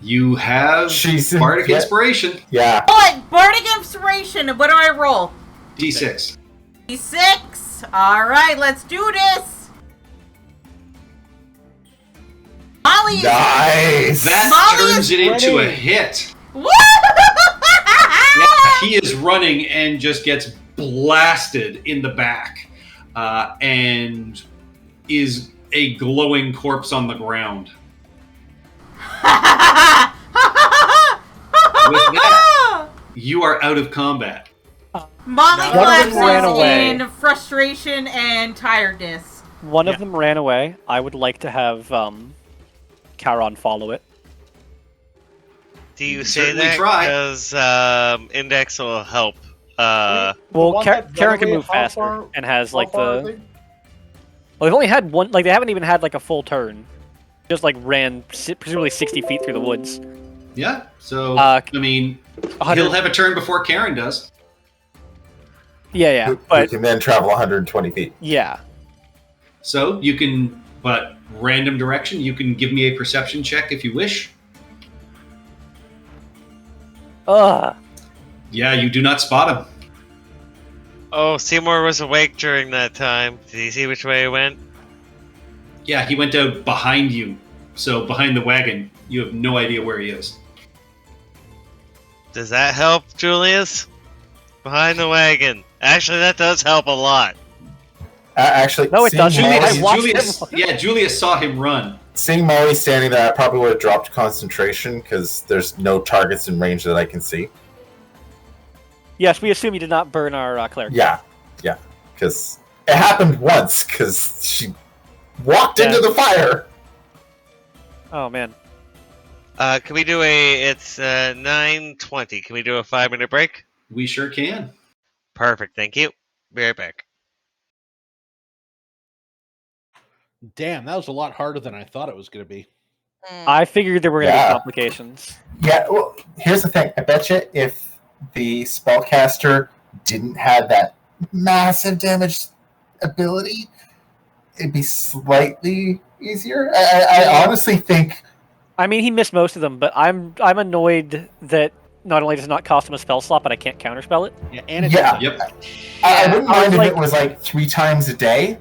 You have She's in- Bardic yeah. Inspiration. Yeah. What? Bardic Inspiration! What do I roll? D6. D6! Alright, let's do this! Molly is... Nice. That Molly turns is it into a ready. hit. Woo! Yeah, he is running and just gets blasted in the back, and is a glowing corpse on the ground. With that, you are out of combat. Molly One of them ran collapses away. in frustration and tiredness. One Yeah. of them ran away. I would like to have Charon follow it. Do you can say certainly that try. because Index will help? Well, one that Charon can ran away, move how faster far- and has How like far are the. they? Well, they've only had one. Like they haven't even had like a full turn. Just like ran presumably 60 feet through the woods. Yeah, so, Uh, I mean, 100 he'll have a turn before Karen does. Yeah, Who but can then travel 120 feet. yeah. So you can, but random direction, you can give me a perception check if you wish. Ugh. Yeah, you do not spot him. Oh, Seymour was awake during that time. Did he see which way he went? Yeah, he went out behind you. So behind the wagon, you have no idea where he is. Does that help, Julius? Behind the wagon. Actually, that does help a lot. Actually, No, it seeing doesn't. Molly- I watched Julius, him. yeah, Julius saw him run. Seeing Molly standing there, I probably would have dropped concentration because there's no targets in range that I can see. Yes, we assume you did not burn our cleric. Yeah, because it happened once because she walked Yeah. into the fire. Oh man. Can we do it's 9:20. Can we do a 5-minute break? We sure can. Perfect, thank you. Be right back. Damn, that was a lot harder than I thought it was going to be. I figured there were going to Yeah. be complications. Yeah, well, here's the thing. I bet you if the spellcaster didn't have that massive damage ability, it'd be slightly easier. I honestly think. I mean, he missed most of them, but I'm annoyed that not only does it not cost him a spell slot, but I can't counterspell it. Yeah, and it Yeah. doesn't- Yep. I wouldn't I was mind if like- it was like 3 times a day.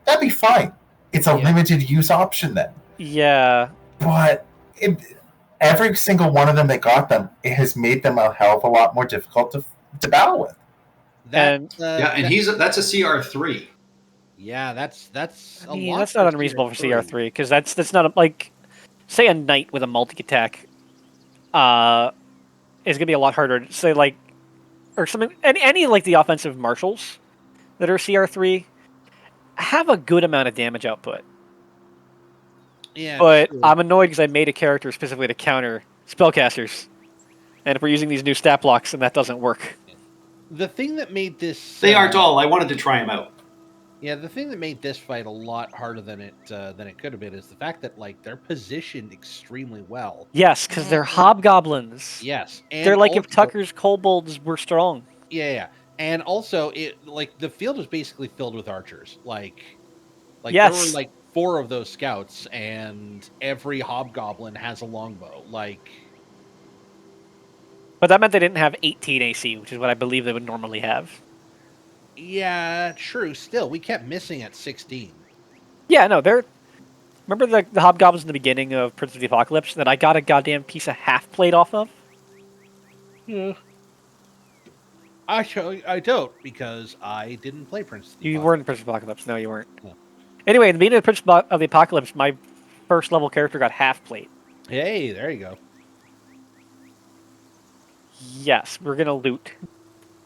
That'd be fine. It's a Yeah. limited use option then. Yeah. But every single one of them that got them, it has made them a hell of a lot more difficult to battle with. That, And- Yeah, and that's a CR3. yeah, that's I mean, a lot. that's not unreasonable for CR3 because that's not like say a knight with a multi attack. Is gonna be a lot harder. To say like, or something. Any like the offensive marshals that are CR3 have a good amount of damage output. Yeah, But true. I'm annoyed because I made a character specifically to counter spellcasters. And if we're using these new stat blocks, then that doesn't work. The thing that made this They are dull. I wanted to try them out. Yeah, the thing that made this fight a lot harder than it could have been is the fact that like they're positioned extremely well. Yes, because they're hobgoblins. Yes, and They're like if also- Tucker's kobolds were strong. Yeah, and also it like the field was basically filled with archers. Like there Yes. were like 4 of those scouts, and every hobgoblin has a longbow. Like, But that meant they didn't have 18 AC, which is what I believe they would normally have. yeah, true. Still, we kept missing at 16. Yeah, no, they're... Remember the hobgoblins in the beginning of Prince of the Apocalypse that I got a goddamn piece of half plate off of? Yeah. Actually, I don't, because I didn't play Prince of the You Apocalypse. weren't in Prince of the Apocalypse. No, you weren't. No. Anyway, in the beginning of Prince of the Apocalypse, my first level character got half plate. Hey, there you go. Yes, we're gonna loot.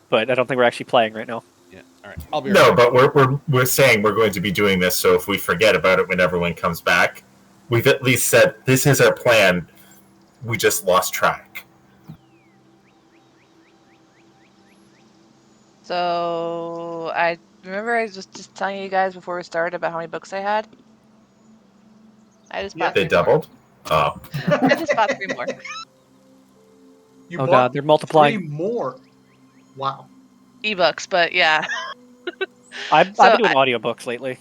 But I don't think we're actually playing right now. Yeah, all right. I'll be No, right but we're saying we're going to be doing this, so if we forget about it when everyone comes back, we've at least said this is our plan. We just lost track. So I remember I was just telling you guys before we started about how many books I had. I just bought They 3 more. doubled. Oh, I just bought 3 more. You Oh bought god, they're 3 multiplying. more. Wow. Ebooks, but yeah. I've So been doing audiobooks lately.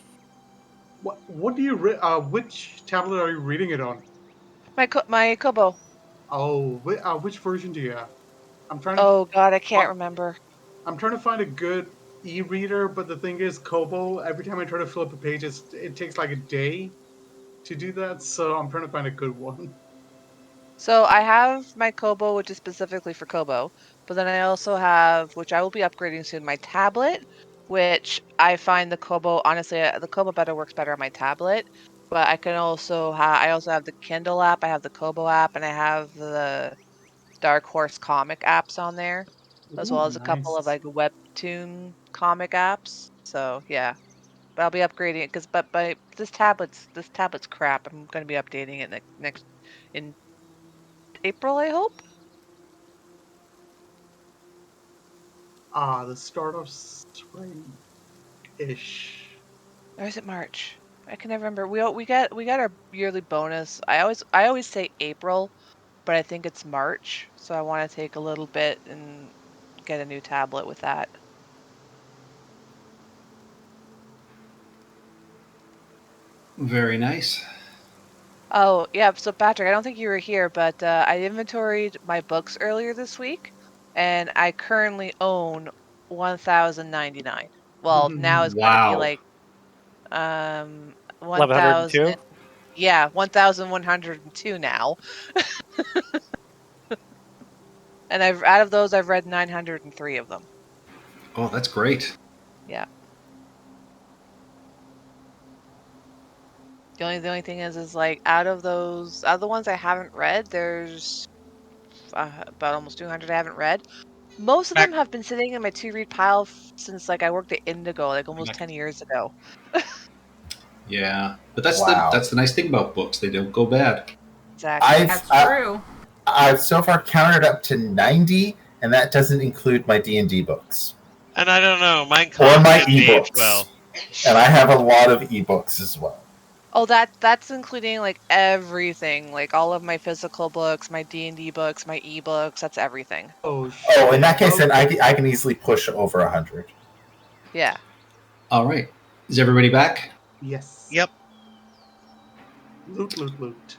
What do you which tablet are you reading it on? My Kobo. Oh, which version do you have? I'm trying to Oh god, I can't What? remember. I'm trying to find a good e-reader, but the thing is, Kobo, every time I try to flip a page, it takes like a day to do that, so I'm trying to find a good one. So I have my Kobo, which is specifically for Kobo, but then I also have, which I will be upgrading soon, my tablet, which I find the Kobo, honestly, the Kobo works better on my tablet. But I can also I also have the Kindle app, I have the Kobo app, and I have the Dark Horse comic apps on there, as well Ooh, as a couple of nice. like webtoon comic apps. So yeah, but I'll be upgrading it because but this tablet's crap. I'm going to be updating it next in April, I hope. The start of spring-ish. Or is it March? I can never remember. We got our yearly bonus. I always say April, but I think it's March. So I want to take a little bit and get a new tablet with that. Very nice. Oh yeah. So Patrick, I don't think you were here, but I inventoried my books earlier this week, and I currently own 1,099. Well, now it's going to be Wow. like 1102? 1,000. Yeah, 1,102 now. And out of those I've read 903 of them. Oh, that's great. Yeah. The only thing is like out of the ones I haven't read, there's about almost 200 I haven't read. Most of them have been sitting in my to-read pile since like I worked at Indigo like almost 10 years ago. Yeah, but that's Wow. that's the nice thing about books; they don't go bad. Exactly. That's I've true. so far counted up to 90, and that doesn't include my D&D books And I don't know, mine or my didn't age ebooks. well. And I have a lot of ebooks as well. Oh, that's including like everything, like all of my physical books, my D&D books, my ebooks. That's everything. Oh, Oh, in that case, then okay. I can easily push over 100. Yeah. All right, is everybody back? Yes. Yep. Loot, loot, loot.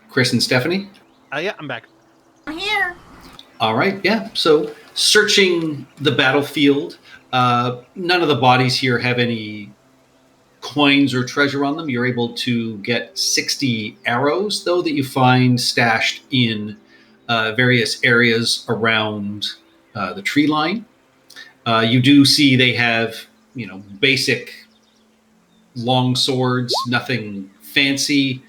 Chris and Stephanie? Yeah, I'm back. I'm here. All right, yeah. So searching the battlefield, none of the bodies here have any coins or treasure on them. You're able to get 60 arrows, though, that you find stashed in various areas around the tree line. You do see they have, basic long swords, nothing fancy.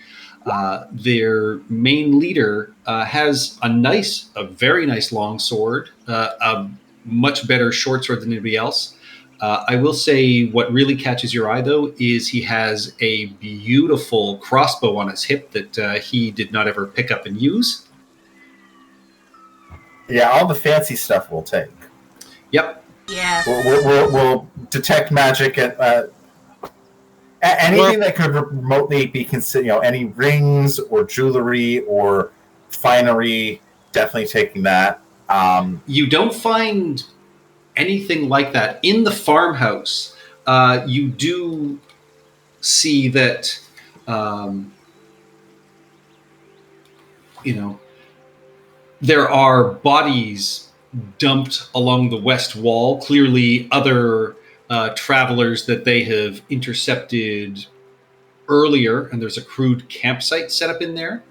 Their main leader has a very nice long sword, a much better short sword than anybody else. I will say what really catches your eye, though, is he has a beautiful crossbow on his hip that he did not ever pick up and use. Yeah, all the fancy stuff we'll take. Yep. Yes. We'll detect magic and anything that could remotely be considered, any rings or jewelry or finery. Definitely taking that. You don't find anything like that in the farmhouse. You do see that, there are bodies dumped along the west wall. Clearly, other travelers that they have intercepted earlier, and there's a crude campsite set up in there.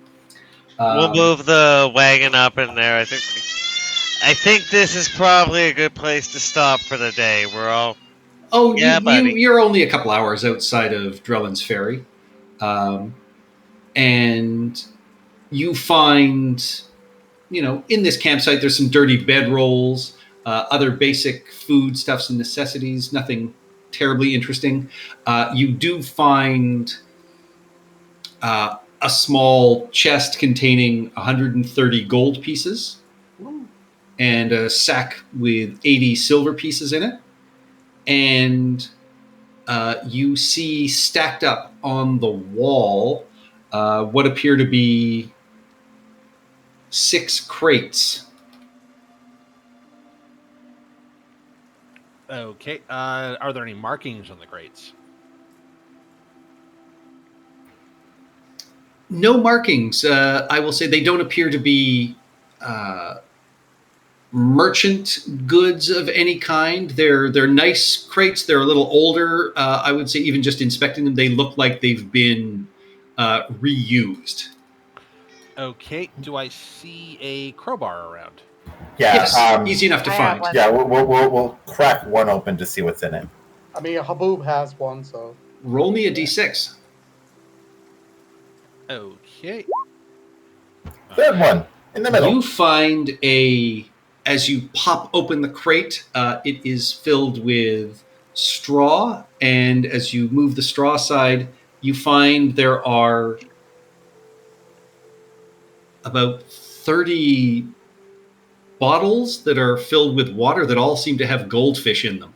We'll move the wagon up in there. I think this is probably a good place to stop for the day. We're all. Oh, Yeah, buddy. you're only a couple hours outside of Drellin's Ferry. And you find, in this campsite, there's some dirty bedrolls, other basic foodstuffs and necessities, nothing terribly interesting. You do find a small chest containing 130 gold pieces and a sack with 80 silver pieces in it. And you see stacked up on the wall what appear to be 6 crates. Okay. Are there any markings on the crates? No markings. I will say they don't appear to be merchant goods of any kind. They're nice crates. They're a little older. I would say even just inspecting them, they look like they've been reused. Okay. Do I see a crowbar around? Yeah. Yes, easy enough to I have find. one. Yeah, we'll crack one open to see what's in it. I mean, Haboob has one, so. Roll me a d6. Okay. Third one in the middle. You find as you pop open the crate, it is filled with straw, and as you move the straw aside, you find there are about 30 bottles that are filled with water that all seem to have goldfish in them.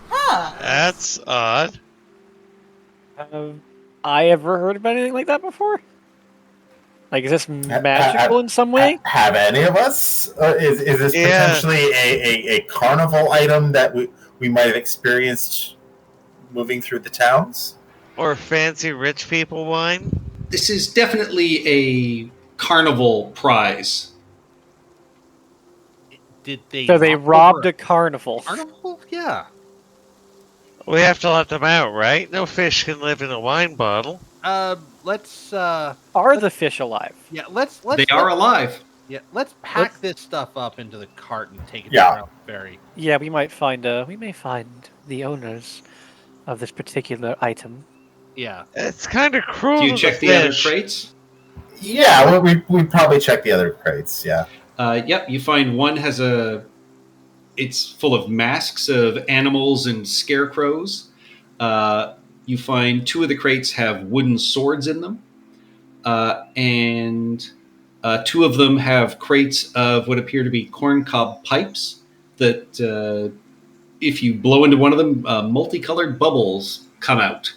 Huh. That's odd. Have I ever heard about anything like that before? Like, is this magical in some way? Have any of us? Is this potentially a carnival item that we might have experienced moving through the towns? Or fancy rich people wine? This is definitely a carnival prize. Did they? So they knock robbed over a carnival. carnival? Yeah. We have to let them out, right? No fish can live in a wine bottle. Let's. Are the fish alive? Yeah. Let's. They are alive. Yeah. Let's pack this stuff up into the cart and take it Yeah. to the ferry. Yeah, we may find the owners of this particular item. Yeah. It's kind of cruel. Do you to check the other fish. crates? Yeah, we probably check the other crates. Yeah. Yep, you find one has it's full of masks of animals and scarecrows. You find 2 of the crates have wooden swords in them. And 2 of them have crates of what appear to be corncob pipes that if you blow into one of them, multicolored bubbles come out.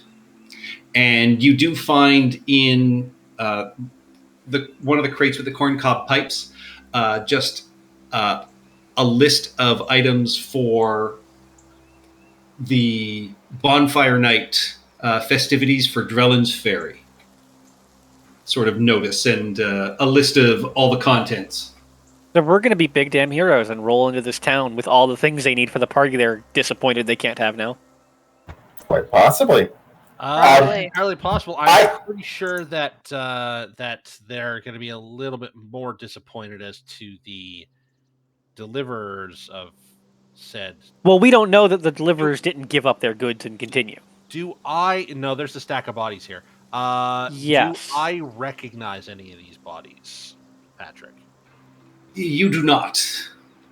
And you do find in one of the crates with the corncob pipes just a list of items for the bonfire night festivities for Drellin's Ferry. Sort of notice and a list of all the contents. So we're going to be big damn heroes and roll into this town with all the things they need for the party they're disappointed they can't have now. Quite possibly. Entirely possible. I'm pretty sure that that they're going to be a little bit more disappointed as to the deliverers of said. Well, we don't know that the deliverers didn't give up their goods and continue. Do I? No, there's a stack of bodies here. Yes. Do I recognize any of these bodies, Patrick? You do not.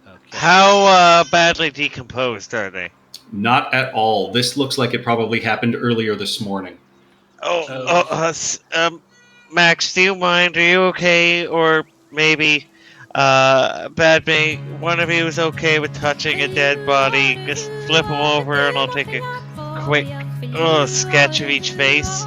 Okay. How badly decomposed are they? Not at all. This looks like it probably happened earlier this morning. Max, do you mind? Are you okay? Or maybe, Badme, one of you is okay with touching a dead body? Just flip him over and I'll take a quick sketch of each face.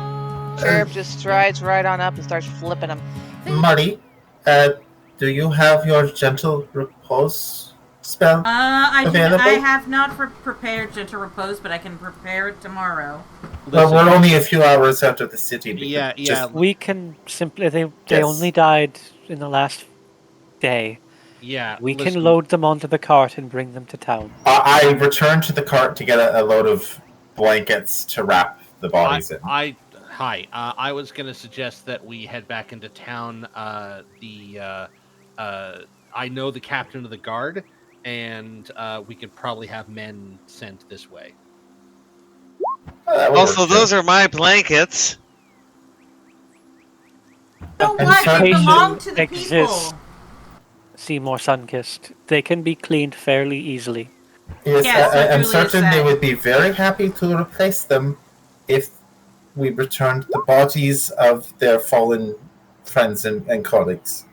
Chirp just strides right on up and starts flipping them. Marty, do you have your gentle repose spell? I Available? have not prepared to repose, but I can prepare it tomorrow. Well, we're only a few hours out of the city. Yeah, We can simply. They Yes. only died in the last day. Yeah. We listen, can load them onto the cart and bring them to town. I returned to the cart to get a load of blankets to wrap the bodies in. I was going to suggest that we head back into town. I know the captain of the guard, and we could probably have men sent this way. Also, those are my blankets. So And what? They certain belong to the exists. people. Seymour Sunkist. They can be cleaned fairly easily. Yes, Yes, it I'm really certain is they sad. would be very happy to replace them if we returned the bodies of their fallen friends and colleagues.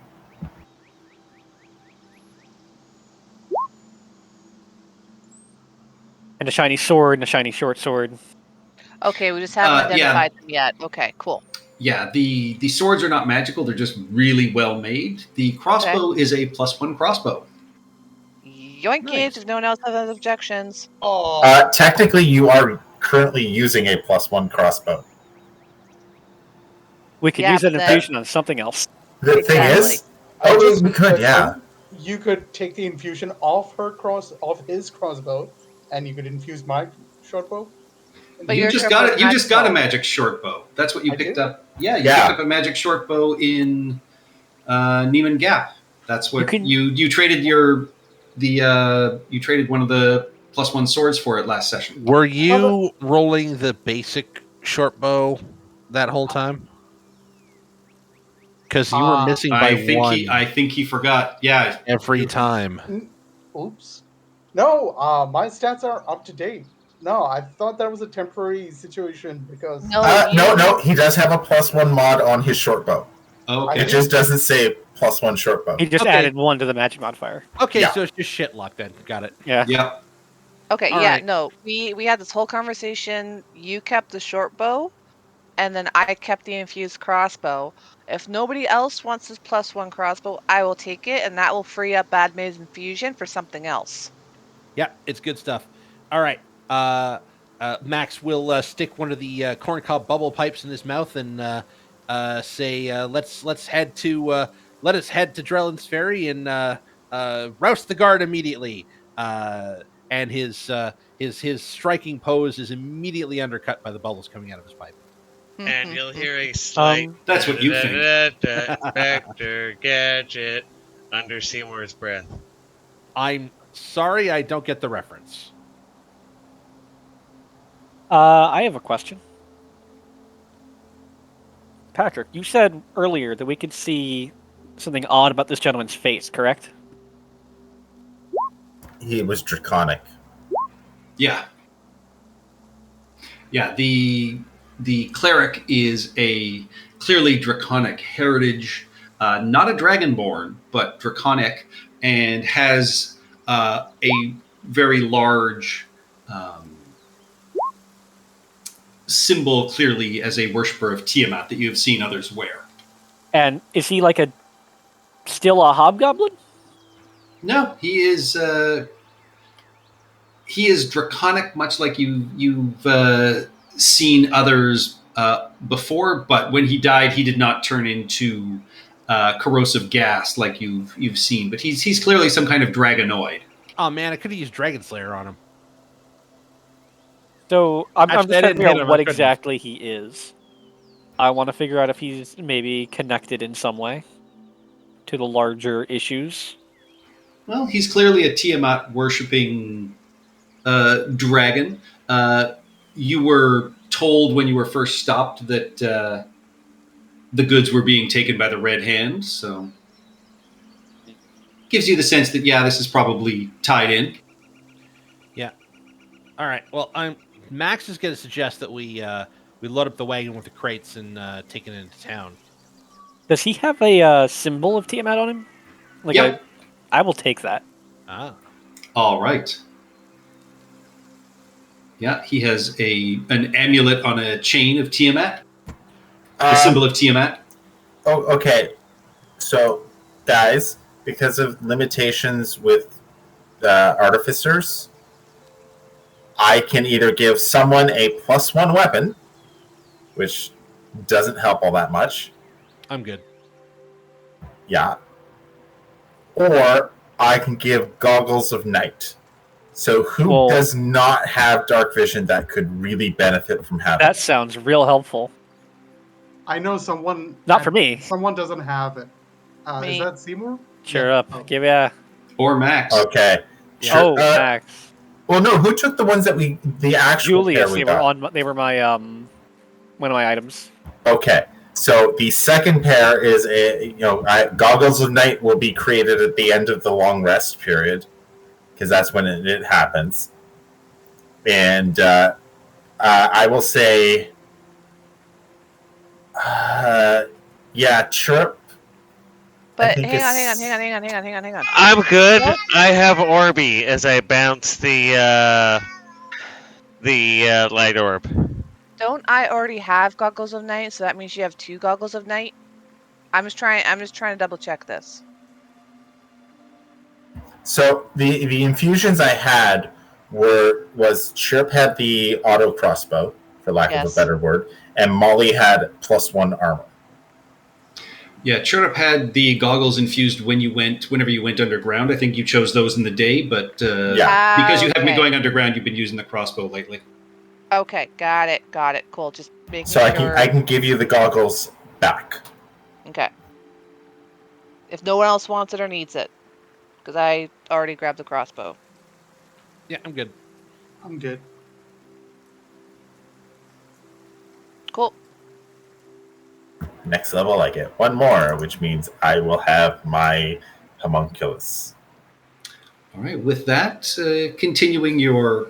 And a shiny sword and a shiny short sword. Okay, we just haven't Yeah. identified them yet. Okay, cool. Yeah, the swords are not magical; they're just really well made. The crossbow is a +1 crossbow. Yoink Nice. if no one else has objections. Technically, you are currently using a +1 crossbow. We could Yeah, use that but infusion on something else. The thing is, we could, yeah. You could take the infusion off his crossbow, and you could infuse my short bow. But you your just short got bow it. is You just got a magical. magic short bow. That's what you I picked did? up. Yeah, you Yeah. picked up a magic short bow in Neiman Gap. That's what you traded you traded one of the +1 swords for it last session. Were you rolling the basic short bow that whole time? Because you were missing by one I think he forgot. Yeah, every time. Oops. No, my stats are up to date. No, I thought that was a temporary situation because No, he does have a +1 mod on his short bow. Okay. It just doesn't say +1 short bow. He just Okay. added 1 to the magic modifier. Okay, Yeah. so it's just shit luck then. Got it. Yeah. Yep. Okay, All yeah, right. no. We had this whole conversation. You kept the short bow, and then I kept the infused crossbow. If nobody else wants this +1 crossbow, I will take it, and that will free up Badme's infusion for something else. Yeah, it's good stuff. All right. Max will stick one of the corncob bubble pipes in his mouth and say, "Let's head to let us head to Drellin's Ferry and roust the guard immediately." And his striking pose is immediately undercut by the bubbles coming out of his pipe. And you'll hear a slight That's what you think. Vector gadget under Seymour's breath. I'm sorry, I don't get the reference. I have a question. Patrick, you said earlier that we could see something odd about this gentleman's face, correct? He was draconic. Yeah. Yeah, the cleric is a clearly draconic heritage, not a dragonborn, but draconic, and has a very large symbol clearly as a worshiper of Tiamat that you have seen others wear. And is he like still a hobgoblin? No, he is draconic, much like you've seen others before. But when he died, he did not turn into corrosive gas like you've seen. But he's clearly some kind of dragonoid. Oh man, I could have used Dragon Slayer on him. So I'm just Actually, I trying to didn't figure hit out him, what I couldn't. exactly he is. I want to figure out if he's maybe connected in some way to the larger issues. Well, he's clearly a Tiamat worshipping dragon. You were told when you were first stopped that the goods were being taken by the Red Hand, so gives you the sense that this is probably tied in. Yeah. All right. Well, Max is going to suggest that we load up the wagon with the crates and take it into town. Does he have a symbol of Tiamat on him? Like, Yep. I will take that. Ah. All right. Yeah, he has an amulet on a chain of Tiamat, the symbol of Tiamat. Oh, okay. So, guys, because of limitations with artificers, I can either give someone a +1 weapon, which doesn't help all that much. I'm good. Yeah. Or I can give Goggles of Night. So who Well- does not have dark vision that could really benefit from having That sounds real helpful. I know someone. Not for me. Someone doesn't have it. Is Me. that Seymour? Cheer Yeah. up. Oh. Give ya. Or Max. Okay. Oh, Sure. Max. Well, no. Who took the ones that the actual pair Julius. we They were got? they were my one of my items. Okay. So the second pair is Goggles of Night will be created at the end of the long rest period, because that's when it happens. And I will say, Chirp. But think hang on, it's- hang on. I'm good. What? I have Orby as I bounce the light orb. Don't I already have Goggles of Night? So that means you have 2 Goggles of Night. I'm just trying to double check this. So the infusions I had was Chirp had the auto crossbow, for lack of Yes. a better word, and Molly had +1 armor. Yeah, Chirrup had the goggles infused whenever you went underground. I think you chose those in the day, but because you have me Okay. going underground, you've been using the crossbow lately. Okay, got it. Cool. Just making So sure. I can give you the goggles back. Okay. If no one else wants it or needs it, because I already grabbed the crossbow. Yeah, I'm good. I'm good. Cool. Next level, I get 1 more, which means I will have my homunculus. All right, with that, continuing your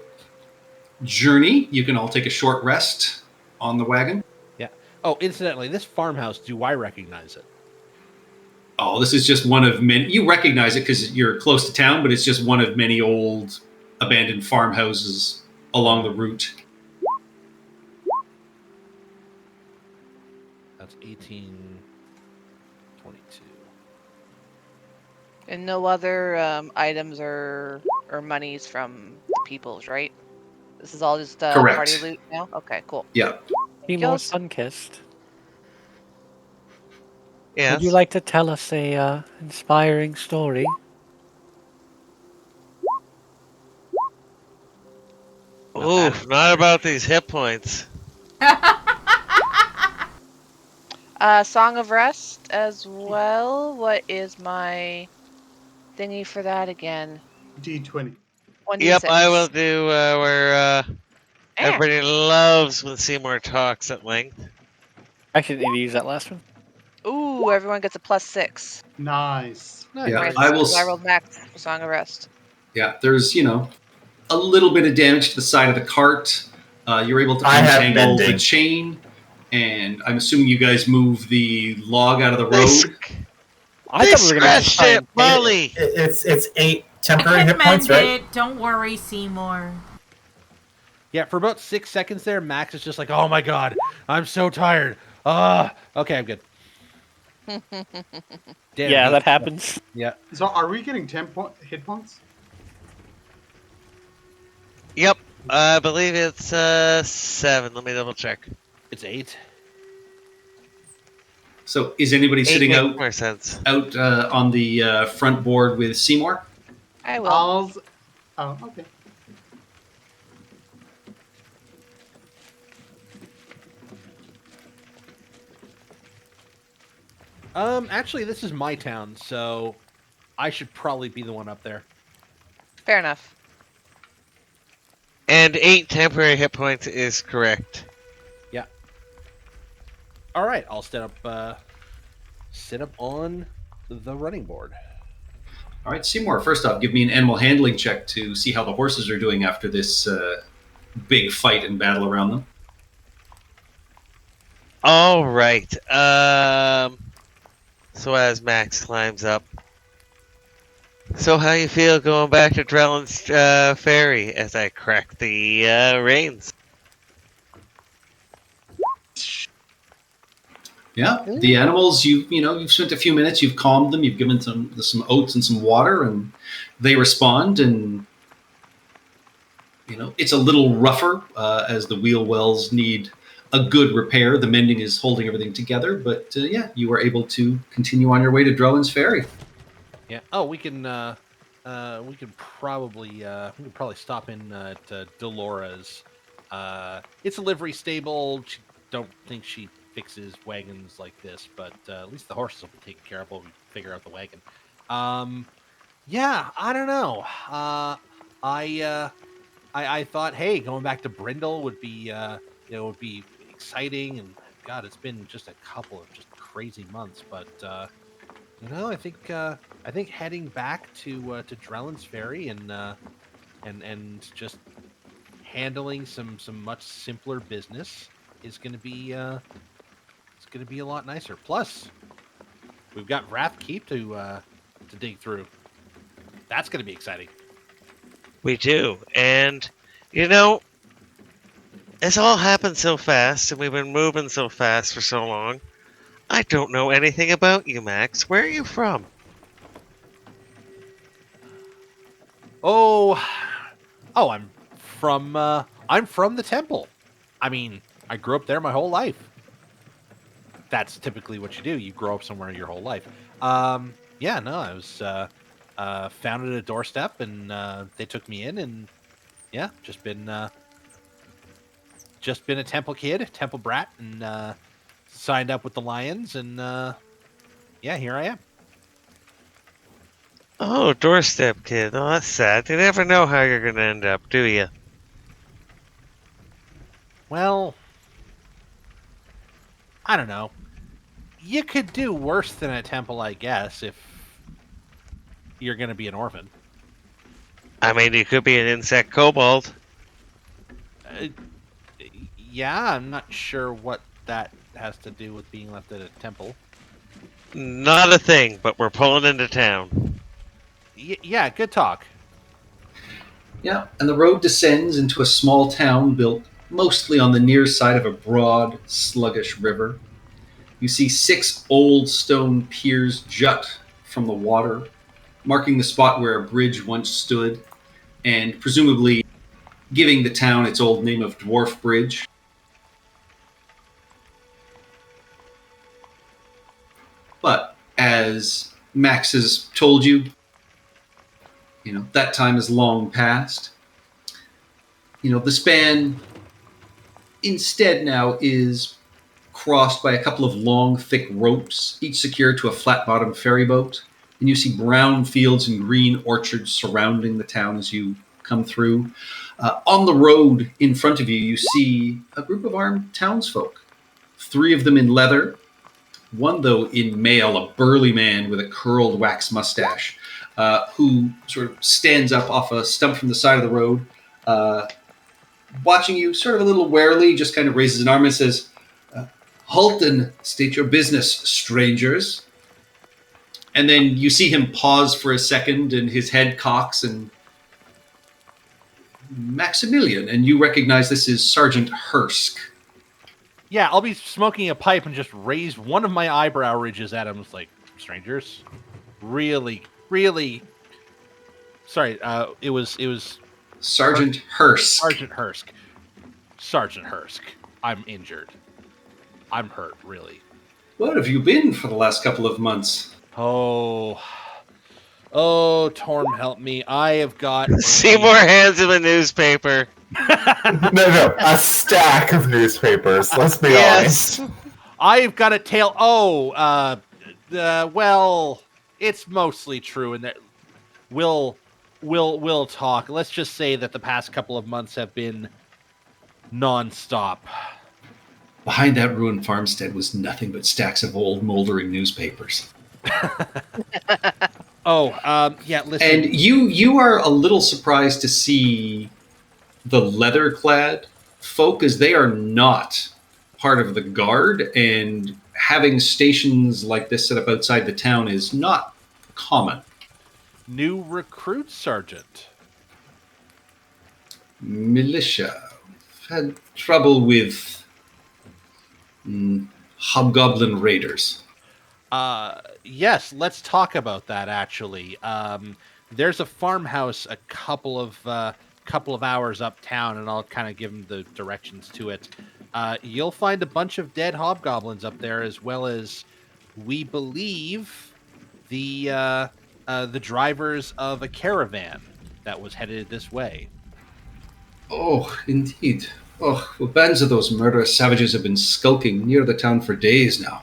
journey, you can all take a short rest on the wagon. Oh, incidentally, this farmhouse, do I recognize it? Oh, this is just one of many. You recognize it because you're close to town, but it's just one of many old abandoned farmhouses along the route. That's 1822. And no other items or monies from the peoples, right? This is all just Correct. party loot now? Okay, cool. Yeah. Be more Gills? sun-kissed. Yes. Would you like to tell us a inspiring story? Ooh, not about these hit points. Song of Rest as well. What is my thingy for that again? D20. 1d6. Yep, I will do where Eh. everybody loves when Seymour talks at length. Actually, need to use that last one. Ooh, everyone gets a +6. Nice. Nice. Yeah, Right, I will. I rolled max for Song of Rest. Yeah, there's a little bit of damage to the side of the cart. You're able to I have untangle the bending. chain, and I'm assuming you guys move the log out of the They, road. sc- I they thought we were gonna scratched try it, and- Molly. It's 8 I temporary can hit points, mend right? it. Don't worry, Seymour. Yeah, for about 6 seconds there, Max is just like, "Oh my god, I'm so tired." Okay, I'm good. Damn, Yeah, he- that happens. Yeah, So are we getting 10 hit points? Yep, I believe it's 7. Let me double check. it's 8. So is anybody 8 sitting makes out more sense. on the front board with Seymour? I will. Oh, okay. Actually, this is my town, so I should probably be the one up there. Fair enough. And 8 temporary hit points is correct. All right, I'll sit up on the running board. All right, Seymour, first off, give me an animal handling check to see how the horses are doing after this big fight and battle around them. All right. So as Max climbs up, so how you feel going back to Drellin's Ferry as I crack the reins? Yeah, the animals. You've spent a few minutes. You've calmed them. You've given them some oats and some water, and they respond. And it's a little rougher as the wheel wells need a good repair. The mending is holding everything together, but you are able to continue on your way to Drellin's Ferry. Yeah. Oh, we can probably stop in at Delora's. It's a livery stable. Don't think she fixes wagons like this, but at least the horses will be taken care of while we figure out the wagon. Yeah, I don't know. I thought, hey, going back to Brindle would be would be exciting, and God, it's been just a couple of just crazy months, but I think heading back to Drellin's Ferry and just handling some much simpler business is going to be a lot nicer. Plus, we've got Wrath Keep to dig through. That's going to be exciting. We do, and it's all happened so fast, and we've been moving so fast for so long. I don't know anything about you, Max. Where are you from? Oh, I'm from the temple. I mean, I grew up there my whole life. That's typically what you do. You grow up somewhere your whole life. I was found at a doorstep, and they took me in, and just been a temple kid, temple brat, and signed up with the Lions, and here I am. Oh, doorstep kid. Oh, that's sad. You never know how you're going to end up, do you? Well, I don't know. You could do worse than a temple, I guess, if you're going to be an orphan. I mean, you could be an insect kobold. Yeah, I'm not sure what that has to do with being left at a temple. Not a thing, but we're pulling into town. Yeah, good talk. Yeah, and the road descends into a small town built mostly on the near side of a broad, sluggish river. You see 6 old stone piers jut from the water, marking the spot where a bridge once stood, and presumably giving the town its old name of Dwarf Bridge. But as Max has told you, that time is long past. The span instead now is crossed by a couple of long, thick ropes, each secured to a flat-bottomed ferry boat. And you see brown fields and green orchards surrounding the town as you come through. On the road in front of you, you see a group of armed townsfolk. 3 of them in leather. One, though, in mail, a burly man with a curled wax mustache, who sort of stands up off a stump from the side of the road, watching you sort of a little warily, just kind of raises an arm and says, "Halt and state your business, strangers." And then you see him pause for a second, and his head cocks, and Maximilian, and you recognize this is Sergeant Hursk. Yeah, I'll be smoking a pipe and just raise one of my eyebrow ridges at him. It's like, strangers? Really? Sorry, it was Sergeant Hursk. Sergeant Hursk. Sergeant Hursk. I'm injured. I'm hurt, really. What have you been for the last couple of months? Oh, Torm, help me. I have got... Seymour hands him a newspaper. No, a stack of newspapers. Let's be honest. I've got a tale. Well, it's mostly true, and that we'll talk. Let's just say that the past couple of months have been non-stop. Behind that ruined farmstead was nothing but stacks of old, moldering newspapers. Yeah, listen. And you are a little surprised to see the leather-clad folk, as they are not part of the guard and having stations like this set up outside the town is not common. New recruit, Sergeant. Militia. Had trouble with hobgoblin raiders. Yes, let's talk about that. Actually, there's a farmhouse a couple of hours uptown, and I'll kind of give them the directions to it. You'll find a bunch of dead hobgoblins up there, as well as, we believe, the drivers of a caravan that was headed this way. Oh, indeed. Oh, well, bands of those murderous savages have been skulking near the town for days now.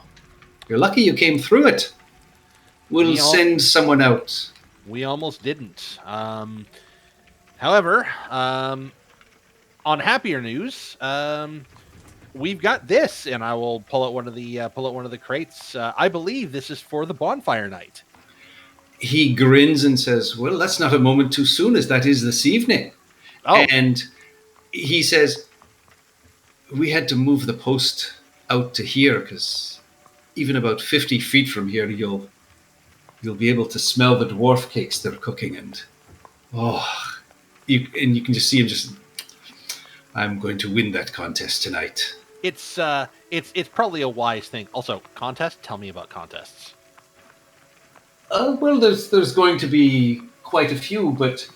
You're lucky you came through it. We'll send someone out. We almost didn't. However, on happier news, we've got this, and I will pull out one of the crates. I believe this is for the bonfire night. He grins and says, "Well, that's not a moment too soon, as that is this evening." Oh. And he says, "We had to move the post out to here because even about 50 feet from here, you'll be able to smell the dwarf cakes they're cooking, and you can just see him just. I'm going to win that contest tonight." It's probably a wise thing. Also, contest. Tell me about contests. Well, there's going to be quite a few, but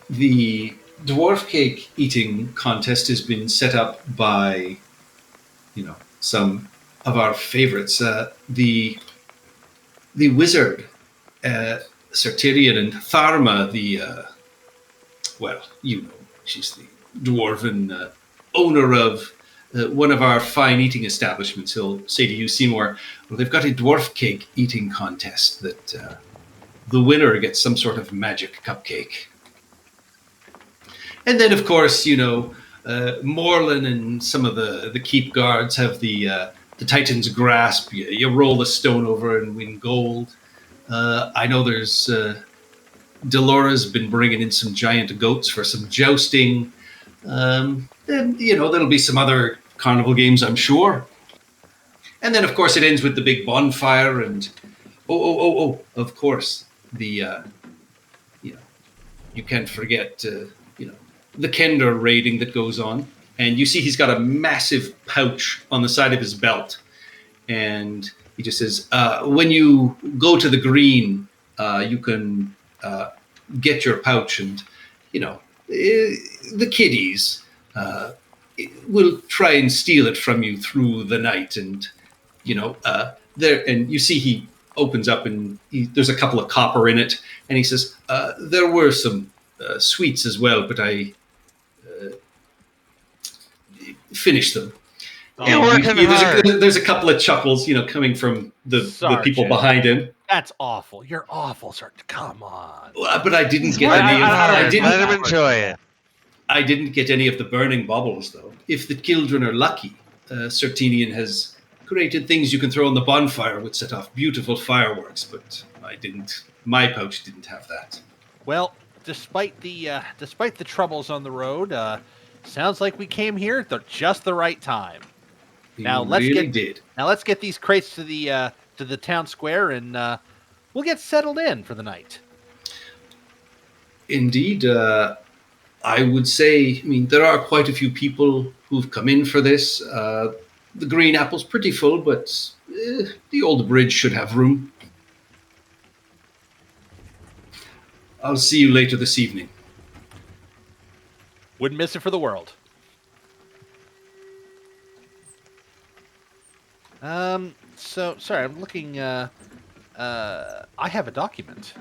the dwarf cake eating contest has been set up by, some of our favorites. The wizard, Sertirian, and Tharma, she's the dwarven owner of one of our fine eating establishments. He'll say to you, Seymour, well, they've got a dwarf cake eating contest that the winner gets some sort of magic cupcake. And then, of course, Morlin and some of the keep guards have the Titan's Grasp. You roll a stone over and win gold. I know there's Delora's been bringing in some giant goats for some jousting. And, there'll be some other carnival games, I'm sure. And then, of course, it ends with the big bonfire and, of course, the, you can't forget, the Kender raiding that goes on. And you see he's got a massive pouch on the side of his belt. And he just says, when you go to the green, you can get your pouch, and, the kiddies will try and steal it from you through the night. And, and you see he opens up and there's a couple of copper in it. And he says, there were some sweets as well, but I finished them. There's a couple of chuckles, coming from the people behind him. That's awful. You're awful, sir. Come on. But I didn't get any. Let him enjoy it. I didn't get any of the burning baubles, though. If the children are lucky, Sertinian has created things you can throw on the bonfire, which set off beautiful fireworks. But I didn't. My pouch didn't have that. Well, despite the troubles on the road, sounds like we came here at just the right time. Now let's get these crates to the town square, and we'll get settled in for the night. Indeed, I would say. There are quite a few people who've come in for this. The Green Apple's pretty full, but the old bridge should have room. I'll see you later this evening. Wouldn't miss it for the world. So sorry, I'm looking. I have a document.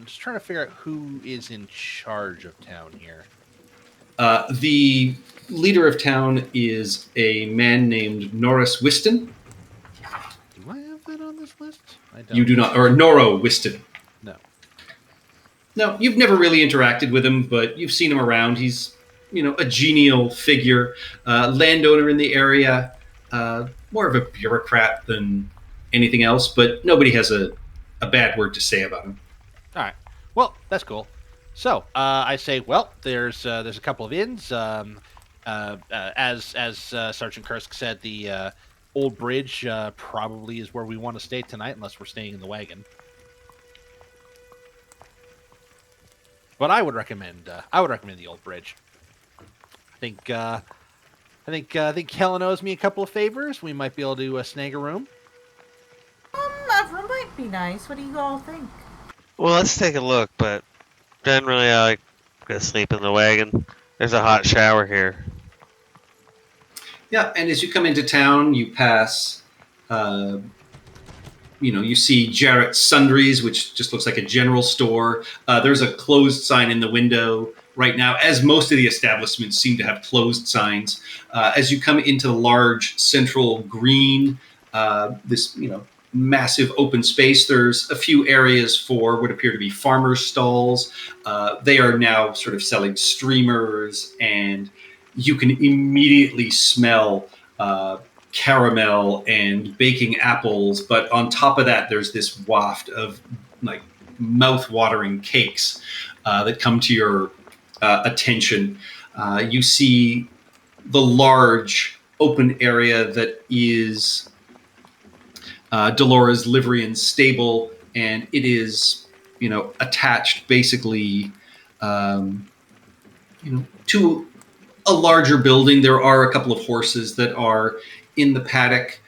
Just trying to figure out who is in charge of town here. The leader of town is a man named Norris Whiston. Do I have that on this list? I don't. You do not, or Noro Whiston. No, you've never really interacted with him, but you've seen him around. He's, a genial figure, landowner in the area, more of a bureaucrat than anything else, but nobody has a bad word to say about him. All right. Well, that's cool. So I say, well, there's a couple of inns. as Sergeant Kursk said, the old bridge probably is where we want to stay tonight, unless we're staying in the wagon. But I would recommend the old bridge. I think Helen owes me a couple of favors. We might be able to snag a room. That room might be nice. What do you all think? Well, let's take a look, but generally I like to sleep in the wagon. There's a hot shower here. Yeah, and as you come into town, you pass, you see Jarrett Sundries, which just looks like a general store. There's a closed sign in the window right now, as most of the establishments seem to have closed signs. As you come into the large central green, this, massive open space, there's a few areas for what appear to be farmers' stalls. They are now sort of selling streamers, and you can immediately smell caramel and baking apples. But on top of that, there's this waft of like mouth-watering cakes that come to your attention. You see the large open area that is Dolores Livery and Stable, and it is, attached basically, to a larger building. There are a couple of horses that are in the paddock.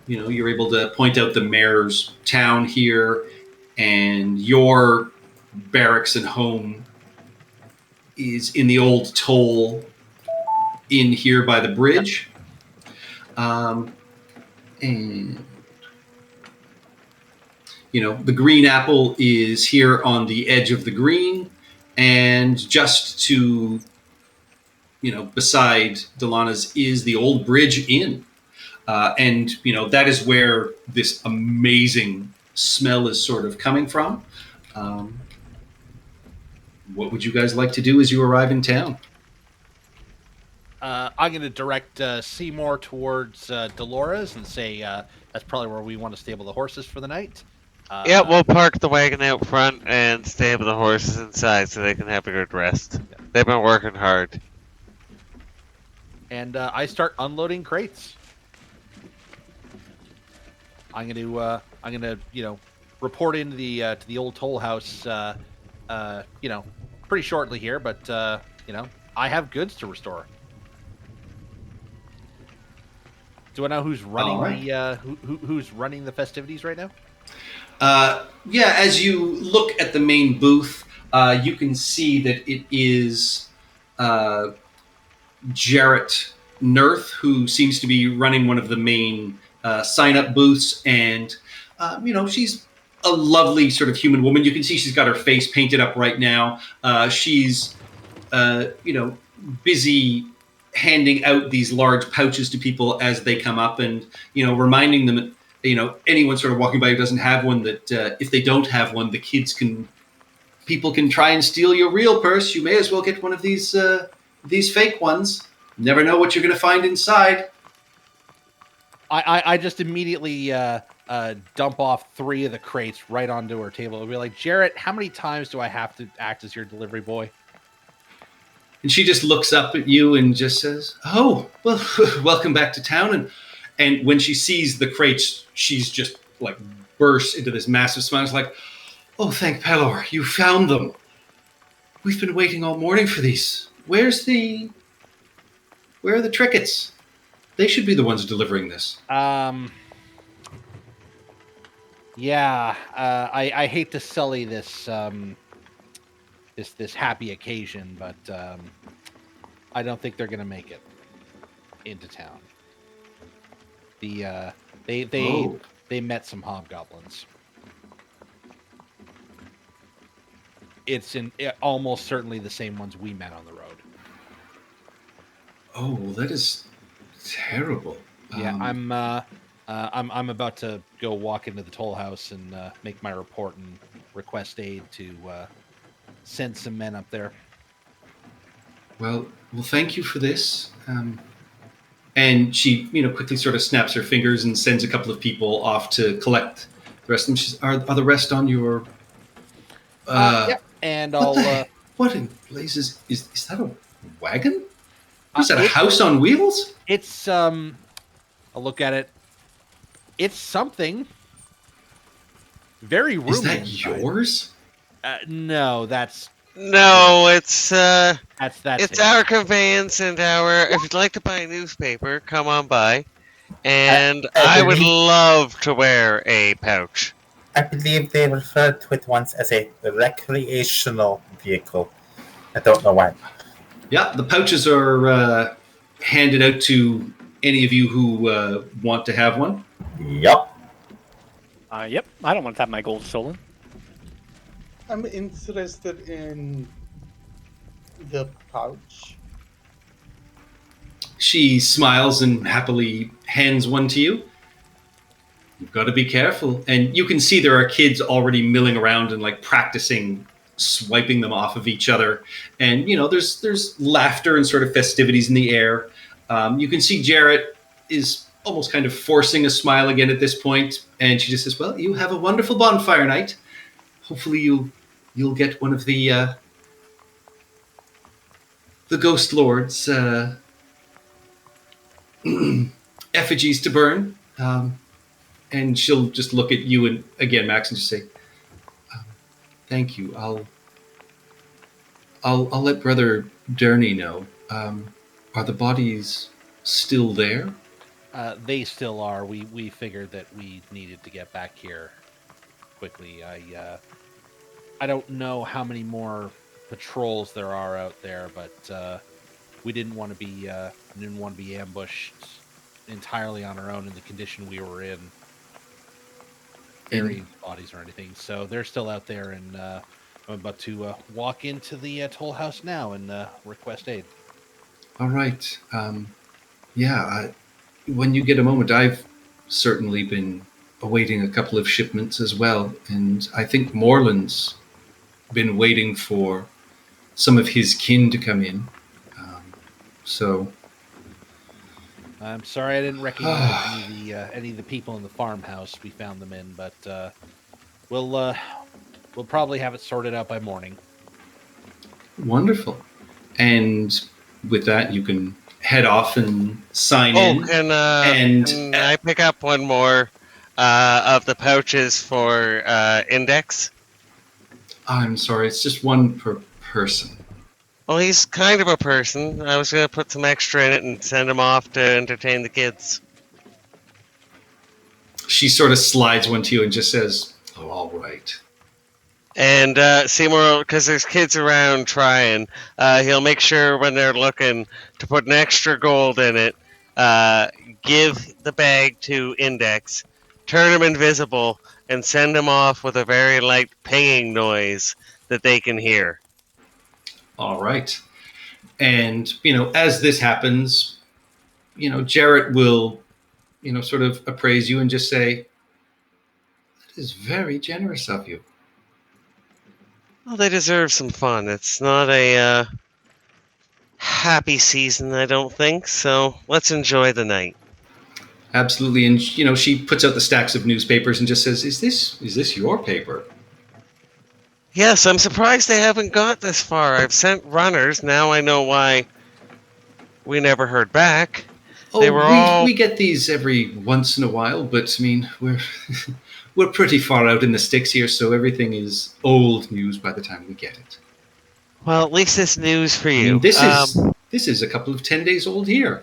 You're able to point out the mayor's town here, and your barracks and home is in the old toll in here by the bridge. And the Green Apple is here on the edge of the green, and just to, beside Delana's is the Old Bridge Inn. And that is where this amazing smell is sort of coming from. What would you guys like to do as you arrive in town? I'm going to direct Seymour towards Dolores and say that's probably where we want to stable the horses for the night. Yeah, we'll park the wagon out front and stable the horses inside so they can have a good rest. They've been working hard. And I start unloading crates. I'm gonna report into the to the old toll house pretty shortly here, but I have goods to restore. Do I know who's running who's running the festivities right now? As you look at the main booth, you can see that it is Jarrett Nerth, who seems to be running one of the main sign-up booths, and she's a lovely sort of human woman. You can see she's got her face painted up right now. She's busy handing out these large pouches to people as they come up, and reminding them, anyone sort of walking by who doesn't have one, that if they don't have one, people can try and steal your real purse. You may as well get one of these fake ones. Never know what you're going to find inside. I just immediately dump off 3 of the crates right onto her table. I'll be like, Jarrett, how many times do I have to act as your delivery boy? And she just looks up at you and just says, "Oh, well, welcome back to town." And when she sees the crates, she's just like bursts into this massive smile. It's like, "Oh, thank Pelor, you found them. We've been waiting all morning for these. Where are the Trickets? They should be the ones delivering this." I hate to sully this this happy occasion, but I don't think they're gonna make it into town. They met some hobgoblins. It's almost certainly the same ones we met on the road. Oh, well, that is terrible. Yeah, I'm about to go walk into the toll house and make my report and request aid to send some men up there. Well, thank you for this. And she, quickly sort of snaps her fingers and sends a couple of people off to collect the rest of them. She's, are the rest on your? Yeah, and I'll. What in blazes is that? A wagon? Is that a house on wheels? It's I'll look at it. It's something very roomy. Is that inside. yours? No, that's No, it's that's it's it. our conveyance and our. If you'd like to buy a newspaper, come on by, and I would love to wear a pouch. I believe they referred to it once as a recreational vehicle. I don't know why. Yeah, the pouches are handed out to any of you who want to have one. Yup. Yep. I don't want to have my gold stolen. I'm interested in the pouch. She smiles and happily hands one to you. You've got to be careful. And you can see there are kids already milling around and like practicing swiping them off of each other. And, you know, there's laughter and sort of festivities in the air. You can see Jarrett is almost kind of forcing a smile again at this point. And she just says, well, you have a wonderful bonfire night. Hopefully you'll get one of the Ghost Lord's effigies to burn. And she'll just look at you and again, Max, and just say, "Thank you. I'll let Brother Durney know. Are the bodies still there?" They still are. We figured that we needed to get back here quickly. I don't know how many more patrols there are out there, but we didn't want to be ambushed entirely on our own in the condition we were in. Burying bodies or anything, so they're still out there, and I'm about to walk into the toll house now and request aid. All right. When you get a moment, I've certainly been awaiting a couple of shipments as well, and I think Moreland's been waiting for some of his kin to come in. So I'm sorry I didn't recognize any of the people in the farmhouse we found them in, but we'll probably have it sorted out by morning. Wonderful. And with that, you can head off and sign in. Can I pick up one more of the pouches for Index? I'm sorry, it's just one per person. Well, he's kind of a person. I was going to put some extra in it and send him off to entertain the kids. She sort of slides one to you and just says, "Oh, all right." And Seymour, because there's kids around trying, he'll make sure when they're looking to put an extra gold in it, give the bag to Index, turn him invisible, and send him off with a very light pinging noise that they can hear. All right. And, as this happens, Jarrett will, sort of appraise you and just say, "That is very generous of you." Well, they deserve some fun. It's not a happy season, I don't think, so let's enjoy the night. Absolutely. And, she puts out the stacks of newspapers and just says, is this your paper? Yes, I'm surprised they haven't got this far. I've sent runners. Now I know why we never heard back. Oh, we get these every once in a while, but, we're pretty far out in the sticks here, so everything is old news by the time we get it. Well, at least it's news for you. This is a couple of 10 days old here.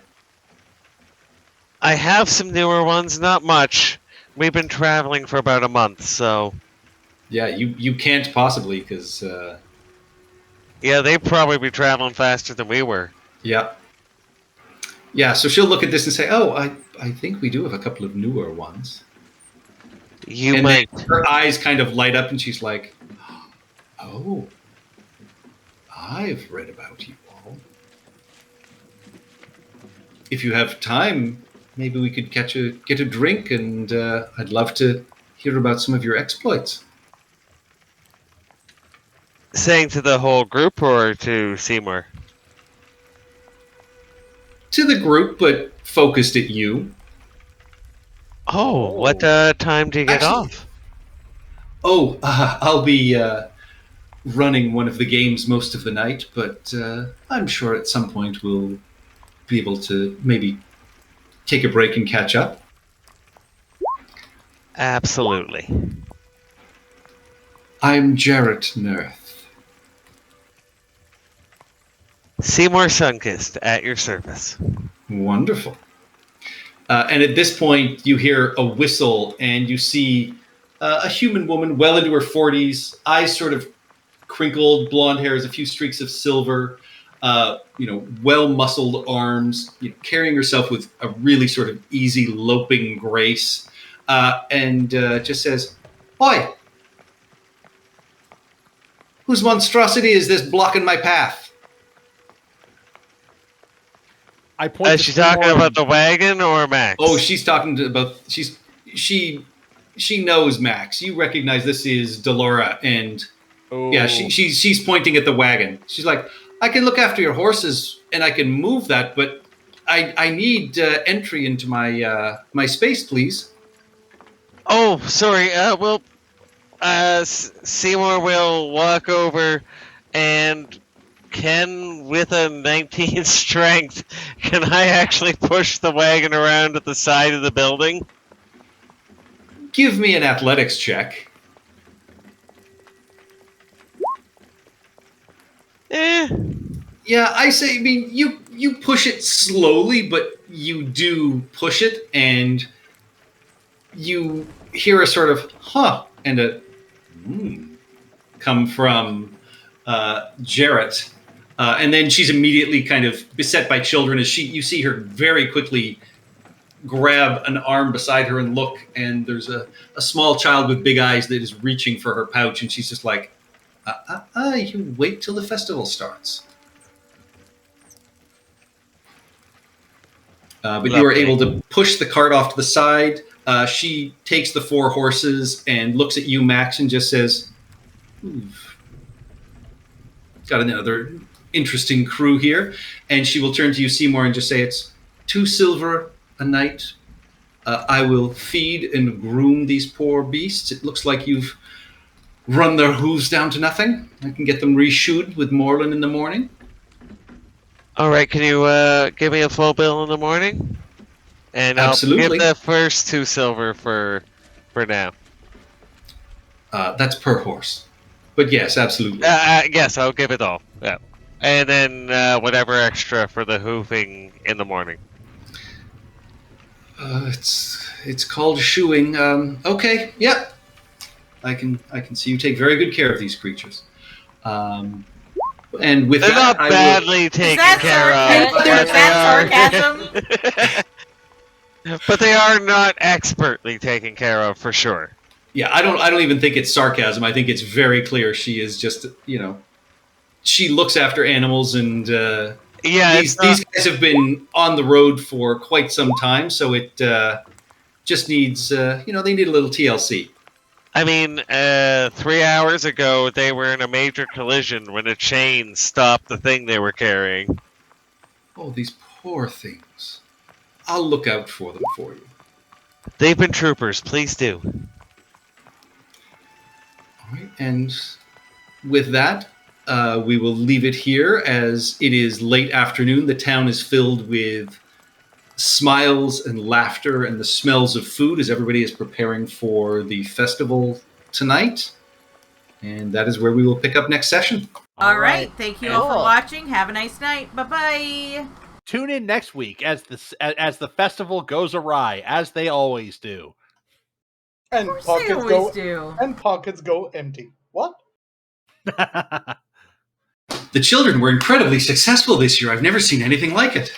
I have some newer ones, not much. We've been traveling for about a month, so... Yeah, you can't possibly, because... Yeah, they'd probably be traveling faster than we were. Yeah. Yeah, so she'll look at this and say, "Oh, I think we do have a couple of newer ones." You might. Her eyes kind of light up and she's like, "Oh, I've read about you all. If you have time, maybe we could get a drink, and I'd love to hear about some of your exploits." Saying to the whole group or to Seymour? To the group, but focused at you. Oh, what time do you get off? Oh, I'll be running one of the games most of the night, but I'm sure at some point we'll be able to maybe take a break and catch up. Absolutely. I'm Jarrett Nerth. Seymour Sunkist at your service. Wonderful. And at this point, you hear a whistle, and you see a human woman, well into her 40s, eyes sort of crinkled, blonde hair, a few streaks of silver, well-muscled arms, carrying herself with a really sort of easy, loping grace, and just says, "Oi! Whose monstrosity is this blocking my path?" I point. Is she talking about the wagon or Max? Oh, she's talking about she knows Max. You recognize this is Delora, and yeah, she's pointing at the wagon. She's like, "I can look after your horses and I can move that, but I need entry into my space, please." Oh, sorry. Seymour will walk over, and Ken, with a 19 strength, can I actually push the wagon around at the side of the building? Give me an athletics check. Yeah, I say, you push it slowly, but you do push it, and you hear a sort of "huh" and a come from Jarrett. And then she's immediately kind of beset by children as you see her very quickly grab an arm beside her and look, and there's a small child with big eyes that is reaching for her pouch, and she's just like, you wait till the festival starts. But you are able to push the cart off to the side. She takes the 4 horses and looks at you, Max, and just says, got another interesting crew here. And she will turn to you, Seymour, and just say, "It's 2 silver a night. I will feed and groom these poor beasts. It looks like you've run their hooves down to nothing. I can get them reshoed with Moreland in the morning." All right, can you give me a full bill in the morning? And Absolutely. I'll give the first 2 silver for now. That's per horse. But yes, absolutely. Yes, I'll give it all. Yeah. And then whatever extra for the hoofing in the morning. It's called shoeing. Okay, yep. I can see you take very good care of these creatures. And with They're that, not badly taken care of. Is that sarcasm? But they are not expertly taken care of for sure. Yeah, I don't even think it's sarcasm. I think it's very clear she is just, she looks after animals, and these guys have been on the road for quite some time, so it just needs, they need a little TLC. I mean, 3 hours ago, they were in a major collision when a chain stopped the thing they were carrying. Oh, these poor things. I'll look out for them for you. They've been troopers. Please do. All right, and with that, we will leave it here as it is late afternoon. The town is filled with smiles and laughter and the smells of food as everybody is preparing for the festival tonight. And that is where we will pick up next session. All right. Thank you all for Cool. watching. Have a nice night. Bye-bye. Tune in next week as the festival goes awry, as they always do. And Of course they always do. And pockets go empty. What? The children were incredibly successful this year. I've never seen anything like it.